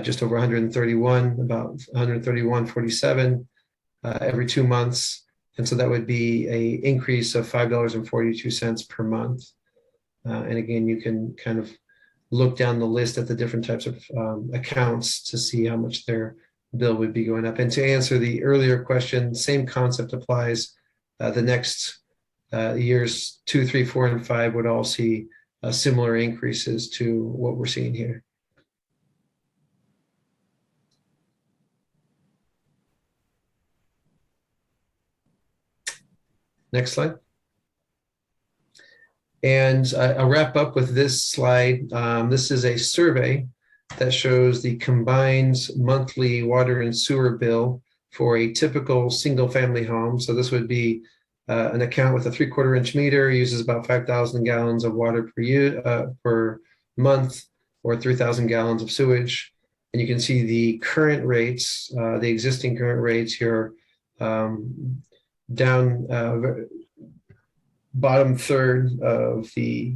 just over 131, about 131.47 every 2 months. And so that would be an increase of $5.42 per month. And again, you can kind of look down the list at the different types of accounts to see how much their bill would be going up. And to answer the earlier question, same concept applies. The next years 2, 3, 4, and 5 would all see similar increases to what we're seeing here. Next slide. And I'll wrap up with this slide. This is a survey that shows the combined monthly water and sewer bill for a typical single family home. So this would be an account with a 3/4 inch meter, uses about 5,000 gallons of water per month, or 3,000 gallons of sewage. And you can see the current rates, the existing current rates here, down bottom third of the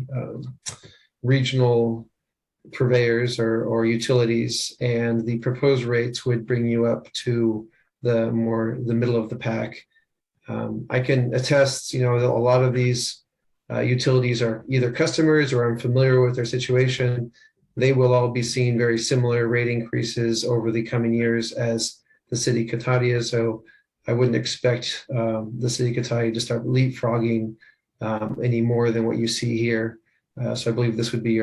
regional purveyors or utilities, and the proposed rates would bring you up to the middle of the pack. I can attest, a lot of these utilities are either customers or I'm familiar with their situation. They will all be seeing very similar rate increases over the coming years as the city Cotati is. So I wouldn't expect the city Cotati to start leapfrogging any more than what you see here. So I believe this would be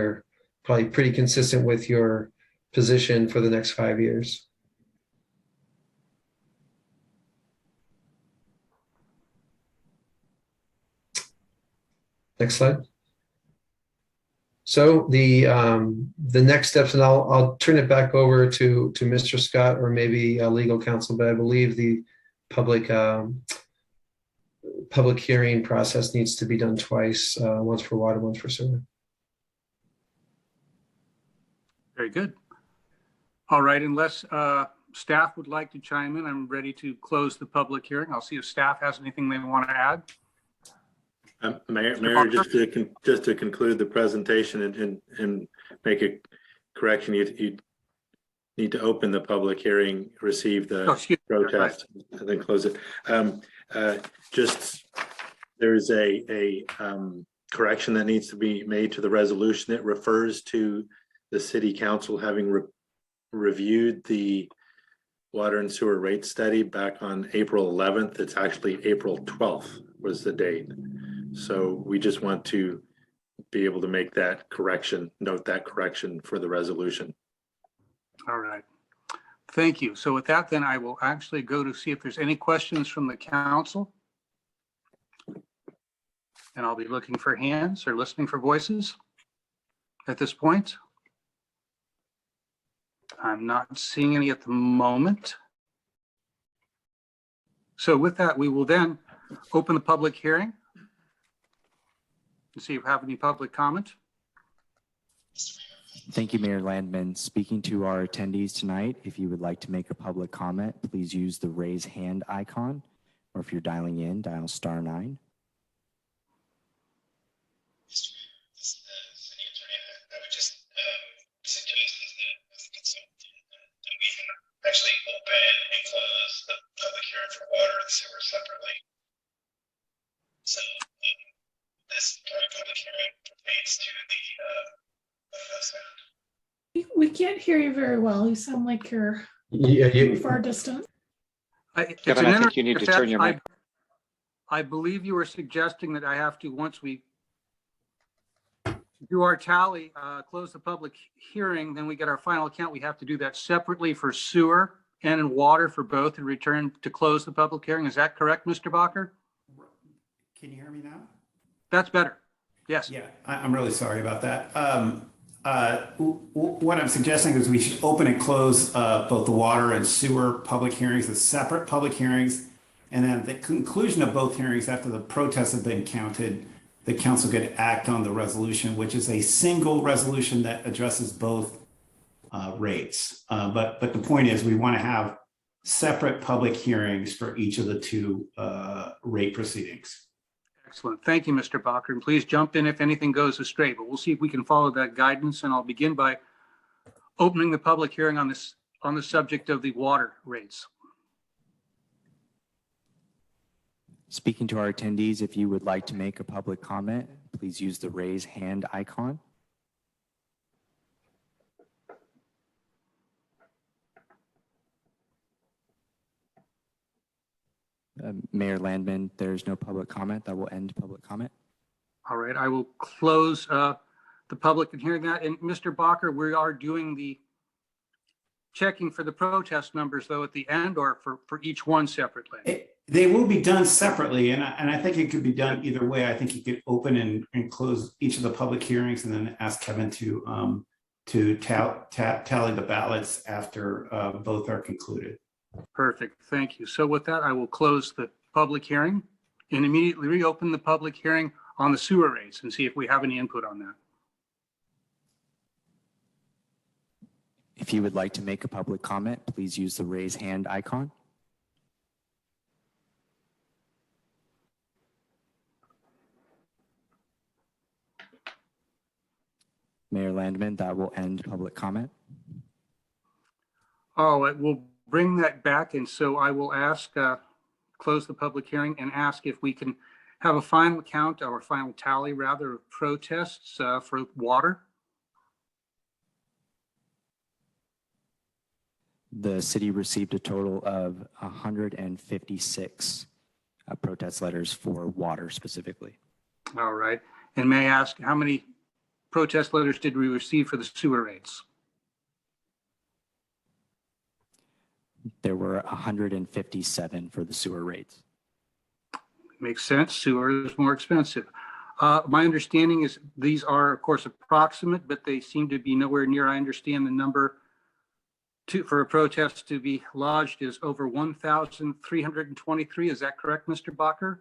probably pretty consistent with your position for the next 5 years. Next slide. So the next steps, and I'll turn it back over to Mr. Scott or maybe legal counsel, but I believe the public hearing process needs to be done twice, once for water, once for sewer. Very good. All right, unless staff would like to chime in, I'm ready to close the public hearing. I'll see if staff has anything they want to add. Mayor, Parker? just to conclude the presentation and make a correction, you need to open the public hearing, receive the protest, and then close it. Just there's a correction that needs to be made to the resolution. It refers to the city council having reviewed the water and sewer rate study back on April 11th. It's actually April 12th was the date. So we just want to be able to make that correction, note that correction for the resolution. All right. Thank you. So with that, then I will actually go to see if there's any questions from the council. And I'll be looking for hands or listening for voices at this point. I'm not seeing any at the moment. So with that, we will then open the public hearing and see if we have any public comment. Thank you, Mayor Landman. Speaking to our attendees tonight, if you would like to make a public comment, please use the raise hand icon, or if you're dialing in, dial *9. Actually open and close the public hearing for water and sewer separately. So this public hearing pertains to the We can't hear you very well. You sound like you're far distant. Kevin, I think you need to turn your mic. I believe you were suggesting that I have to, once we do our tally, close the public hearing, then we get our final count. We have to do that separately for sewer and in water for both and return to close the public hearing. Is that correct, Mr. Bacher? Can you hear me now? That's better. Yes. Yeah, I'm really sorry about that. What I'm suggesting is we should open and close both the water and sewer public hearings as separate public hearings. And then at the conclusion of both hearings, after the protests have been counted, the council could act on the resolution, which is a single resolution that addresses both rates. But the point is we want to have separate public hearings for each of the two rate proceedings. Excellent. Thank you, Mr. Bacher. And please jump in if anything goes astray, but we'll see if we can follow that guidance. And I'll begin by opening the public hearing on the subject of the water rates. Speaking to our attendees, if you would like to make a public comment, please use the raise hand icon. Mayor Landman, there's no public comment. That will end public comment. All right, I will close the public and hearing that. And Mr. Bacher, we are doing the checking for the protest numbers though at the end, or for each one separately? They will be done separately, and I think it could be done either way. I think you could open and close each of the public hearings and then ask Kevin to tally the ballots after both are concluded. Perfect, thank you. So with that, I will close the public hearing and immediately reopen the public hearing on the sewer rates and see if we have any input on that. If you would like to make a public comment, please use the raise hand icon. Mayor Landman, that will end public comment. Oh, it will bring that back. And so I will ask, close the public hearing and ask if we can have a final count or final tally rather of protests for water. The city received a total of 156 protest letters for water specifically. All right. And may I ask how many protest letters did we receive for the sewer rates? There were 157 for the sewer rates. Makes sense. Sewer is more expensive. My understanding is these are, of course, approximate, but they seem to be nowhere near. I understand the number for a protest to be lodged is over 1,323. Is that correct, Mr. Bacher?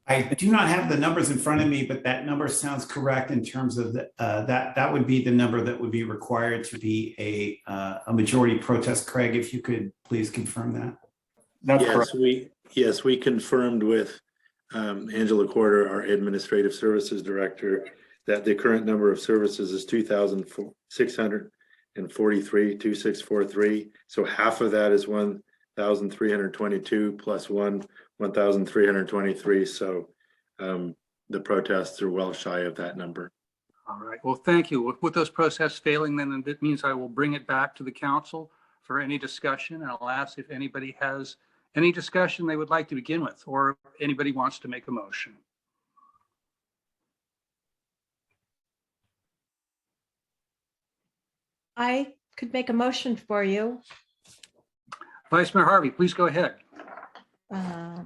I do not have the numbers in front of me, but that number sounds correct in terms of that would be the number that would be required to be a majority protest. Craig, if you could please confirm that. That's Yes, correct. we confirmed with Angela Corder, our Administrative Services Director, that the current number of services is 2,643, 2643. So half of that is 1,322 plus 1,323. So the protests are well shy of that number. All right. Well, thank you. With those protests failing, then that means I will bring it back to the council for any discussion. And I'll ask if anybody has any discussion they would like to begin with, or if anybody wants to make a motion. I could make a motion for you. Vice Mayor Harvey, please go ahead. I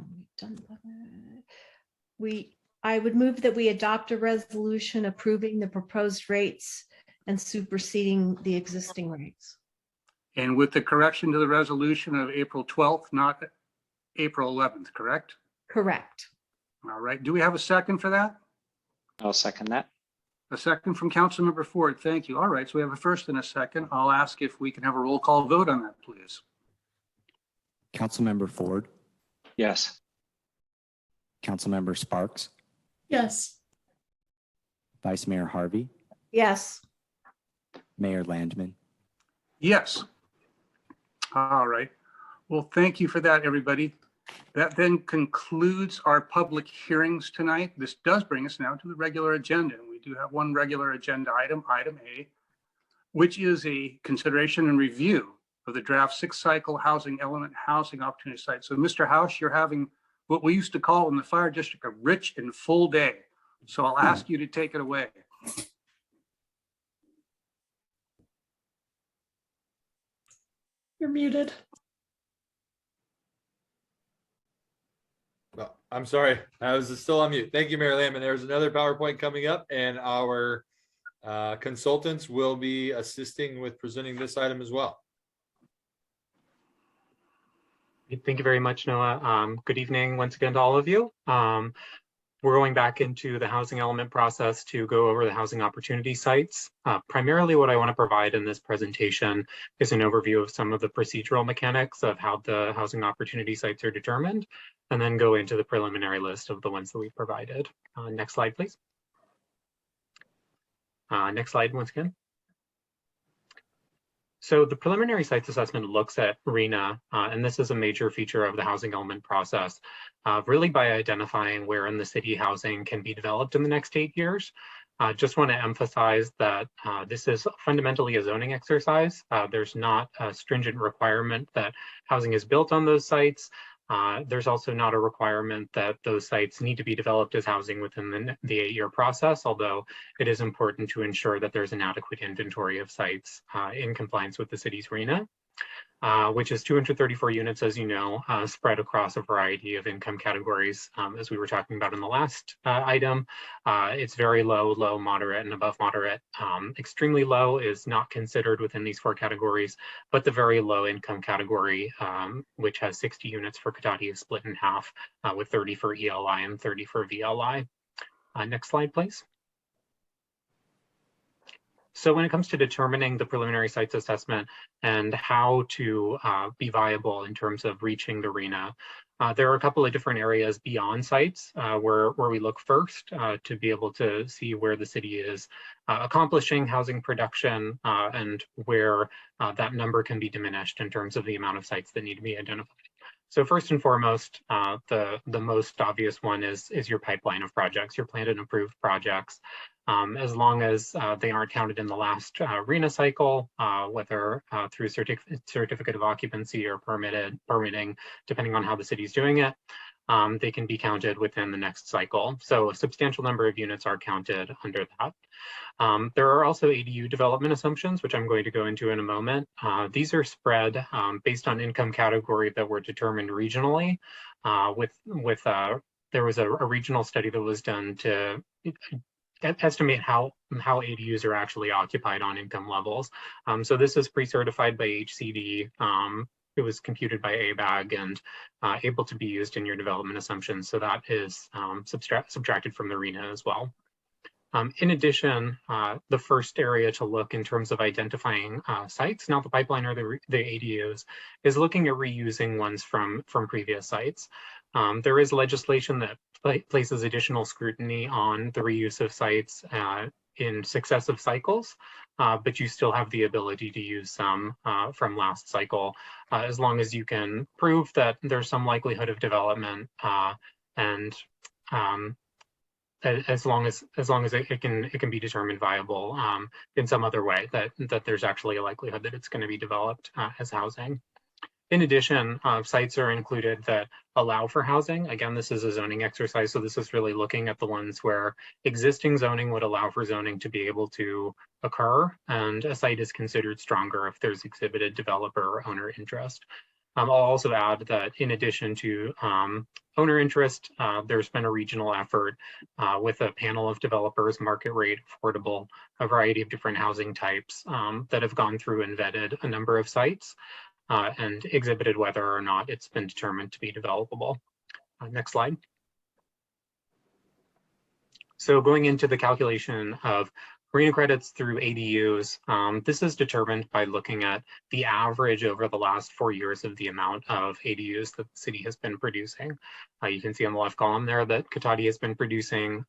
would move that we adopt a resolution approving the proposed rates and superseding the existing rates. And with the correction to the resolution of April 12th, not April 11th, correct? Correct. All right. Do we have a second for that? I'll second that. A second from Councilmember Ford. Thank you. All right. So we have a first and a second. I'll ask if we can have a roll call vote on that, please. Councilmember Ford, Yes. Councilmember Sparks, Yes. Vice Mayor Harvey, Yes. Mayor Landman. Yes. All right. Well, thank you for that, everybody. That then concludes our public hearings tonight. This does bring us now to the regular agenda. And we do have one regular agenda item, item A, which is a consideration and review of the draft 6-cycle housing element housing opportunity site. So Mr. House, you're having what we used to call in the fire district a rich and full day. So I'll ask you to take it away. You're muted. Well, I'm sorry, I was still on mute. Thank you, Mayor Landman. There's another PowerPoint coming up, and our consultants will be assisting with presenting this item as well. Thank you very much, Noah. Good evening once again to all of you. We're going back into the housing element process to go over the housing opportunity sites. Primarily what I want to provide in this presentation is an overview of some of the procedural mechanics of how the housing opportunity sites are determined, and then go into the preliminary list of the ones that we've provided. Next slide, please. Next slide once again. So the preliminary sites assessment looks at RHNA, and this is a major feature of the housing element process, really by identifying where in the city housing can be developed in the next 8 years. Just want to emphasize that this is fundamentally a zoning exercise. There's not a stringent requirement that housing is built on those sites. There's also not a requirement that those sites need to be developed as housing within the 8-year process, although it is important to ensure that there's an adequate inventory of sites in compliance with the city's RHNA, which is 234 units, as you know, spread across a variety of income categories. As we were talking about in the last item, it's very low, low, moderate, and above moderate. Extremely low is not considered within these 4 categories, but the very low income category, which has 60 units for Cotati, is split in half with 30 for ELI and 30 for VLI. Next slide, please. So when it comes to determining the preliminary sites assessment and how to be viable in terms of reaching the RHNA, there are a couple of different areas beyond sites where we look first to be able to see where the city is accomplishing housing production and where that number can be diminished in terms of the amount of sites that need to be identified. So first and foremost, the most obvious one is your pipeline of projects, your planned and approved projects. As long as they aren't counted in the last RHNA cycle, whether through certificate of occupancy or permitting, depending on how the city's doing it, they can be counted within the next cycle. So a substantial number of units are counted under that. There are also ADU development assumptions, which I'm going to go into in a moment. These are spread based on income category that were determined regionally. There was a regional study that was done to estimate how ADUs are actually occupied on income levels. So this is pre-certified by HCD computed by ABAG and able to be used in your development assumptions. So that is subtracted from the RENA as well. In addition, the first area to look in terms of identifying sites, not the pipeline or the ADUs, is looking at reusing ones from previous sites. There is legislation that places additional scrutiny on the reuse of sites in successive cycles, but you still have the ability to use some from last cycle, as long as you can prove that there's some likelihood of development and as long as it can be determined viable in some other way, that there's actually a likelihood that it's going to be developed as housing. In addition, sites are included that allow for housing. Again, this is a zoning exercise, so this is really looking at the ones where existing zoning would allow for zoning to be able to occur, and a site is considered stronger if there's exhibited developer or owner interest. I'll also add that in addition to owner interest, there's been a regional effort with a panel of developers, market rate, affordable, a variety of different housing types that have gone through and vetted a number of sites and exhibited whether or not it's been determined to be developable. Next slide. So going into the calculation of RENA credits through ADUs, this is determined by looking at the average over the last 4 years of the amount of ADUs that the city has been producing. You can see on the left column there that Cotati has been permitting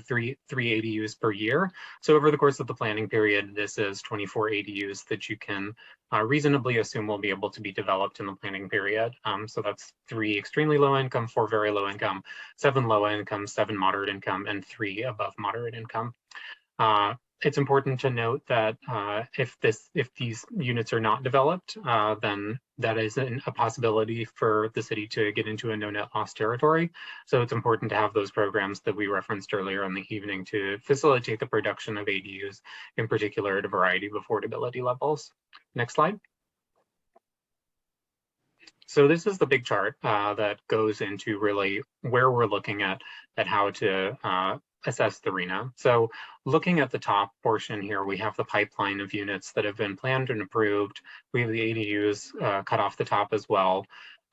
three ADUs per year. So over the course of the planning period, this is 24 ADUs that you can reasonably assume will be able to be developed in the planning period. So that's 3 extremely low income, 4 very low income, 7 low income, 7 moderate income, and 3 above moderate income. It's important to note that if these units are not developed, then that is a possibility for the city to get into a no net loss territory. So it's important to have those programs that we referenced earlier in the evening to facilitate the production of ADUs, in particular at a variety of affordability levels. Next slide. So this is the big chart that goes into really where we're looking at how to assess the RENA. So looking at the top portion here, we have the pipeline of units that have been planned and approved. We have the ADUs cut off the top as well.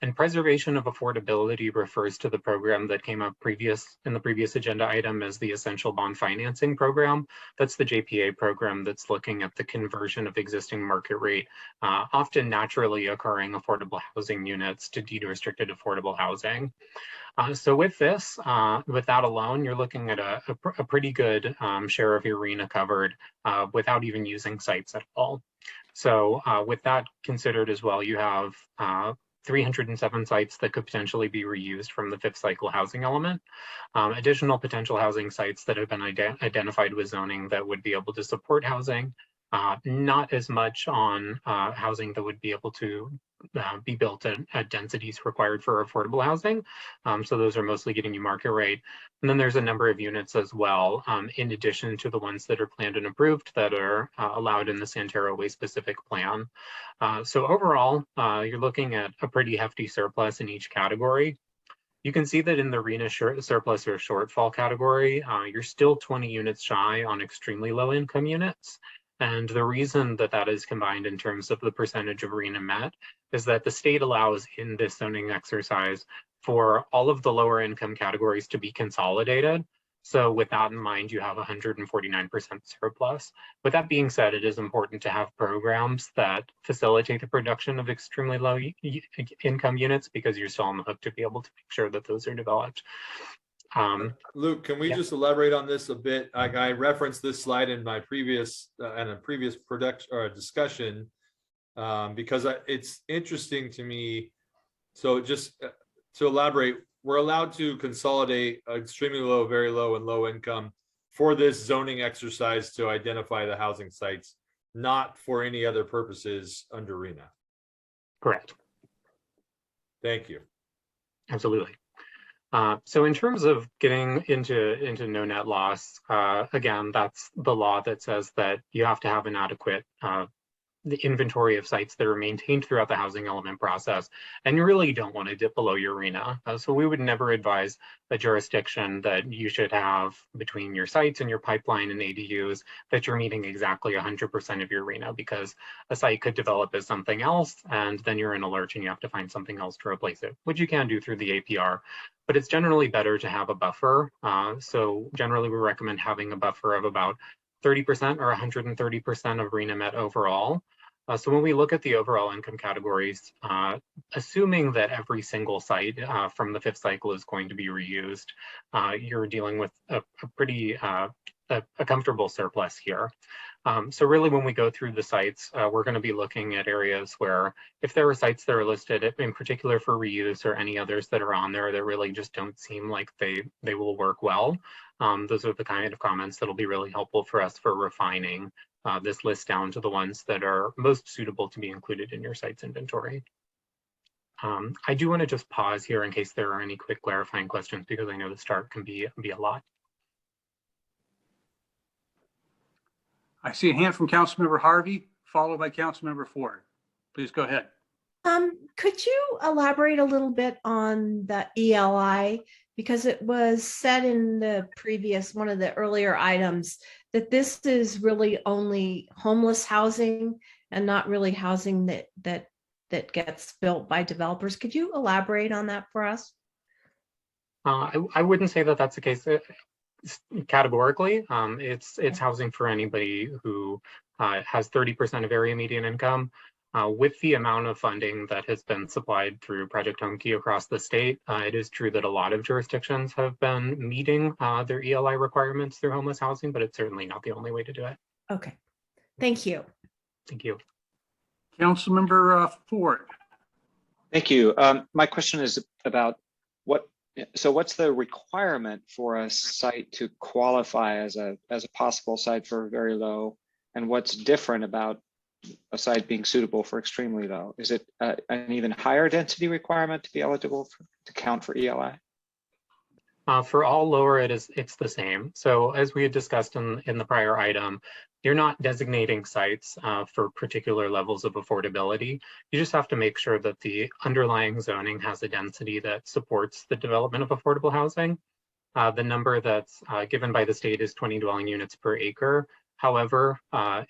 And preservation of affordability refers to the program that came up in the previous agenda item as the Essential Bond Financing Program. That's the JPA program that's looking at the conversion of existing market rate, often naturally occurring affordable housing units to deed-restricted affordable housing. So with this, with that alone, you're looking at a pretty good share of your RENA covered without even using sites at all. So with that considered as well, you have 307 sites that could potentially be reused from the 5th cycle housing element. Additional potential housing sites that have been identified with zoning that would be able to support housing. Not as much on housing that would be able to be built at densities required for affordable housing. So those are mostly getting you market rate. And then there's a number of units as well, in addition to the ones that are planned and approved that are allowed in the Santero Way specific plan. So overall, you're looking at a pretty hefty surplus in each category. You can see that in the RENA surplus or shortfall category, you're still 20 units shy on extremely low income units. And the reason that that is combined in terms of the percentage of RENA met is that the state allows in this zoning exercise for all of the lower income categories to be consolidated. So with that in mind, you have 149% surplus. With that being said, it is important to have programs that facilitate the production of extremely low income units because you're still on the hook to be able to make sure that those are developed. Luke, can we just elaborate on this a bit? I referenced this slide in my previous production or discussion because it's interesting to me. So just to elaborate, we're allowed to consolidate extremely low, very low, and low income for this zoning exercise to identify the housing sites, not for any other purposes under RENA. Correct. Thank you. Absolutely. So in terms of getting into no net loss, again, that's the law that says that you have to have an adequate the inventory of sites that are maintained throughout the housing element process, and you really don't want to dip below your RENA. So we would never advise a jurisdiction that you should have between your sites and your pipeline and ADUs that you're meeting exactly 100% of your RENA, because a site could develop as something else, and then you're in a lurch and you have to find something else to replace it, which you can do through the APR. But it's generally better to have a buffer. So generally we recommend having a buffer of about 30% or 130% of RENA met overall. So when we look at the overall income categories, assuming that every single site from the fifth cycle is going to be reused, you're dealing with a pretty a comfortable surplus here. So really when we go through the sites, we're going to be looking at areas where if there are sites that are listed in particular for reuse or any others that are on there that really just don't seem like they will work well, those are the kind of comments that'll be really helpful for us for refining this list down to the ones that are most suitable to be included in your site's inventory. I do want to just pause here in case there are any quick clarifying questions, because I know the start can be a lot. I see a hand from Councilmember Harvey, followed by Councilmember Ford. Please go ahead. Could you elaborate a little bit on the ELI? Because it was said in the previous, one of the earlier items, that this is really only homeless housing and not really housing that gets built by developers. Could you elaborate on that for us? I wouldn't say that that's the case categorically. It's housing for anybody who has 30% of area median income. With the amount of funding that has been supplied through Project Homekey across the state, it is true that a lot of jurisdictions have been meeting their ELI requirements through homeless housing, but it's certainly not the only way to do it. Okay, thank you. Thank you. Councilmember Ford. Thank you. My question is about what's the requirement for a site to qualify as a possible site for very low, and what's different about a site being suitable for extremely low? Is it an even higher density requirement to be eligible to count for ELI? For all lower, it's the same. So as we had discussed in the prior item, you're not designating sites for particular levels of affordability. You just have to make sure that the underlying zoning has a density that supports the development of affordable housing. The number that's given by the state is 20 dwelling units per acre. However,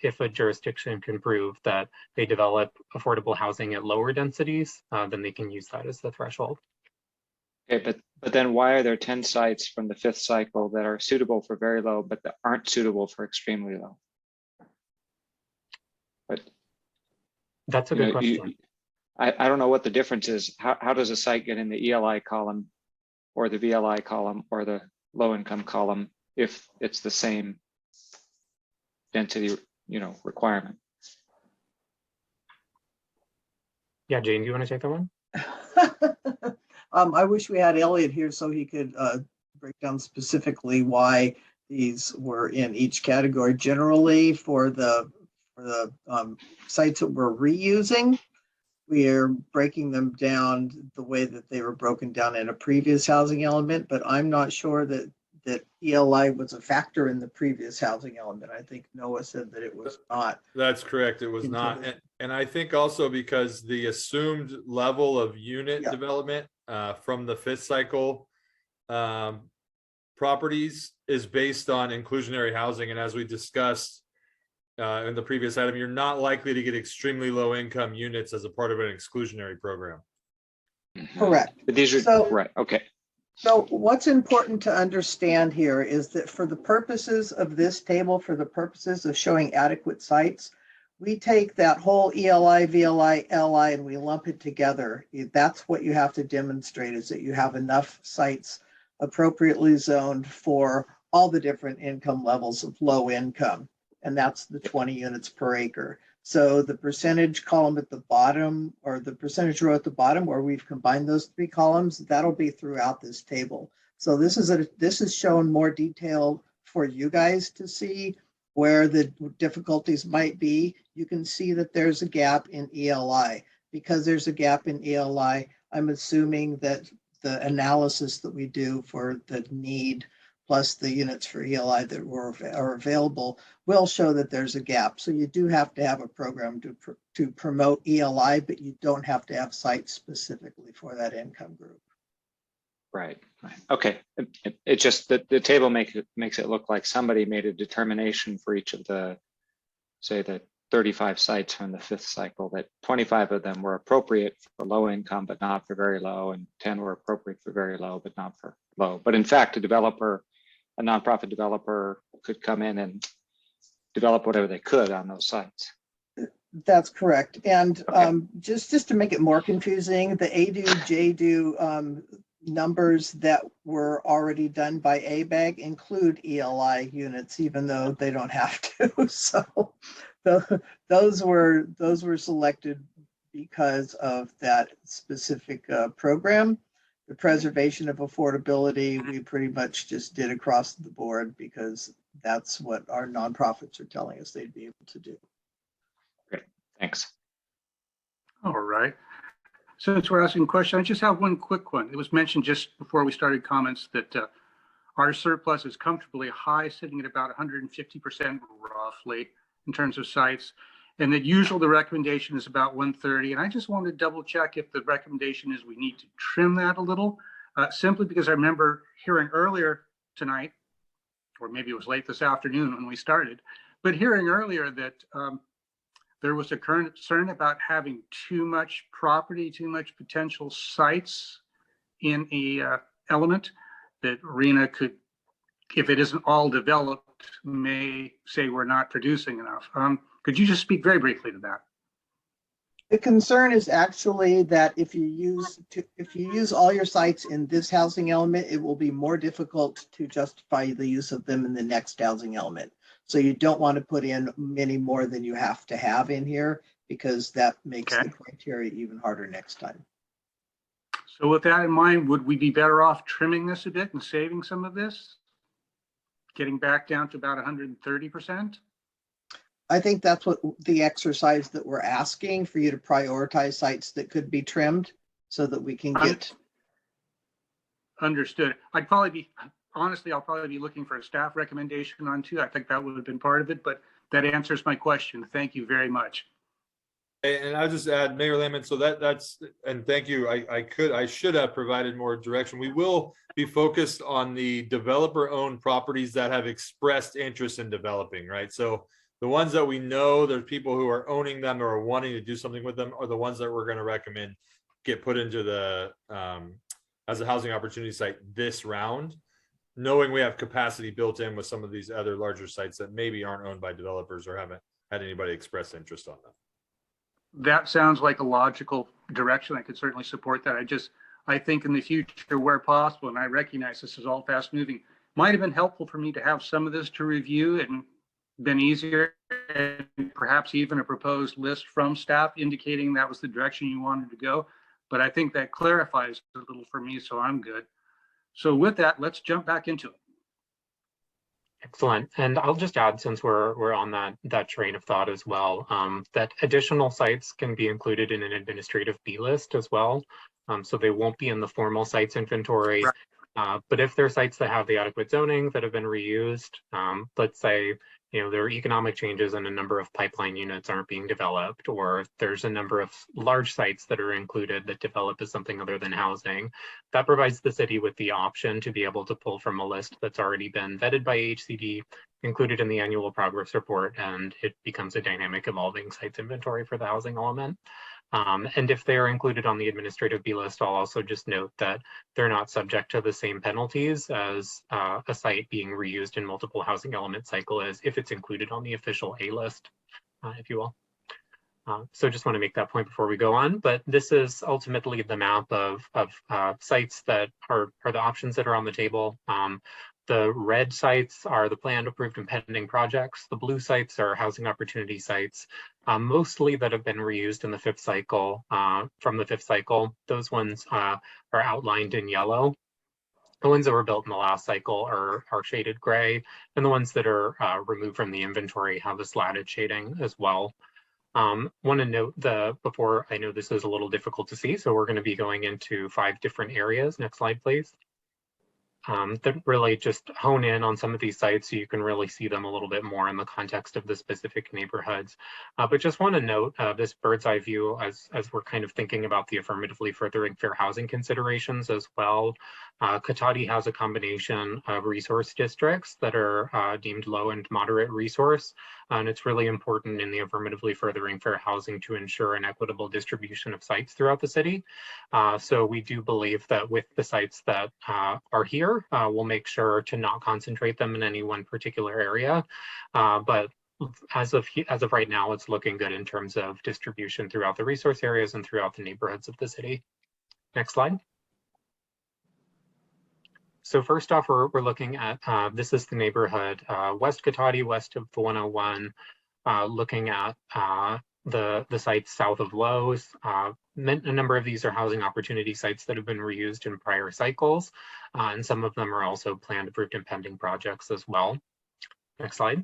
if a jurisdiction can prove that they develop affordable housing at lower densities, then they can use that as the threshold. Okay, but then why are there 10 sites from the fifth cycle that are suitable for very low, but that aren't suitable for extremely low? But that's a good question. I don't know what the difference is. How does a site get in the ELI column or the VLI column or the low income column if it's the same density, requirement? Yeah, Jane, do you want to take that one? I wish we had Elliot here so he could break down specifically why these were in each category. Generally, for the sites that we're reusing, we are breaking them down the way that they were broken down in a previous housing element, but I'm not sure that ELI was a factor in the previous housing element. I think Noah said that it was not. That's correct. It was not. And I think also because the assumed level of unit development from the fifth cycle properties is based on inclusionary housing. And as we discussed in the previous item, you're not likely to get extremely low income units as a part of an exclusionary program. Correct. But these are right. Okay. So what's important to understand here is that for the purposes of this table, for the purposes of showing adequate sites, we take that whole ELI, VLI, LI, and we lump it together. That's what you have to demonstrate, is that you have enough sites appropriately zoned for all the different income levels of low income. And that's the 20 units per acre. So the percentage column at the bottom, or the percentage row at the bottom, where we've combined those three columns, that'll be throughout this table. So this is shown more detail for you guys to see where the difficulties might be. You can see that there's a gap in ELI. Because there's a gap in ELI, I'm assuming that the analysis that we do for the need plus the units for ELI that are available will show that there's a gap. So you do have to have a program to promote ELI, but you don't have to have sites specifically for that income group. Right. Okay. It just the table makes it look like somebody made a determination for each of the, say, the 35 sites from the 5th cycle, that 25 of them were appropriate for low income, but not for very low, and 10 were appropriate for very low, but not for low. But in fact, a nonprofit developer could come in and develop whatever they could on those sites. That's correct. And okay. just to make it more confusing, the ADU, JDU numbers that were already done by ABAG include ELI units, even though they don't have to. So those were selected because of that specific program. The preservation of affordability, we pretty much just did across the board because that's what our nonprofits are telling us they'd be able to do. Great, thanks. All right. Since we're asking questions, I just have one quick one. It was mentioned just before we started comments that our surplus is comfortably high, sitting at about 150% roughly in terms of sites, and that usually the recommendation is about 130. And I just wanted to double check if the recommendation is we need to trim that a little, simply because I remember hearing earlier tonight, or maybe it was late this afternoon when we started, but hearing earlier that there was a concern about having too much property, too much potential sites in a element that RENA could, if it isn't all developed, may say we're not producing enough. Could you just speak very briefly to that? The concern is actually that if you use all your sites in this housing element, it will be more difficult to justify the use of them in the next housing element. So you don't want to put in many more than you have to have in here, because that makes the criteria even harder next time. So with that in mind, would we be better off trimming this a bit and saving some of this? Getting back down to about 130%? I think that's what the exercise that we're asking, for you to prioritize sites that could be trimmed so that we can get. Understood. Honestly, I'll probably be looking for a staff recommendation on too. I think that would have been part of it, but that answers my question. Thank you very much. And I'll just add, Mayor Landman, so that's, and thank you. I should have provided more direction. We will be focused on the developer-owned properties that have expressed interest in developing, right? So the ones that we know there's people who are owning them or are wanting to do something with them are the ones that we're going to recommend get put into the as a housing opportunity site this round, knowing we have capacity built in with some of these other larger sites that maybe aren't owned by developers or haven't had anybody express interest on them. That sounds like a logical direction. I could certainly support that. I think in the future, where possible, and I recognize this is all fast moving, might have been helpful for me to have some of this to review and been easier, and perhaps even a proposed list from staff indicating that was the direction you wanted to go. But I think that clarifies a little for me, so I'm good. So with that, let's jump back into it. Excellent. And I'll just add, since we're on that train of thought as well, that additional sites can be included in an administrative B list as well. So they won't be in the formal sites inventory. Right. But if there are sites that have the adequate zoning that have been reused, let's say, there are economic changes and a number of pipeline units aren't being developed, or there's a number of large sites that are included that develop as something other than housing, that provides the city with the option to be able to pull from a list that's already been vetted by HCD, included in the annual progress report, and it becomes a dynamic evolving sites inventory for the housing element. And if they're included on the administrative B list, I'll also just note that they're not subject to the same penalties as a site being reused in multiple housing element cycle as if it's included on the official A list, if you will. So just want to make that point before we go on, but this is ultimately the map of sites that are the options that are on the table. The red sites are the planned, approved, and pending projects. The blue sites are housing opportunity sites, mostly that have been reused in the 5th cycle, from the 5th cycle. Those ones are outlined in yellow. The ones that were built in the last cycle are shaded gray, and the ones that are removed from the inventory have a slatted shading as well. Want to note before, I know this is a little difficult to see, so we're going to be going into 5 different areas. Next slide, please. that really just hone in on some of these sites so you can really see them a little bit more in the context of the specific neighborhoods. But just want to note this bird's eye view as we're kind of thinking about the affirmatively furthering fair housing considerations as well. Cotati has a combination of resource districts that are deemed low and moderate resource. And it's really important in the affirmatively furthering fair housing to ensure an equitable distribution of sites throughout the city. So we do believe that with the sites that are here, we'll make sure to not concentrate them in any one particular area. But as of right now, it's looking good in terms of distribution throughout the resource areas and throughout the neighborhoods of the city. Next slide. So first off, we're looking at, this is the neighborhood, West Cotati, west of the 101, looking at the sites south of Lowe's. A number of these are housing opportunity sites that have been reused in prior cycles, and some of them are also planned, approved, and pending projects as well. Next slide.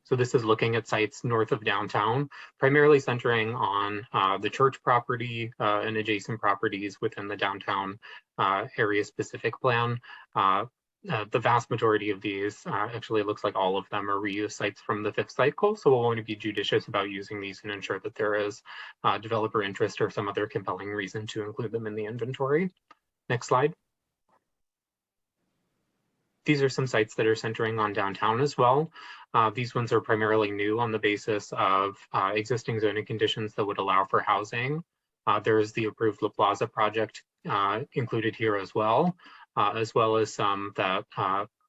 So this is looking at sites north of downtown, primarily centering on the church property and adjacent properties within the downtown area specific plan. The vast majority of these, actually looks like all of them are reuse sites from the 5th cycle. So we'll want to be judicious about using these and ensure that there is developer interest or some other compelling reason to include them in the inventory. Next slide. These are some sites that are centering on downtown as well. These ones are primarily new on the basis of existing zoning conditions that would allow for housing. There's the approved La Plaza project included here as well as some that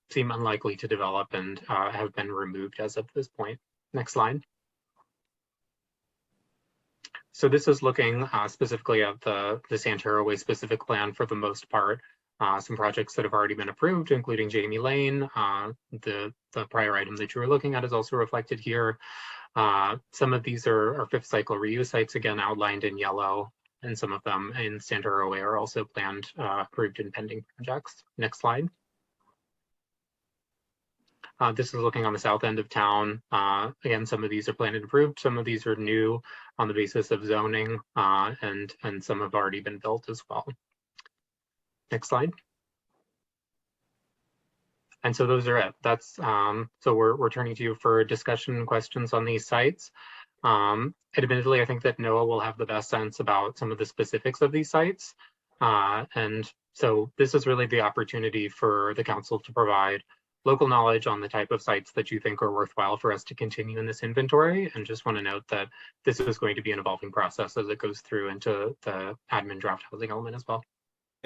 seem unlikely to develop and have been removed as of this point. Next slide. So this is looking specifically at the Santero Way specific plan for the most part. Some projects that have already been approved, including Jamie Lane. The prior item that you were looking at is also reflected here. Some of these are 5th cycle reuse sites, again outlined in yellow, and some of them in Santero Way are also planned, approved, and pending projects. Next slide. This is looking on the south end of town. Again, some of these are planned and approved. Some of these are new on the basis of zoning, and some have already been built as well. Next slide. And so those are it. That's so we're turning to you for discussion and questions on these sites. Admittedly, I think that Noah will have the best sense about some of the specifics of these sites. And so this is really the opportunity for the council to provide local knowledge on the type of sites that you think are worthwhile for us to continue in this inventory. And just want to note that this is going to be an evolving process as it goes through into the admin draft housing element as well.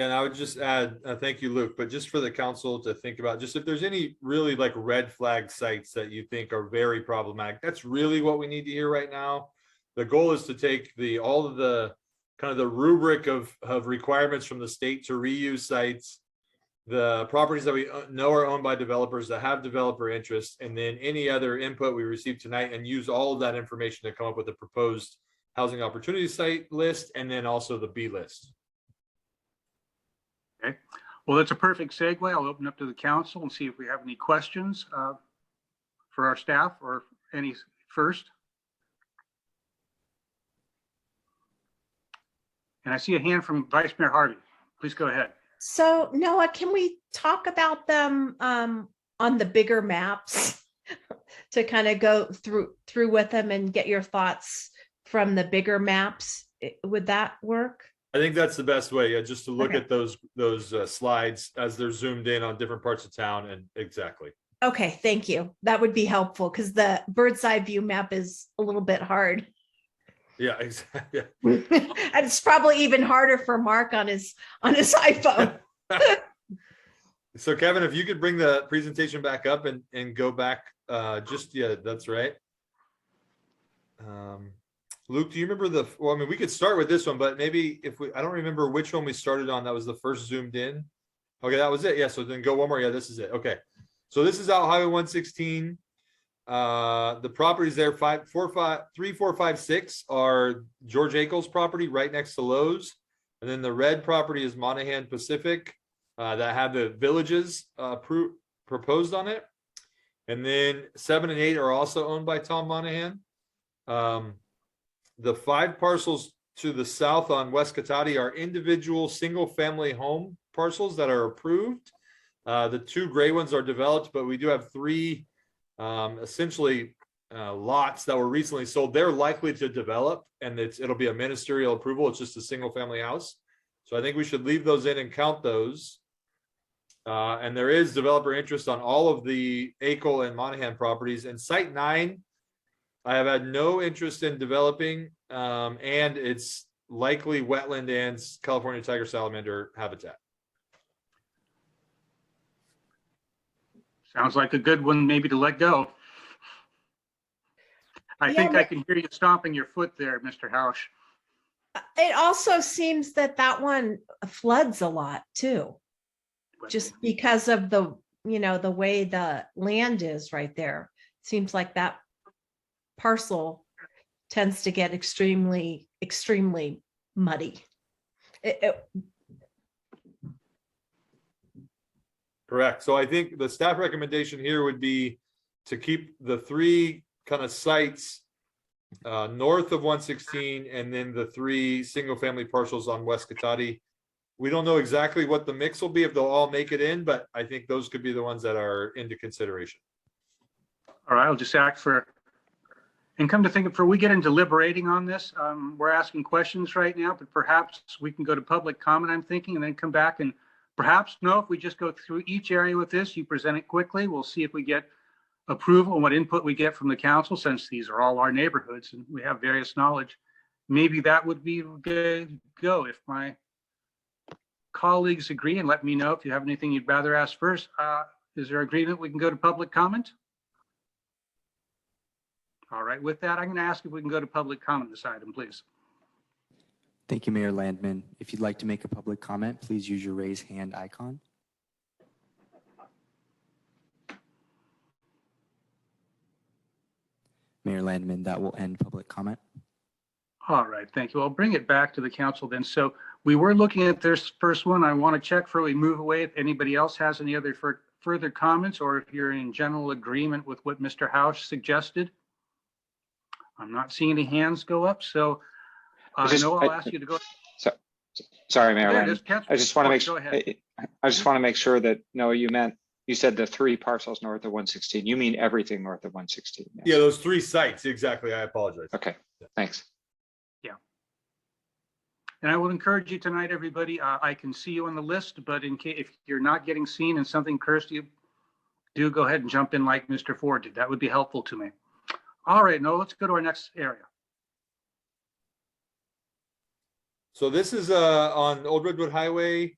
And I would just add, thank you, Luke, but just for the council to think about, just if there's any really like red flag sites that you think are very problematic, that's really what we need to hear right now. The goal is to take all of the kind of the rubric of requirements from the state to reuse sites, the properties that we know are owned by developers that have developer interest, and then any other input we received tonight, and use all of that information to come up with a proposed housing opportunity site list, and then also the B list. Okay, well, that's a perfect segue. I'll open up to the council and see if we have any questions for our staff or any first. And I see a hand from Vice Mayor Harvey. Please go ahead. So Noah, can we talk about them on the bigger maps to kind of go through with them and get your thoughts from the bigger maps? Would that work? I think that's the best way, just to look Okay. at those slides as they're zoomed in on different parts of town, and exactly. Okay, thank you. That would be helpful because the bird's eye view map is a little bit hard. Yeah, exactly. And it's probably even harder for Mark on his iPhone. So Kevin, if you could bring the presentation back up and go back, yeah, that's right. Luke, do you remember well, I mean, we could start with this one, but maybe I don't remember which one we started on. That was the first zoomed in. Okay, that was it. Yeah, so then go one more. Yeah, this is it. Okay. So this is out Highway 116. The properties there, 3, 4, 5, 6 are George Akel's property right next to Lowe's. And then the red property is Monahan Pacific that have the villages proposed on it. And then 7 and 8 are also owned by Tom Monahan. The 5 parcels to the south on West Cotati are individual single-family home parcels that are approved. The 2 gray ones are developed, but we do have 3 essentially lots that were recently sold. They're likely to develop, and it'll be a ministerial approval. It's just a single-family house. So I think we should leave those in and count those. And there is developer interest on all of the Akel and Monahan properties. And Site 9, I have had no interest in developing, and it's likely wetland and California tiger salamander habitat. Sounds like a good one maybe to let go. I think I can hear you stomping your foot there, Mr. Hausch. It also seems that that one floods a lot too, just because of the, you know, the way the land is right there. Seems like that parcel tends to get extremely muddy. Correct. So I think the staff recommendation here would be to keep the 3 kind of sites north of 116 and then the 3 single-family parcels on West Cotati. We don't know exactly what the mix will be if they'll all make it in, but I think those could be the ones that are into consideration. All right, I'll just act for, and come to think of, before we get into deliberating on this, we're asking questions right now, but perhaps we can go to public comment, I'm thinking, and then come back and perhaps, no, if we just go through each area with this, you present it quickly, we'll see if we get approval and what input we get from the council, since these are all our neighborhoods and we have various knowledge. Maybe that would be good to go if my colleagues agree, and let me know if you have anything you'd rather ask first. Is there agreement we can go to public comment? All right, with that, I'm going to ask if we can go to public comment this item, please. Thank you, Mayor Landman. If you'd like to make a public comment, please use your raise hand icon. Mayor Landman, that will end public comment. All right, thank you. I'll bring it back to the council then. So we were looking at this first one. I want to check before we move away if anybody else has any other further comments, or if you're in general agreement with what Mr. Hausch suggested. I'm not seeing any hands go up, so I know I'll ask you to go. Sorry, Mayor Landman. I just want to make sure that, no, you said the 3 parcels north of 116. You mean everything north of 116? Yes. Yeah, those 3 sites, exactly. I apologize. Okay, thanks. Yeah. And I will encourage you tonight, everybody. I can see you on the list, but in case if you're not getting seen and something occurs to you, do go ahead and jump in like Mr. Ford did. That would be helpful to me. All right, no, let's go to our next area. So this is on Old Redwood Highway.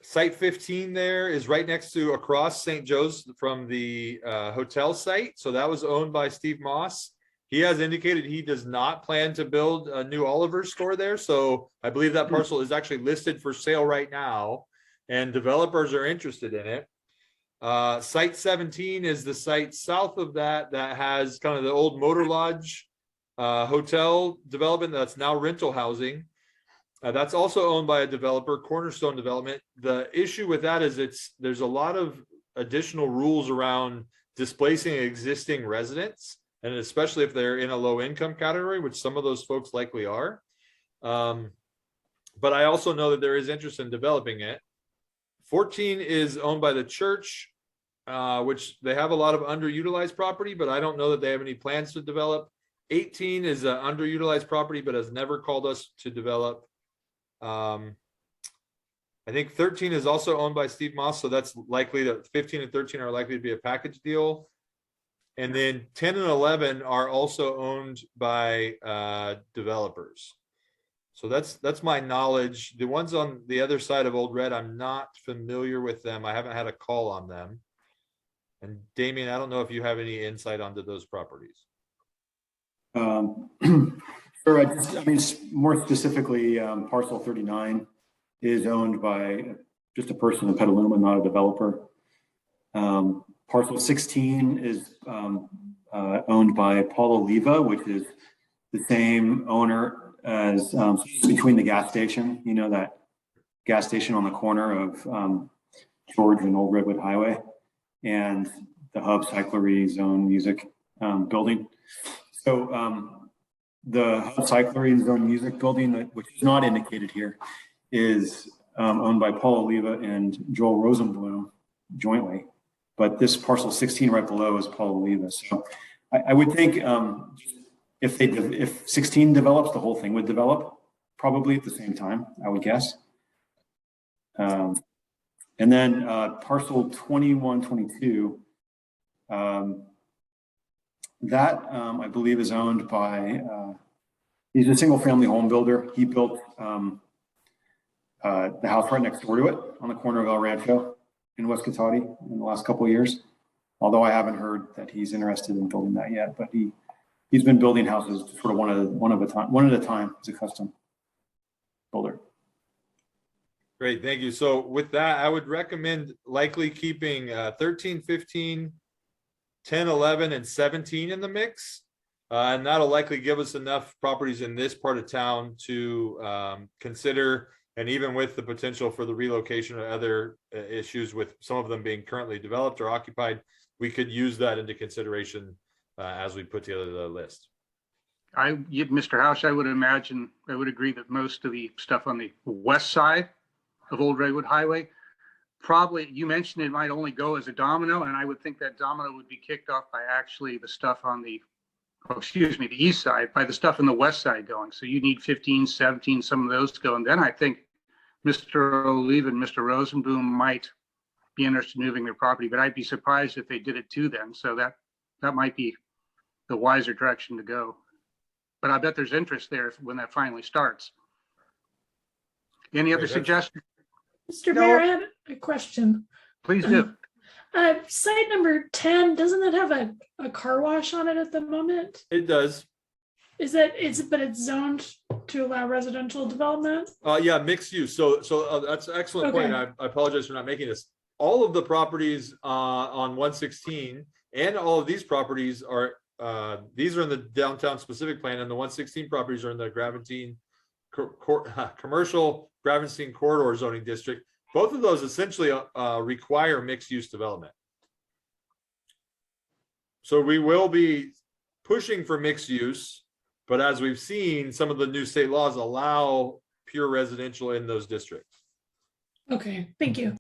Site 15 there is right next to across St. Joe's from the hotel site. So that was owned by Steve Moss. He has indicated he does not plan to build a new Oliver's store there. So I believe that parcel is actually listed for sale right now, and developers are interested in it. Site 17 is the site south of that has kind of the old Motor Lodge hotel development that's now rental housing. That's also owned by a developer, Cornerstone Development. The issue with that is there's a lot of additional rules around displacing existing residents, and especially if they're in a low income category, which some of those folks likely are. But I also know that there is interest in developing it. 14 is owned by the church, which they have a lot of underutilized property, but I don't know that they have any plans to develop. 18 is an underutilized property, but has never called us to develop. I think 13 is also owned by Steve Moss, so that's likely that 15 and 13 are likely to be a package deal. And then 10 and 11 are also owned by developers. So that's my knowledge. The ones on the other side of Old Red, I'm not familiar with them. I haven't had a call on them. And Damien, I don't know if you have any insight onto those properties. Sure. I mean, more specifically, parcel 39 is owned by just a person in Petaluma, not a developer. Parcel 16 is owned by Paul Oliva, which is the same owner as between the gas station, you know, that gas station on the corner of George and Old Redwood Highway, and the Hub Cyclery Zone Music building. So The Hub Cyclery Zone Music Building, which is not indicated here, is owned by Paul Oliva and Joel Rosenblum jointly. But this parcel 16 right below is Paul Oliva. So I would think if 16 develops, the whole thing would develop probably at the same time, I would guess. And then parcel 2122, that I believe is owned by, he's a single family home builder. He built the house right next door to it on the corner of El Rancho in West Cotati in the last couple of years. Although I haven't heard that he's interested in building that yet, but he's been building houses sort of one at a time as a custom builder. Great, thank you. So with that, I would recommend likely keeping 13, 15, 10, 11, and 17 in the mix. And that'll likely give us enough properties in this part of town to consider, and even with the potential for the relocation of other issues with some of them being currently developed or occupied, we could use that into consideration as we put together the list. Mr. House, I would imagine, I would agree that most of the stuff on the west side of Old Redwood Highway, probably, you mentioned it might only go as a domino, and I would think that domino would be kicked off by actually the stuff on the east side, by the stuff on the west side going. So you need 15, 17, some of those go. And then I think Mr. Olive and Mr. Rosenboom might be interested in moving their property, but I'd be surprised if they did it too then. So that might be the wiser direction to go. But I bet there's interest there when that finally starts. Any other suggestions? Mr. Mayor, I have a question. Please do. Site number 10, doesn't it have a car wash on it at the moment? It does. But it's zoned to allow residential development? Yeah, mixed use. So that's an excellent point. I apologize for not making this. All of the properties on 116 and all of these properties are these are in the downtown specific plan, and the 116 properties are in the Graventine commercial Graventine corridor zoning district. Both of those essentially require mixed use development. So we will be pushing for mixed use, but as we've seen, some of the new state laws allow pure residential in those districts. Okay, thank you.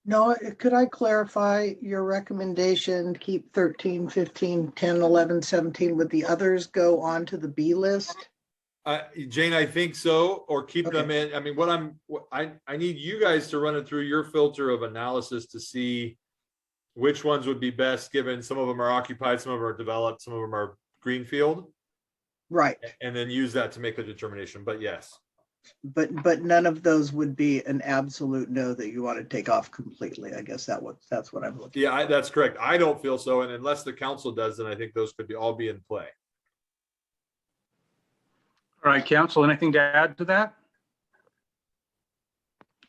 No, could I clarify your recommendation, keep 13, 15, 10, 11, 17, would the others go on to the B list? Jane, I think so, or keep them in. I mean, I need you guys to run it through your filter of analysis to see which ones would be best, given some of them are occupied, some of them are developed, some of them are greenfield. Right. And then use that to make a determination, but yes. But none of those would be an absolute no that you want to take off completely. I guess that's what I'm looking at. Yeah, that's correct. I don't feel so, and unless the council does, then I think those could all be in play. All right, council, anything to add to that?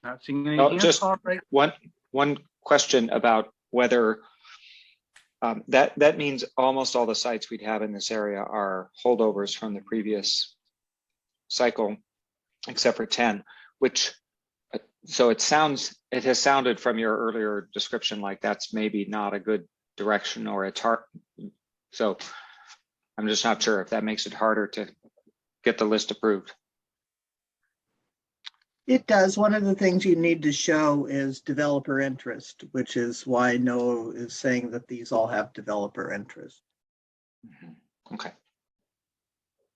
Not seeing any hands. Just one question about whether that means almost all the sites we'd have in this area are holdovers from the previous cycle, except for 10, which, so it has sounded from your earlier description like that's maybe not a good direction or a target. So I'm just not sure if that makes it harder to get the list approved. It does. One of the things you need to show is developer interest, which is why Noah is saying that these all have developer interest. Okay.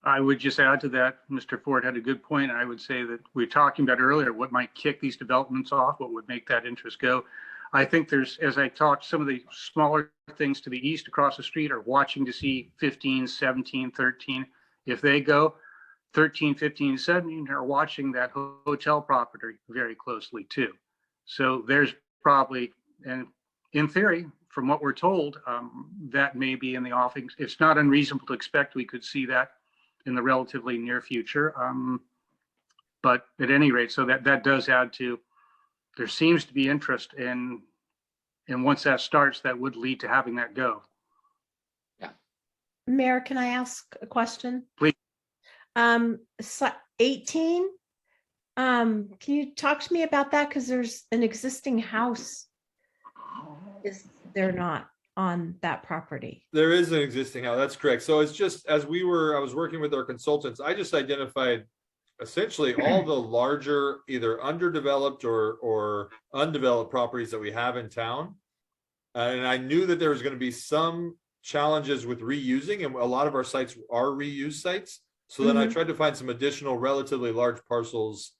I would just add to that, Mr. Ford had a good point. I would say that we were talking about earlier, what might kick these developments off, what would make that interest go. I think there's, as I talked, some of the smaller things to the east across the street are watching to see 15, 17, 13. If they go, 13, 15, 17 are watching that hotel property very closely too. So there's probably, and in theory, from what we're told, that may be in the offing. It's not unreasonable to expect we could see that in the relatively near future. But at any rate, so that does add to, there seems to be interest in, and once that starts, that would lead to having that go. Yeah. Mayor, can I ask a question? Please. 18, can you talk to me about that? Because there's an existing house. Is there not? on that property? There is an existing house. That's correct. So it's just I was working with our consultants. I just identified essentially all the larger, either underdeveloped or undeveloped properties that we have in town. And I knew that there was going to be some challenges with reusing, and a lot of our sites are reuse sites. So then I tried to find some additional relatively large parcels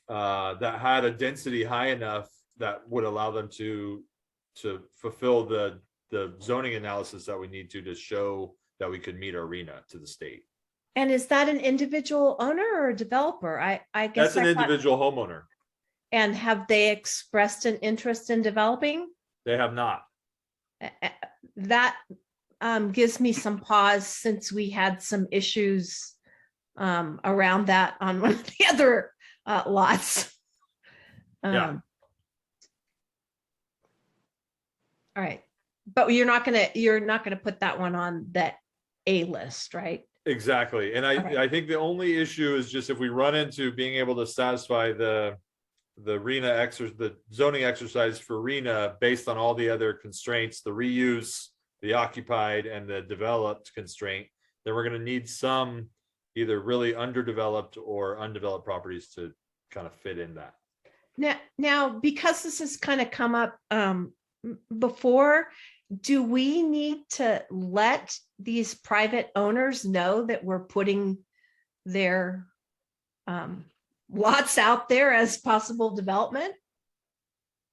that had a density high enough that would allow them to fulfill the zoning analysis that we need to show that we could meet our RENA to the state. And is that an individual owner or a developer? I guess That's an individual homeowner. And have they expressed an interest in developing? They have not. That gives me some pause, since we had some issues around that on one of the other lots. Yeah. All right, but you're not gonna put that one on that A list, right? Exactly. And I think the only issue is just if we run into being able to satisfy the RENA the zoning exercise for RENA based on all the other constraints, the reuse, the occupied, and the developed constraint, then we're going to need some either really underdeveloped or undeveloped properties to kind of fit in that. Now, because this has kind of come up before, do we need to let these private owners know that we're putting their lots out there as possible development?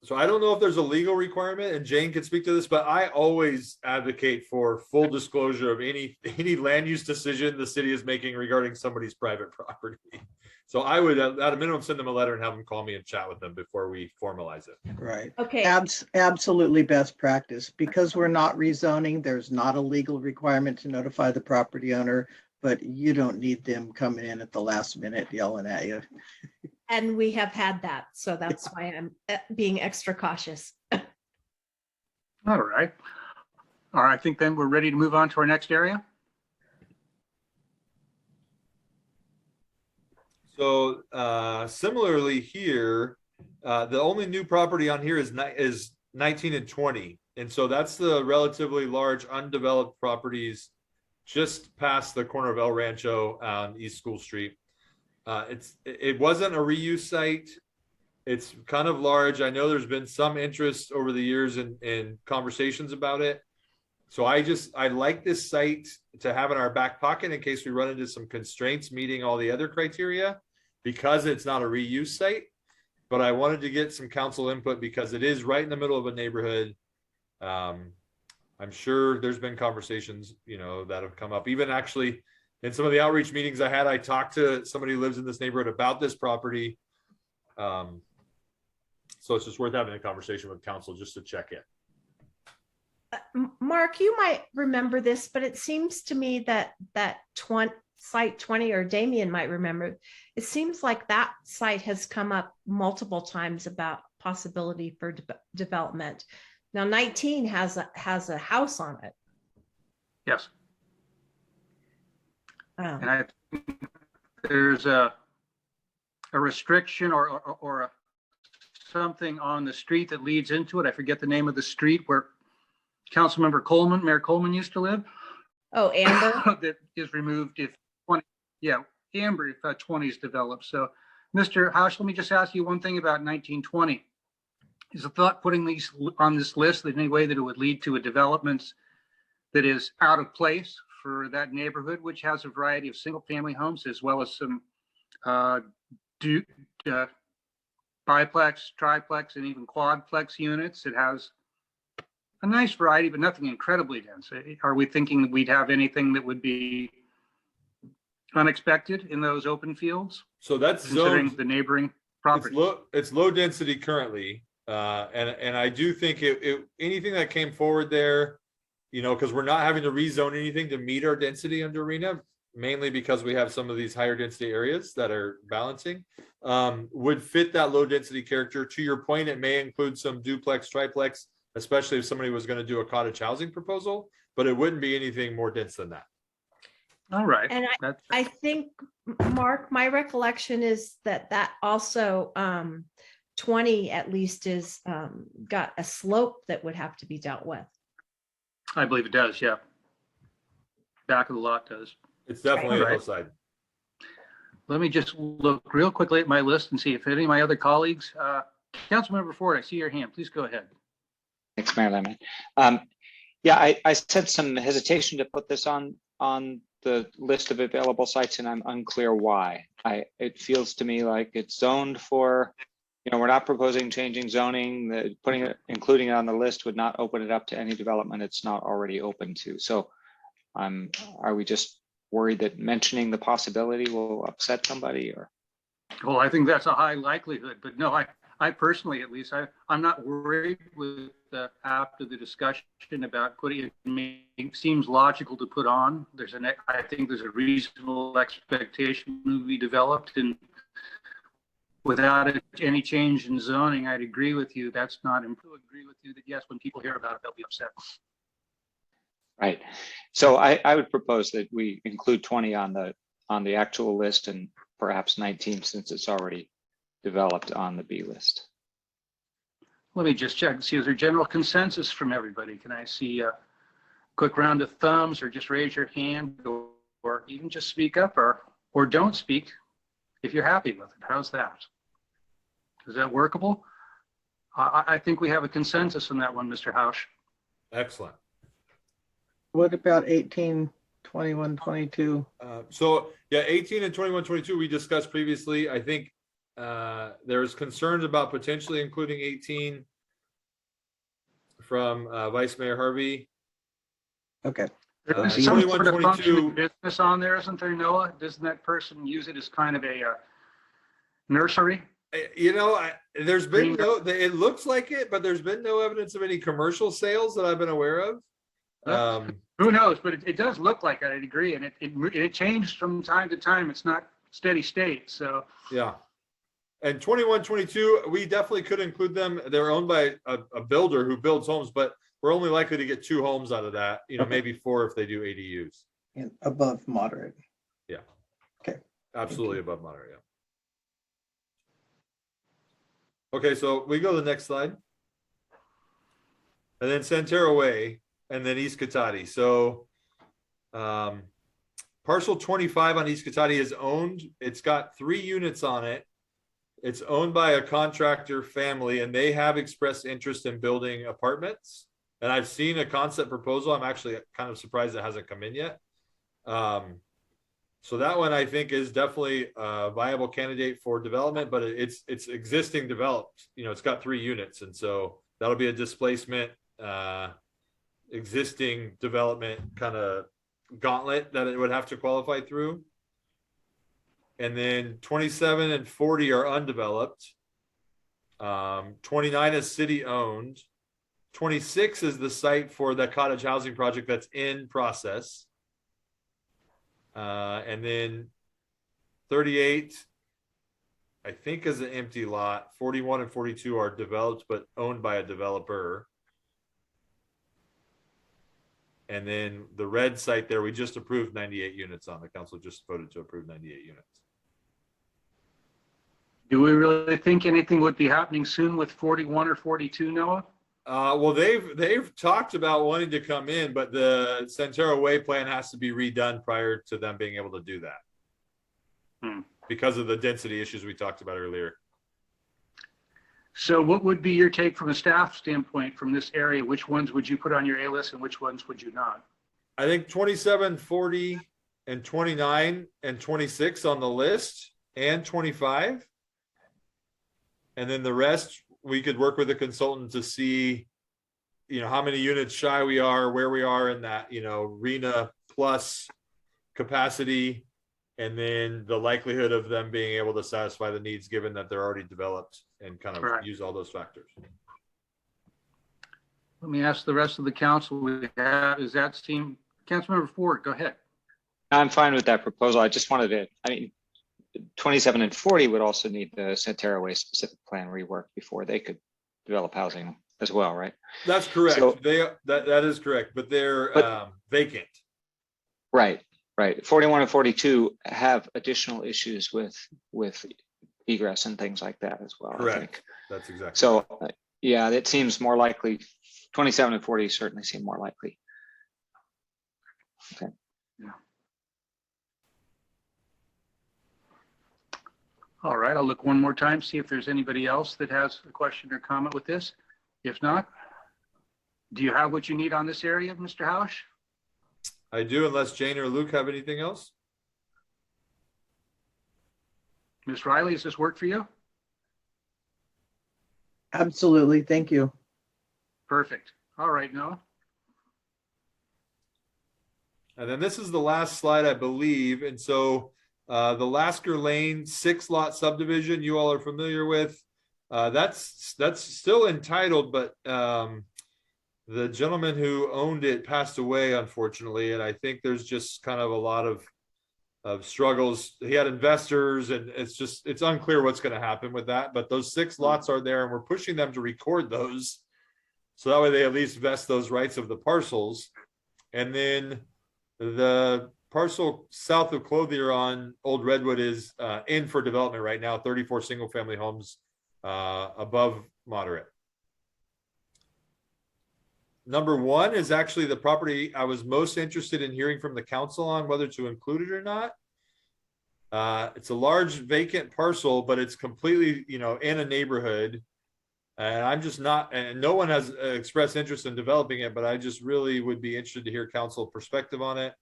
So I don't know if there's a legal requirement, and Jane could speak to this, but I always advocate for full disclosure of any land use decision the city is making regarding somebody's private property. So I would, at a minimum, send them a letter and have them call me and chat with them before we formalize it. Right. Okay. Absolutely best practice. Because we're not rezoning, there's not a legal requirement to notify the property owner, but you don't need them coming in at the last minute yelling at you. And we have had that, so that's why I'm being extra cautious. All right. All right, I think then we're ready to move on to our next area. So similarly here, the only new property on here is 19 and 20. And so that's the relatively large undeveloped properties just past the corner of El Rancho on East School Street. It wasn't a reuse site. It's kind of large. I know there's been some interest over the years in conversations about it. So I like this site to have in our back pocket in case we run into some constraints meeting all the other criteria, because it's not a reuse site. But I wanted to get some council input because it is right in the middle of a neighborhood. I'm sure there's been conversations, that have come up. Even actually in some of the outreach meetings I had, I talked to somebody who lives in this neighborhood about this property. So it's just worth having a conversation with council just to check in. Mark, you might remember this, but it seems to me that site 20, or Damien might remember, it seems like that site has come up multiple times about possibility for development. Now 19 has a house on it. Yes. And there's a restriction or something on the street that leads into it. I forget the name of the street where Mayor Coleman used to live. Oh, Amber. That is removed if 20, Amber, if 20 is developed. So Mr. House, let me just ask you one thing about 1920. Is the thought putting these on this list in any way that it would lead to a development that is out of place for that neighborhood, which has a variety of single family homes as well as some biplex, triplex, and even quadplex units? It has a nice variety, but nothing incredibly dense. Are we thinking that we'd have anything that would be unexpected in those open fields? So that's considering zoned, the neighboring property. It's low density currently. And I do think anything that came forward there, because we're not having to rezone anything to meet our density under RENA, mainly because we have some of these higher density areas that are balancing, would fit that low density character. To your point, it may include some duplex, triplex, especially if somebody was going to do a cottage housing proposal, but it wouldn't be anything more dense than that. All right. And I think, Mark, my recollection is that also 20 at least is got a slope that would have to be dealt with. I believe it does, yeah. Back of the lot does. It's definitely Right. outside. Let me just look real quickly at my list and see if any of my other colleagues, Councilmember Ford, I see your hand. Please go ahead. Thanks, Mayor Lemon. Yeah, I said some hesitation to put this on the list of available sites, and I'm unclear why. It feels to me like it's zoned for, we're not proposing changing zoning. Including it on the list would not open it up to any development it's not already open to. So, are we just worried that mentioning the possibility will upset somebody, or? Well, I think that's a high likelihood, but no, I personally, at least, I'm not worried with after the discussion about putting it seems logical to put on. I think there's a reasonable expectation to be developed, and without any change in zoning, I'd agree with you. That's not agree with you that yes, when people hear about it, they'll be upset. Right. So I would propose that we include 20 on the actual list, and perhaps 19 since it's already developed on the B list. Let me just check and see, is there general consensus from everybody? Can I see a quick round of thumbs, or just raise your hand, or even just speak up, or don't speak if you're happy with it? How's that? Is that workable? I think we have a consensus on that one, Mr. Hausch. Excellent. What about 18, 21, 22? So yeah, 18 and 21, 22 we discussed previously. I think there's concerns about potentially including 18 from Vice Mayor Harvey. Okay. There's some sort of functioning business on there, isn't there, Noah? Doesn't that person use it as kind of a nursery? There's been it looks like it, but there's been no evidence of any commercial sales that I've been aware of. Who knows? But it does look like it. I'd agree, and it changed from time to time. It's not steady state. So yeah, and 21, 22, we definitely could include them. They're owned by a builder who builds homes, but we're only likely to get 2 homes out of that. Okay. Maybe 4 if they do ADUs. And above moderate. Yeah. Okay. Absolutely above moderate. Yeah. Okay, so we go to the next slide, and then Santero Way. And then East Cotati. So parcel 25 on East Cotati is owned. It's got 3 units on it. It's owned by a contractor family, and they have expressed interest in building apartments. And I've seen a concept proposal. I'm actually kind of surprised it hasn't come in yet. So that one I think is definitely a viable candidate for development, but it's existing developed. It's got 3 units, and so that'll be a displacement existing development kind of gauntlet that it would have to qualify through. And then 27 and 40 are undeveloped. 29 is city owned. 26 is the site for the cottage housing project that's in process. And then 38, I think, is an empty lot. 41 and 42 are developed but owned by a developer. And then the red site there, we just approved 98 units on. The council just voted to approve 98 units. Do we really think anything would be happening soon with 41 or 42, Noah? Well, they've talked about wanting to come in, but the Santero Way plan has to be redone prior to them being able to do that because of the density issues we talked about earlier. So what would be your take from a staff standpoint from this area? Which ones would you put on your A list and which ones would you not? I think 27, 40, and 29 and 26 on the list, and 25. And then the rest, we could work with a consultant to see, how many units shy we are, where we are in that, RENA plus capacity, and then the likelihood of them being able to satisfy the needs given that they're already developed, and kind of use all those factors. Let me ask the rest of the council. Is that team? Councilmember Ford, go ahead. I'm fine with that proposal. I just wanted to, 27 and 40 would also need the Santero Way specific plan rework before they could develop housing as well, right? That's correct. So, that is correct, but they're vacant. Right. 41 and 42 have additional issues with egress and things like that as well. Correct. I think. That's exactly. So, yeah, it seems more likely. 27 and 40 certainly seem more likely. Okay. Yeah. All right, I'll look one more time, see if there's anybody else that has a question or comment with this. If not, do you have what you need on this area, Mr. Hausch? I do, unless Jane or Luke have anything else. Ms. Riley, does this work for you? Absolutely. Thank you. Perfect. All right, Noah. And then this is the last slide, I believe. And so the Lasker Lane 6-lot subdivision you all are familiar with. That's still entitled, but the gentleman who owned it passed away, unfortunately. And I think there's just kind of a lot of struggles. He had investors, and it's unclear what's going to happen with that. But those 6 lots are there, and we're pushing them to record those, so that way they at least vest those rights of the parcels. And then the parcel south of Clothier on Old Redwood is in for development right now. 34 single-family homes above moderate. Number 1 is actually the property I was most interested in hearing from the council on whether to include it or not. It's a large vacant parcel, but it's completely, in a neighborhood. And I'm just not, and no one has expressed interest in developing it, but I just really would be interested to hear council perspective on it.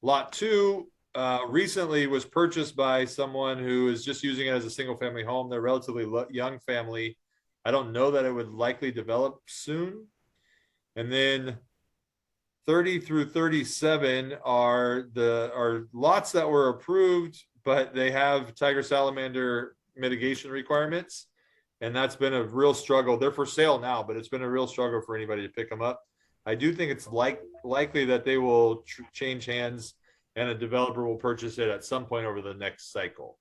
Lot 2 recently was purchased by someone who is just using it as a single family home. They're a relatively young family. I don't know that it would likely develop soon. And then 30 through 37 are lots that were approved, but they have tiger salamander mitigation requirements. And that's been a real struggle. They're for sale now, but it's been a real struggle for anybody to pick them up. I do think it's likely that they will change hands and a developer will purchase it at some point over the next cycle.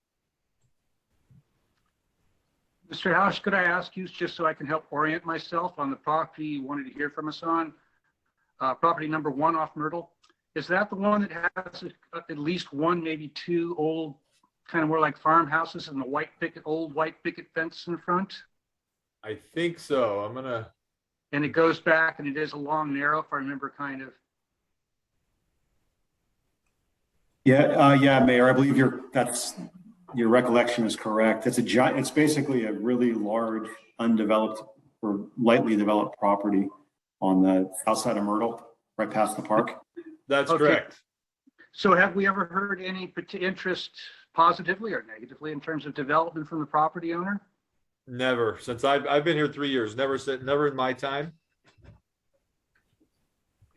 Mr. Hausch, could I ask you, just so I can help orient myself on the property you wanted to hear from us on, property number 1 off Myrtle? Is that the one that has at least 1, maybe 2 old, kind of more like farmhouses and the old white picket fence in front? I think so. And it goes back, and it is a long, narrow, if I remember, kind of. Yeah, Mayor, I believe your recollection is correct. It's basically a really large, undeveloped or lightly developed property on the south side of Myrtle, right past the park. That's correct. So have we ever heard any interest positively or negatively in terms of development from the property owner? Never. Since I've been here 3 years, never in my time.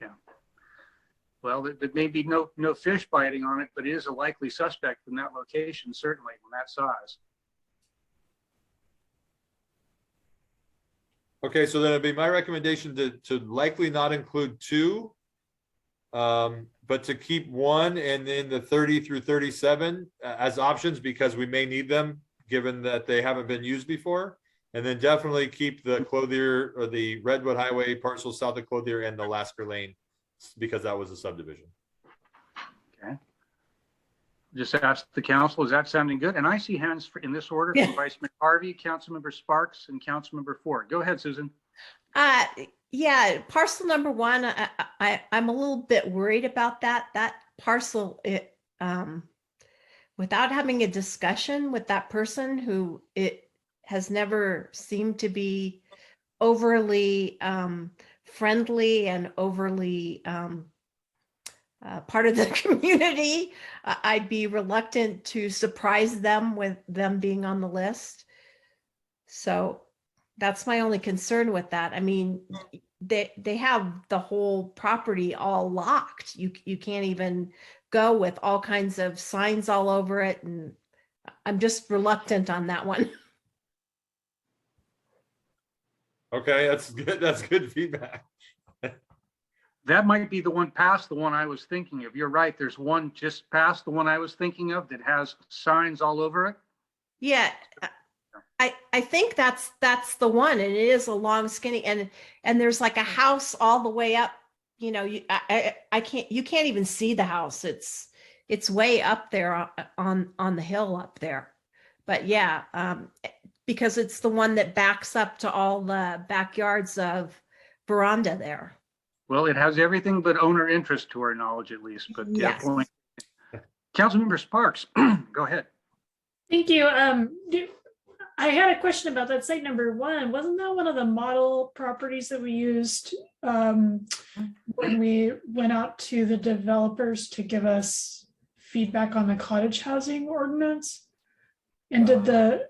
Yeah. Well, there may be no fish biting on it, but it is a likely suspect in that location, certainly, in that size. Okay, so then it'd be my recommendation to likely not include 2, but to keep 1 and then the 30 through 37 as options because we may need them given that they haven't been used before. And then definitely keep the Clothier or the Redwood Highway parcel south of Clothier and the Lasker Lane because that was a subdivision. Okay. Just ask the council, is that sounding good? And I see hands in this order from Vice Mayor Harvey, Councilmember Sparks, and Councilmember Ford. Go ahead, Susan. Yeah, parcel number 1, I'm a little bit worried about that parcel. Without having a discussion with that person who it has never seemed to be overly friendly and overly part of the community, I'd be reluctant to surprise them with them being on the list. So that's my only concern with that. I mean, they have the whole property all locked. You can't even go with all kinds of signs all over it. And I'm just reluctant on that one. Okay, that's good. That's good feedback. That might be the one past the one I was thinking of. You're right. There's one just past the one I was thinking of that has signs all over it. Yeah, I think that's the one, and it is a long, skinny, and there's like a house all the way up. You know, you can't even see the house. It's way up there on the hill up there. But yeah, because it's the one that backs up to all the backyards of Veranda there. Well, it has everything but owner interest to our knowledge, at least, but yeah, Yes. point. Councilmember Sparks, go ahead. Thank you. I had a question about that site number 1. Wasn't that one of the model properties that we used when we went out to the developers to give us feedback on the cottage housing ordinance? And did the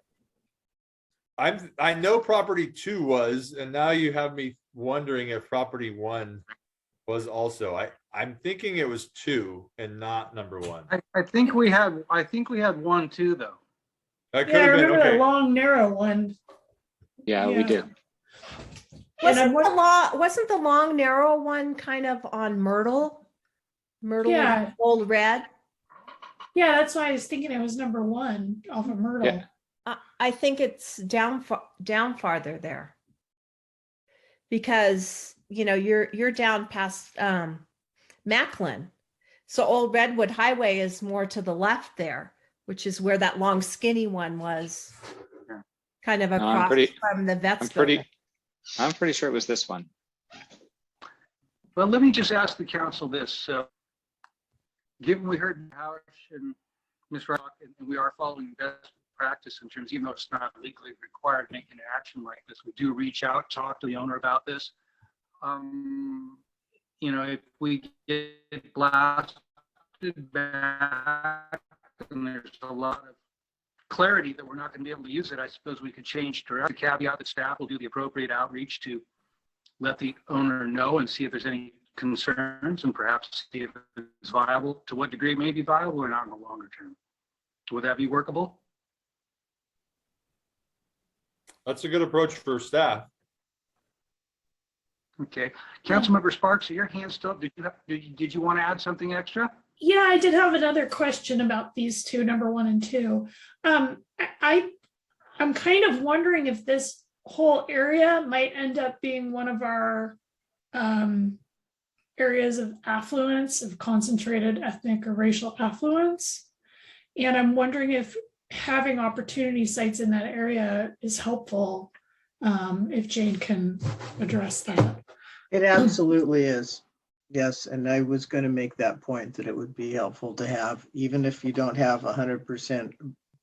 I know property 2 was, and now you have me wondering if property 1 was also. I'm thinking it was 2 and not number 1. I think we had 1 too, though. That could yeah, I have been remember the okay. long narrow one. Yeah, we did. Wasn't the long narrow one kind of on Myrtle? Myrtle, Yeah. Old Red? Yeah, that's why I was thinking it was number 1 off of Myrtle. Yeah. I think it's down farther there. Because, you know, you're down past Macklin. So Old Redwood Highway is more to the left there, which is where that long skinny one was. Kind of across from the vets building. I'm pretty sure it was this one. Well, let me just ask the council this. So, given we heard Howard and Ms. Rock, and we are following best practice in terms, even though it's not legally required, making an action like this, we do reach out, talk to the owner about this. You know, if we get blasted back and there's a lot of clarity that we're not going to be able to use it, I suppose we could change to the caveat that staff will do the appropriate outreach to let the owner know and see if there's any concerns and perhaps see if it's viable, to what degree it may be viable or not in the longer term. Would that be workable? That's a good approach for staff. Okay. Councilmember Sparks, are your hand still up? Did you want to add something extra? Yeah, I did have another question about these two, number 1 and 2. I'm kind of wondering if this whole area might end up being one of our areas of affluence, of concentrated ethnic or racial affluence. And I'm wondering if having opportunity sites in that area is helpful, if Jane can address that. It absolutely is. Yes, and I was going to make that point that it would be helpful to have, even if you don't have 100%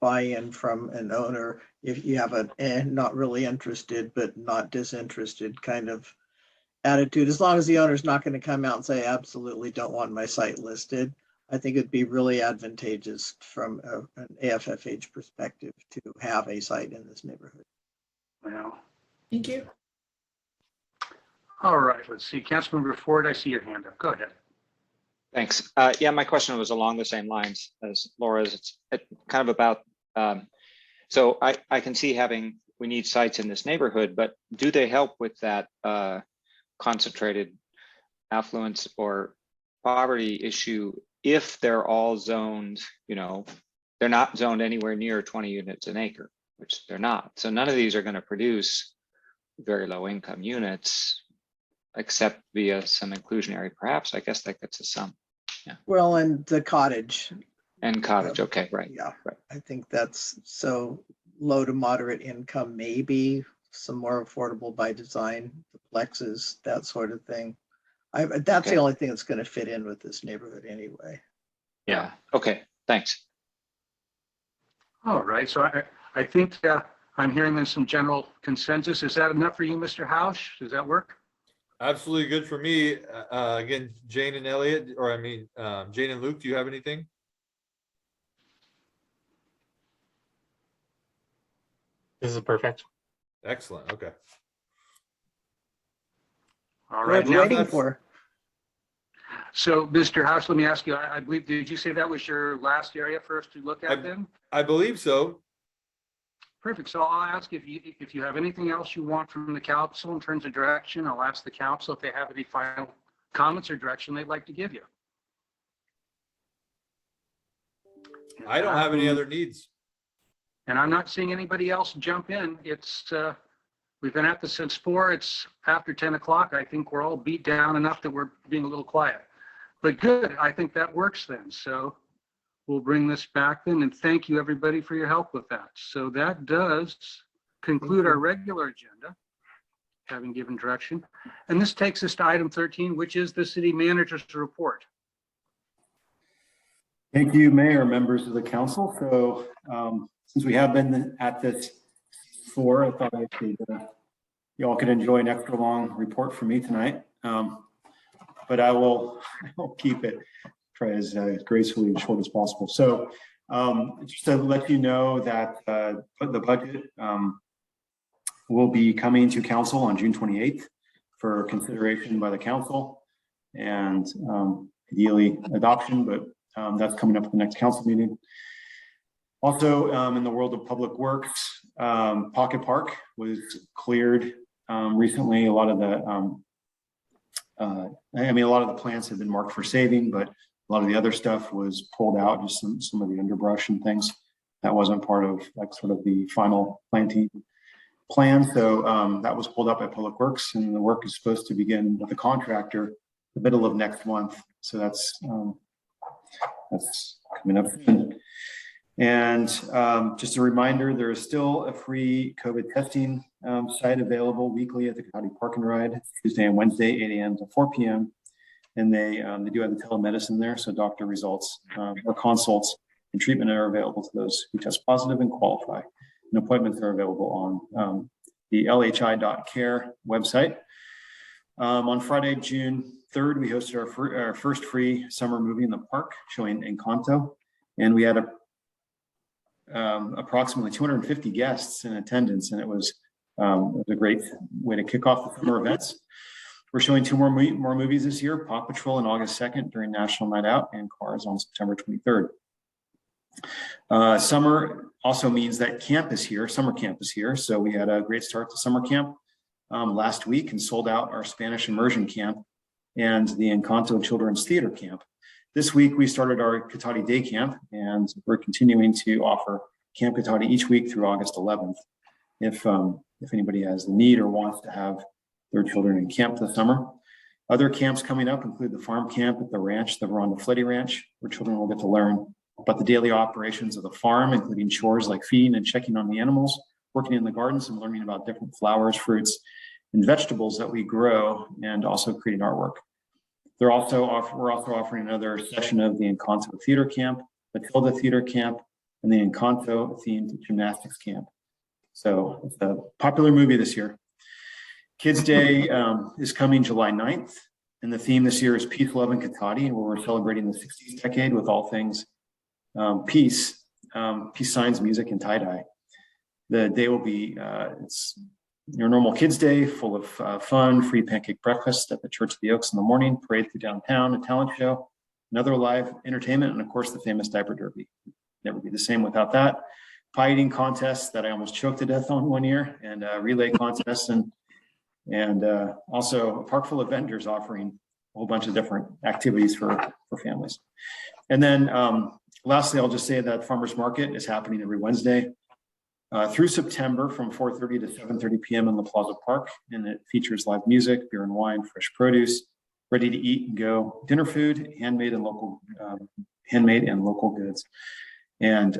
buy-in from an owner, if you have a not really interested but not disinterested kind of attitude, as long as the owner's not going to come out and say, absolutely don't want my site listed, I think it'd be really advantageous from an AFFH perspective to have a site in this neighborhood. Well, thank you. All right, let's see. Councilmember Ford, I see your hand up. Go ahead. Thanks. Yeah, my question was along the same lines as Laura's. It's kind of about, so I can see we need sites in this neighborhood, but do they help with that concentrated affluence or poverty issue if they're all zoned, you know, they're not zoned anywhere near 20 units an acre, which they're not. So none of these are going to produce very low income units, except via some inclusionary, perhaps. I guess that gets us some. Yeah. Well, and the cottage. And cottage, okay, right. Yeah, right. I think that's so low to moderate income, maybe some more affordable by design, duplexes, that sort of thing. That's Okay. the only thing that's going to fit in with this neighborhood anyway. Yeah, okay, thanks. All right, so I think I'm hearing there's some general consensus. Is that enough for you, Mr. Hausch? Does that work? Absolutely good for me. Again, Jane and Elliot, or I mean, Jane and Luke, do you have anything? This is perfect. Excellent, okay. All right. What are you waiting for? So, Mr. House, let me ask you, I believe, did you say that was your last area for us to look at then? I believe so. Perfect. So I'll ask if you have anything else you want from the council in terms of direction. I'll ask the council if they have any final comments or direction they'd like to give you. I don't have any other needs. And I'm not seeing anybody else jump in. It's we've been at this since 4. It's after 10 o'clock. I think we're all beat down enough that we're being a little quiet. But good. I think that works then. So we'll bring this back then, and thank you everybody for your help with that. So that does conclude our regular agenda. having given direction. And this takes us to item 13, which is the city manager's report. Thank you, Mayor, members of the council. So since we have been at this before, I thought you all could enjoy an extra long report from me tonight. But I'll keep it, try as gracefully and short as possible. So just to let you know that the budget will be coming to council on June 28th for consideration by the council and ideally adoption, but that's coming up at the next council meeting. Also, in the world of public works, Pocket Park was cleared recently. A lot of the, a lot of the plants have been marked for saving, but a lot of the other stuff was pulled out, just some of the underbrush and things that wasn't part of like sort of the final planting plan. So that was pulled up by Public Works, and the work is supposed to begin with the contractor the middle of next month. So that's coming up soon. And just a reminder, there is still a free COVID testing site available weekly at the Cotati Park and Ride, Tuesday and Wednesday, 8 a.m. to 4 p.m. And they do have the telemedicine there, so doctor results or consults and treatment are available to those who test positive and qualify. And appointments are available on the lhi.care website. On Friday, June 3rd, we hosted our first free summer movie in the park showing Encanto, and we had approximately 250 guests in attendance, and it was a great way to kick off the summer events. We're showing two more movies this year: Paw Patrol on August 2nd during National Night Out, and Cars on September 23rd. Summer also means that camp is here, summer camp is here. So we had a great start to summer camp last week and sold out our Spanish immersion camp and the Encanto Children's Theater Camp. This week, we started our Cotati Day Camp, and we're continuing to offer Camp Cotati each week through August 11th. If anybody has the need or wants to have their children in camp this summer. Other camps coming up include the farm camp at the ranch, the Veranda Fletty Ranch, where children will get to learn about the daily operations of the farm, including chores like feeding and checking on the animals, working in the gardens and learning about different flowers, fruits, and vegetables that we grow, and also creating artwork. We're also offering another session of the Encanto Theater Camp, Matilda Theater Camp, and the Encanto themed gymnastics camp. So it's a popular movie this year. Kids Day is coming July 9th, and the theme this year is Peace, Love, and Cotati, where we're celebrating the 60s decade with all things peace signs, music, and tie-dye. The day will be, it's your normal Kids Day, full of fun, free pancake breakfast at the Church of the Oaks in the morning, parade through downtown, a talent show, another live entertainment, and of course the famous diaper derby. Never be the same without that. Pie eating contests that I almost choked to death on one year, and relay contests, and also a park full of vendors offering a whole bunch of different activities for families. And then lastly, I'll just say that Farmers Market is happening every Wednesday through September from 4:30 to 7:30 p.m. in the Plaza Park, and it features live music, beer and wine, fresh produce, ready to eat and go dinner food, handmade and local goods. And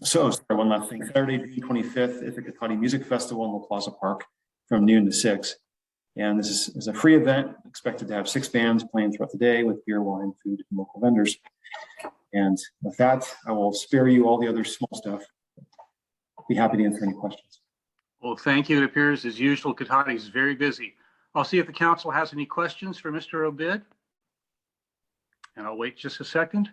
so one last thing, Saturday, June 25th is the Cotati Music Festival in the Plaza Park from noon to 6. And this is a free event, expected to have 6 bands playing throughout the day with beer, wine, food, and local vendors. And with that, I will spare you all the other small stuff. Be happy to answer any questions. Well, thank you. It appears, as usual, Cotati is very busy. I'll see if the council has any questions for Mr. Obid. And I'll wait just a second.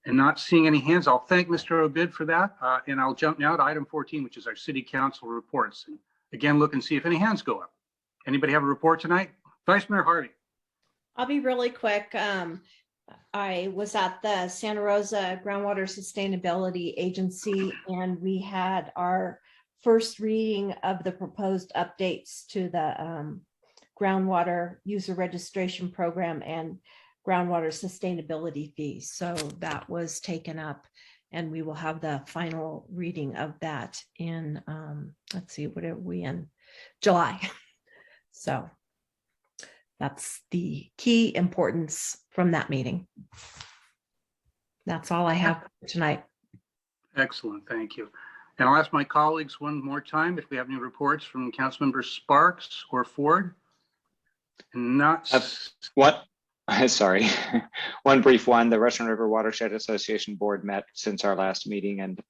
And not seeing any hands, I'll thank Mr. Obid for that. And I'll jump now to item 14, which is our city council reports. And again, look and see if any hands go up. Anybody have a report tonight? Vice Mayor Harvey. I'll be really quick. I was at the Santa Rosa Groundwater Sustainability Agency, and we had our first reading of the proposed updates to the groundwater user registration program and groundwater sustainability fees. So that was taken up, and we will have the final reading of that in, let's see, what are we in? July. So that's the key importance from that meeting. That's all I have for tonight. Excellent, thank you. And I'll ask my colleagues one more time if we have any reports from Councilmember Sparks or Ford. And not What? Sorry, one brief one. The Russian River Watershed Association Board met since our last meeting, and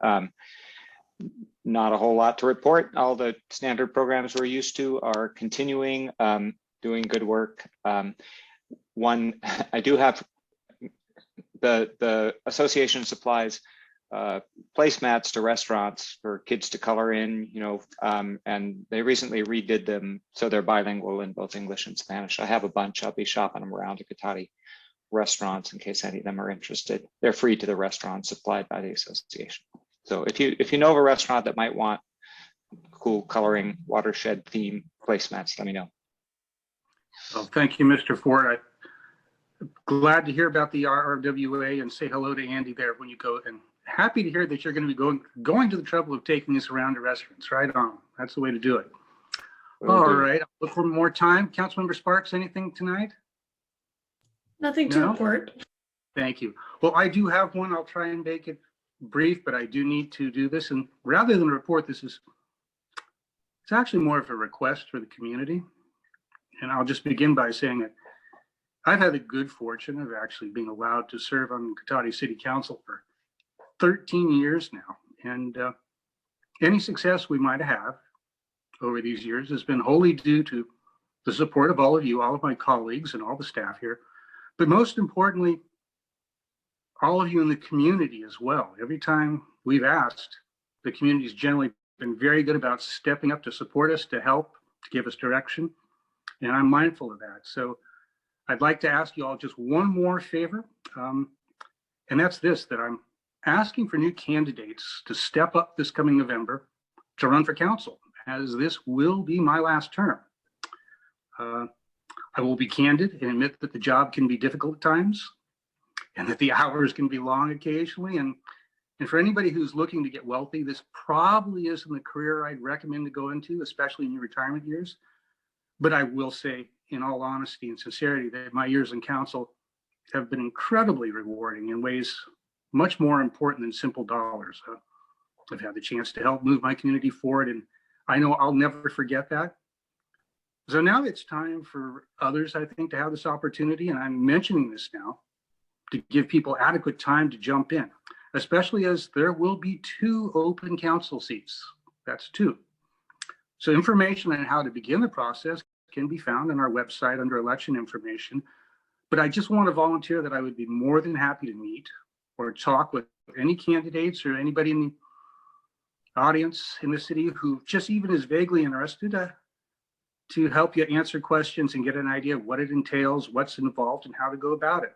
not a whole lot to report. All the standard programs we're used to are continuing, doing good work. One, I do have the association supplies placemats to restaurants for kids to color in, and they recently redid them so they're bilingual in both English and Spanish. I have a bunch. I'll be shopping them around to Cotati restaurants in case any of them are interested. They're free to the restaurants supplied by the association. So if you know of a restaurant that might want cool coloring watershed theme placemats, let me know. Well, thank you, Mr. Ford. I'm glad to hear about the RRWA and say hello to Andy there when you go, and happy to hear that you're going to be going to the trouble of taking us around to restaurants. Right on. That's the way to do it. All right. I'll look for more time. Councilmember Sparks, anything tonight? Nothing to report. Thank you. Well, I do have one. I'll try and make it brief, but I do need to do this. And rather than a report, it's actually more of a request for the community. And I'll just begin by saying that I've had the good fortune of actually being allowed to serve on Cotati City Council for 13 years now. And any success we might have over these years has been wholly due to the support of all of you, all of my colleagues and all the staff here. But most importantly, all of you in the community as well. Every time we've asked, the community's generally been very good about stepping up to support us, to help, to give us direction. And I'm mindful of that. So I'd like to ask you all just one more favor. And that's this, that I'm asking for new candidates to step up this coming November to run for council, as this will be my last term. I will be candid and admit that the job can be difficult at times and that the hours can be long occasionally. And for anybody who's looking to get wealthy, this probably isn't the career I'd recommend to go into, especially in your retirement years. But I will say, in all honesty and sincerity, that my years in council have been incredibly rewarding in ways much more important than simple dollars. I've had the chance to help move my community forward, and I know I'll never forget that. So now it's time for others, I think, to have this opportunity, and I'm mentioning this now to give people adequate time to jump in, especially as there will be 2 open council seats. That's 2. So information on how to begin the process can be found on our website under election information. But I just want to volunteer that I would be more than happy to meet or talk with any candidates or anybody in the audience in the city who just even is vaguely interested to help you answer questions and get an idea of what it entails, what's involved, and how to go about it.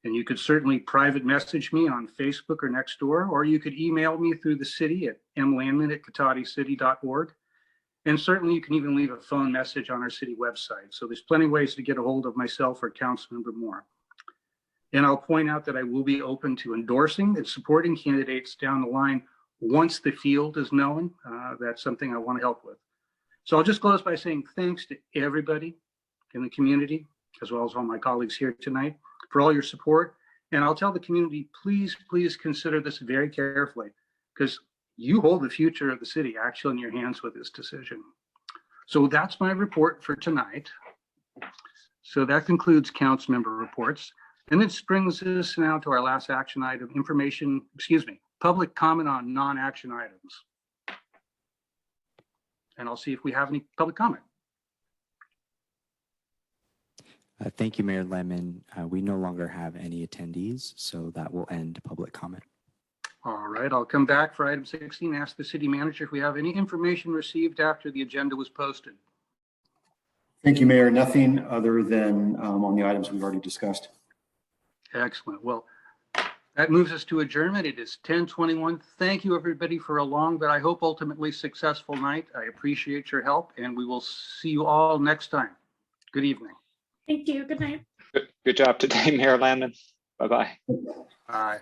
And you could certainly private message me on Facebook or Nextdoor, or you could email me through the city at mlandman@cotaticity.org. And certainly you can even leave a phone message on our city website. So there's plenty of ways to get a hold of myself or Councilmember Moore. And I'll point out that I will be open to endorsing and supporting candidates down the line once the field is known. That's something I want to help with. So I'll just close by saying thanks to everybody in the community, as well as all my colleagues here tonight, for all your support. And I'll tell the community, please, please consider this very carefully, because you hold the future of the city actually in your hands with this decision. So that's my report for tonight. So that concludes council member reports. And this brings us now to our last action item, public comment on non-action items. And I'll see if we have any public comment. Thank you, Mayor Lemon. We no longer have any attendees, so that will end public comment. All right, I'll come back for item 16, ask the city manager if we have any information received after the agenda was posted. Thank you, Mayor. Nothing other than on the items we've already discussed. Excellent. Well, that moves us to adjournment. It is 10:21. Thank you, everybody, for a long, but I hope ultimately successful night. I appreciate your help, and we will see you all next time. Good evening. Thank you. Good night. Good job today, Mayor Landman. Bye-bye. Bye.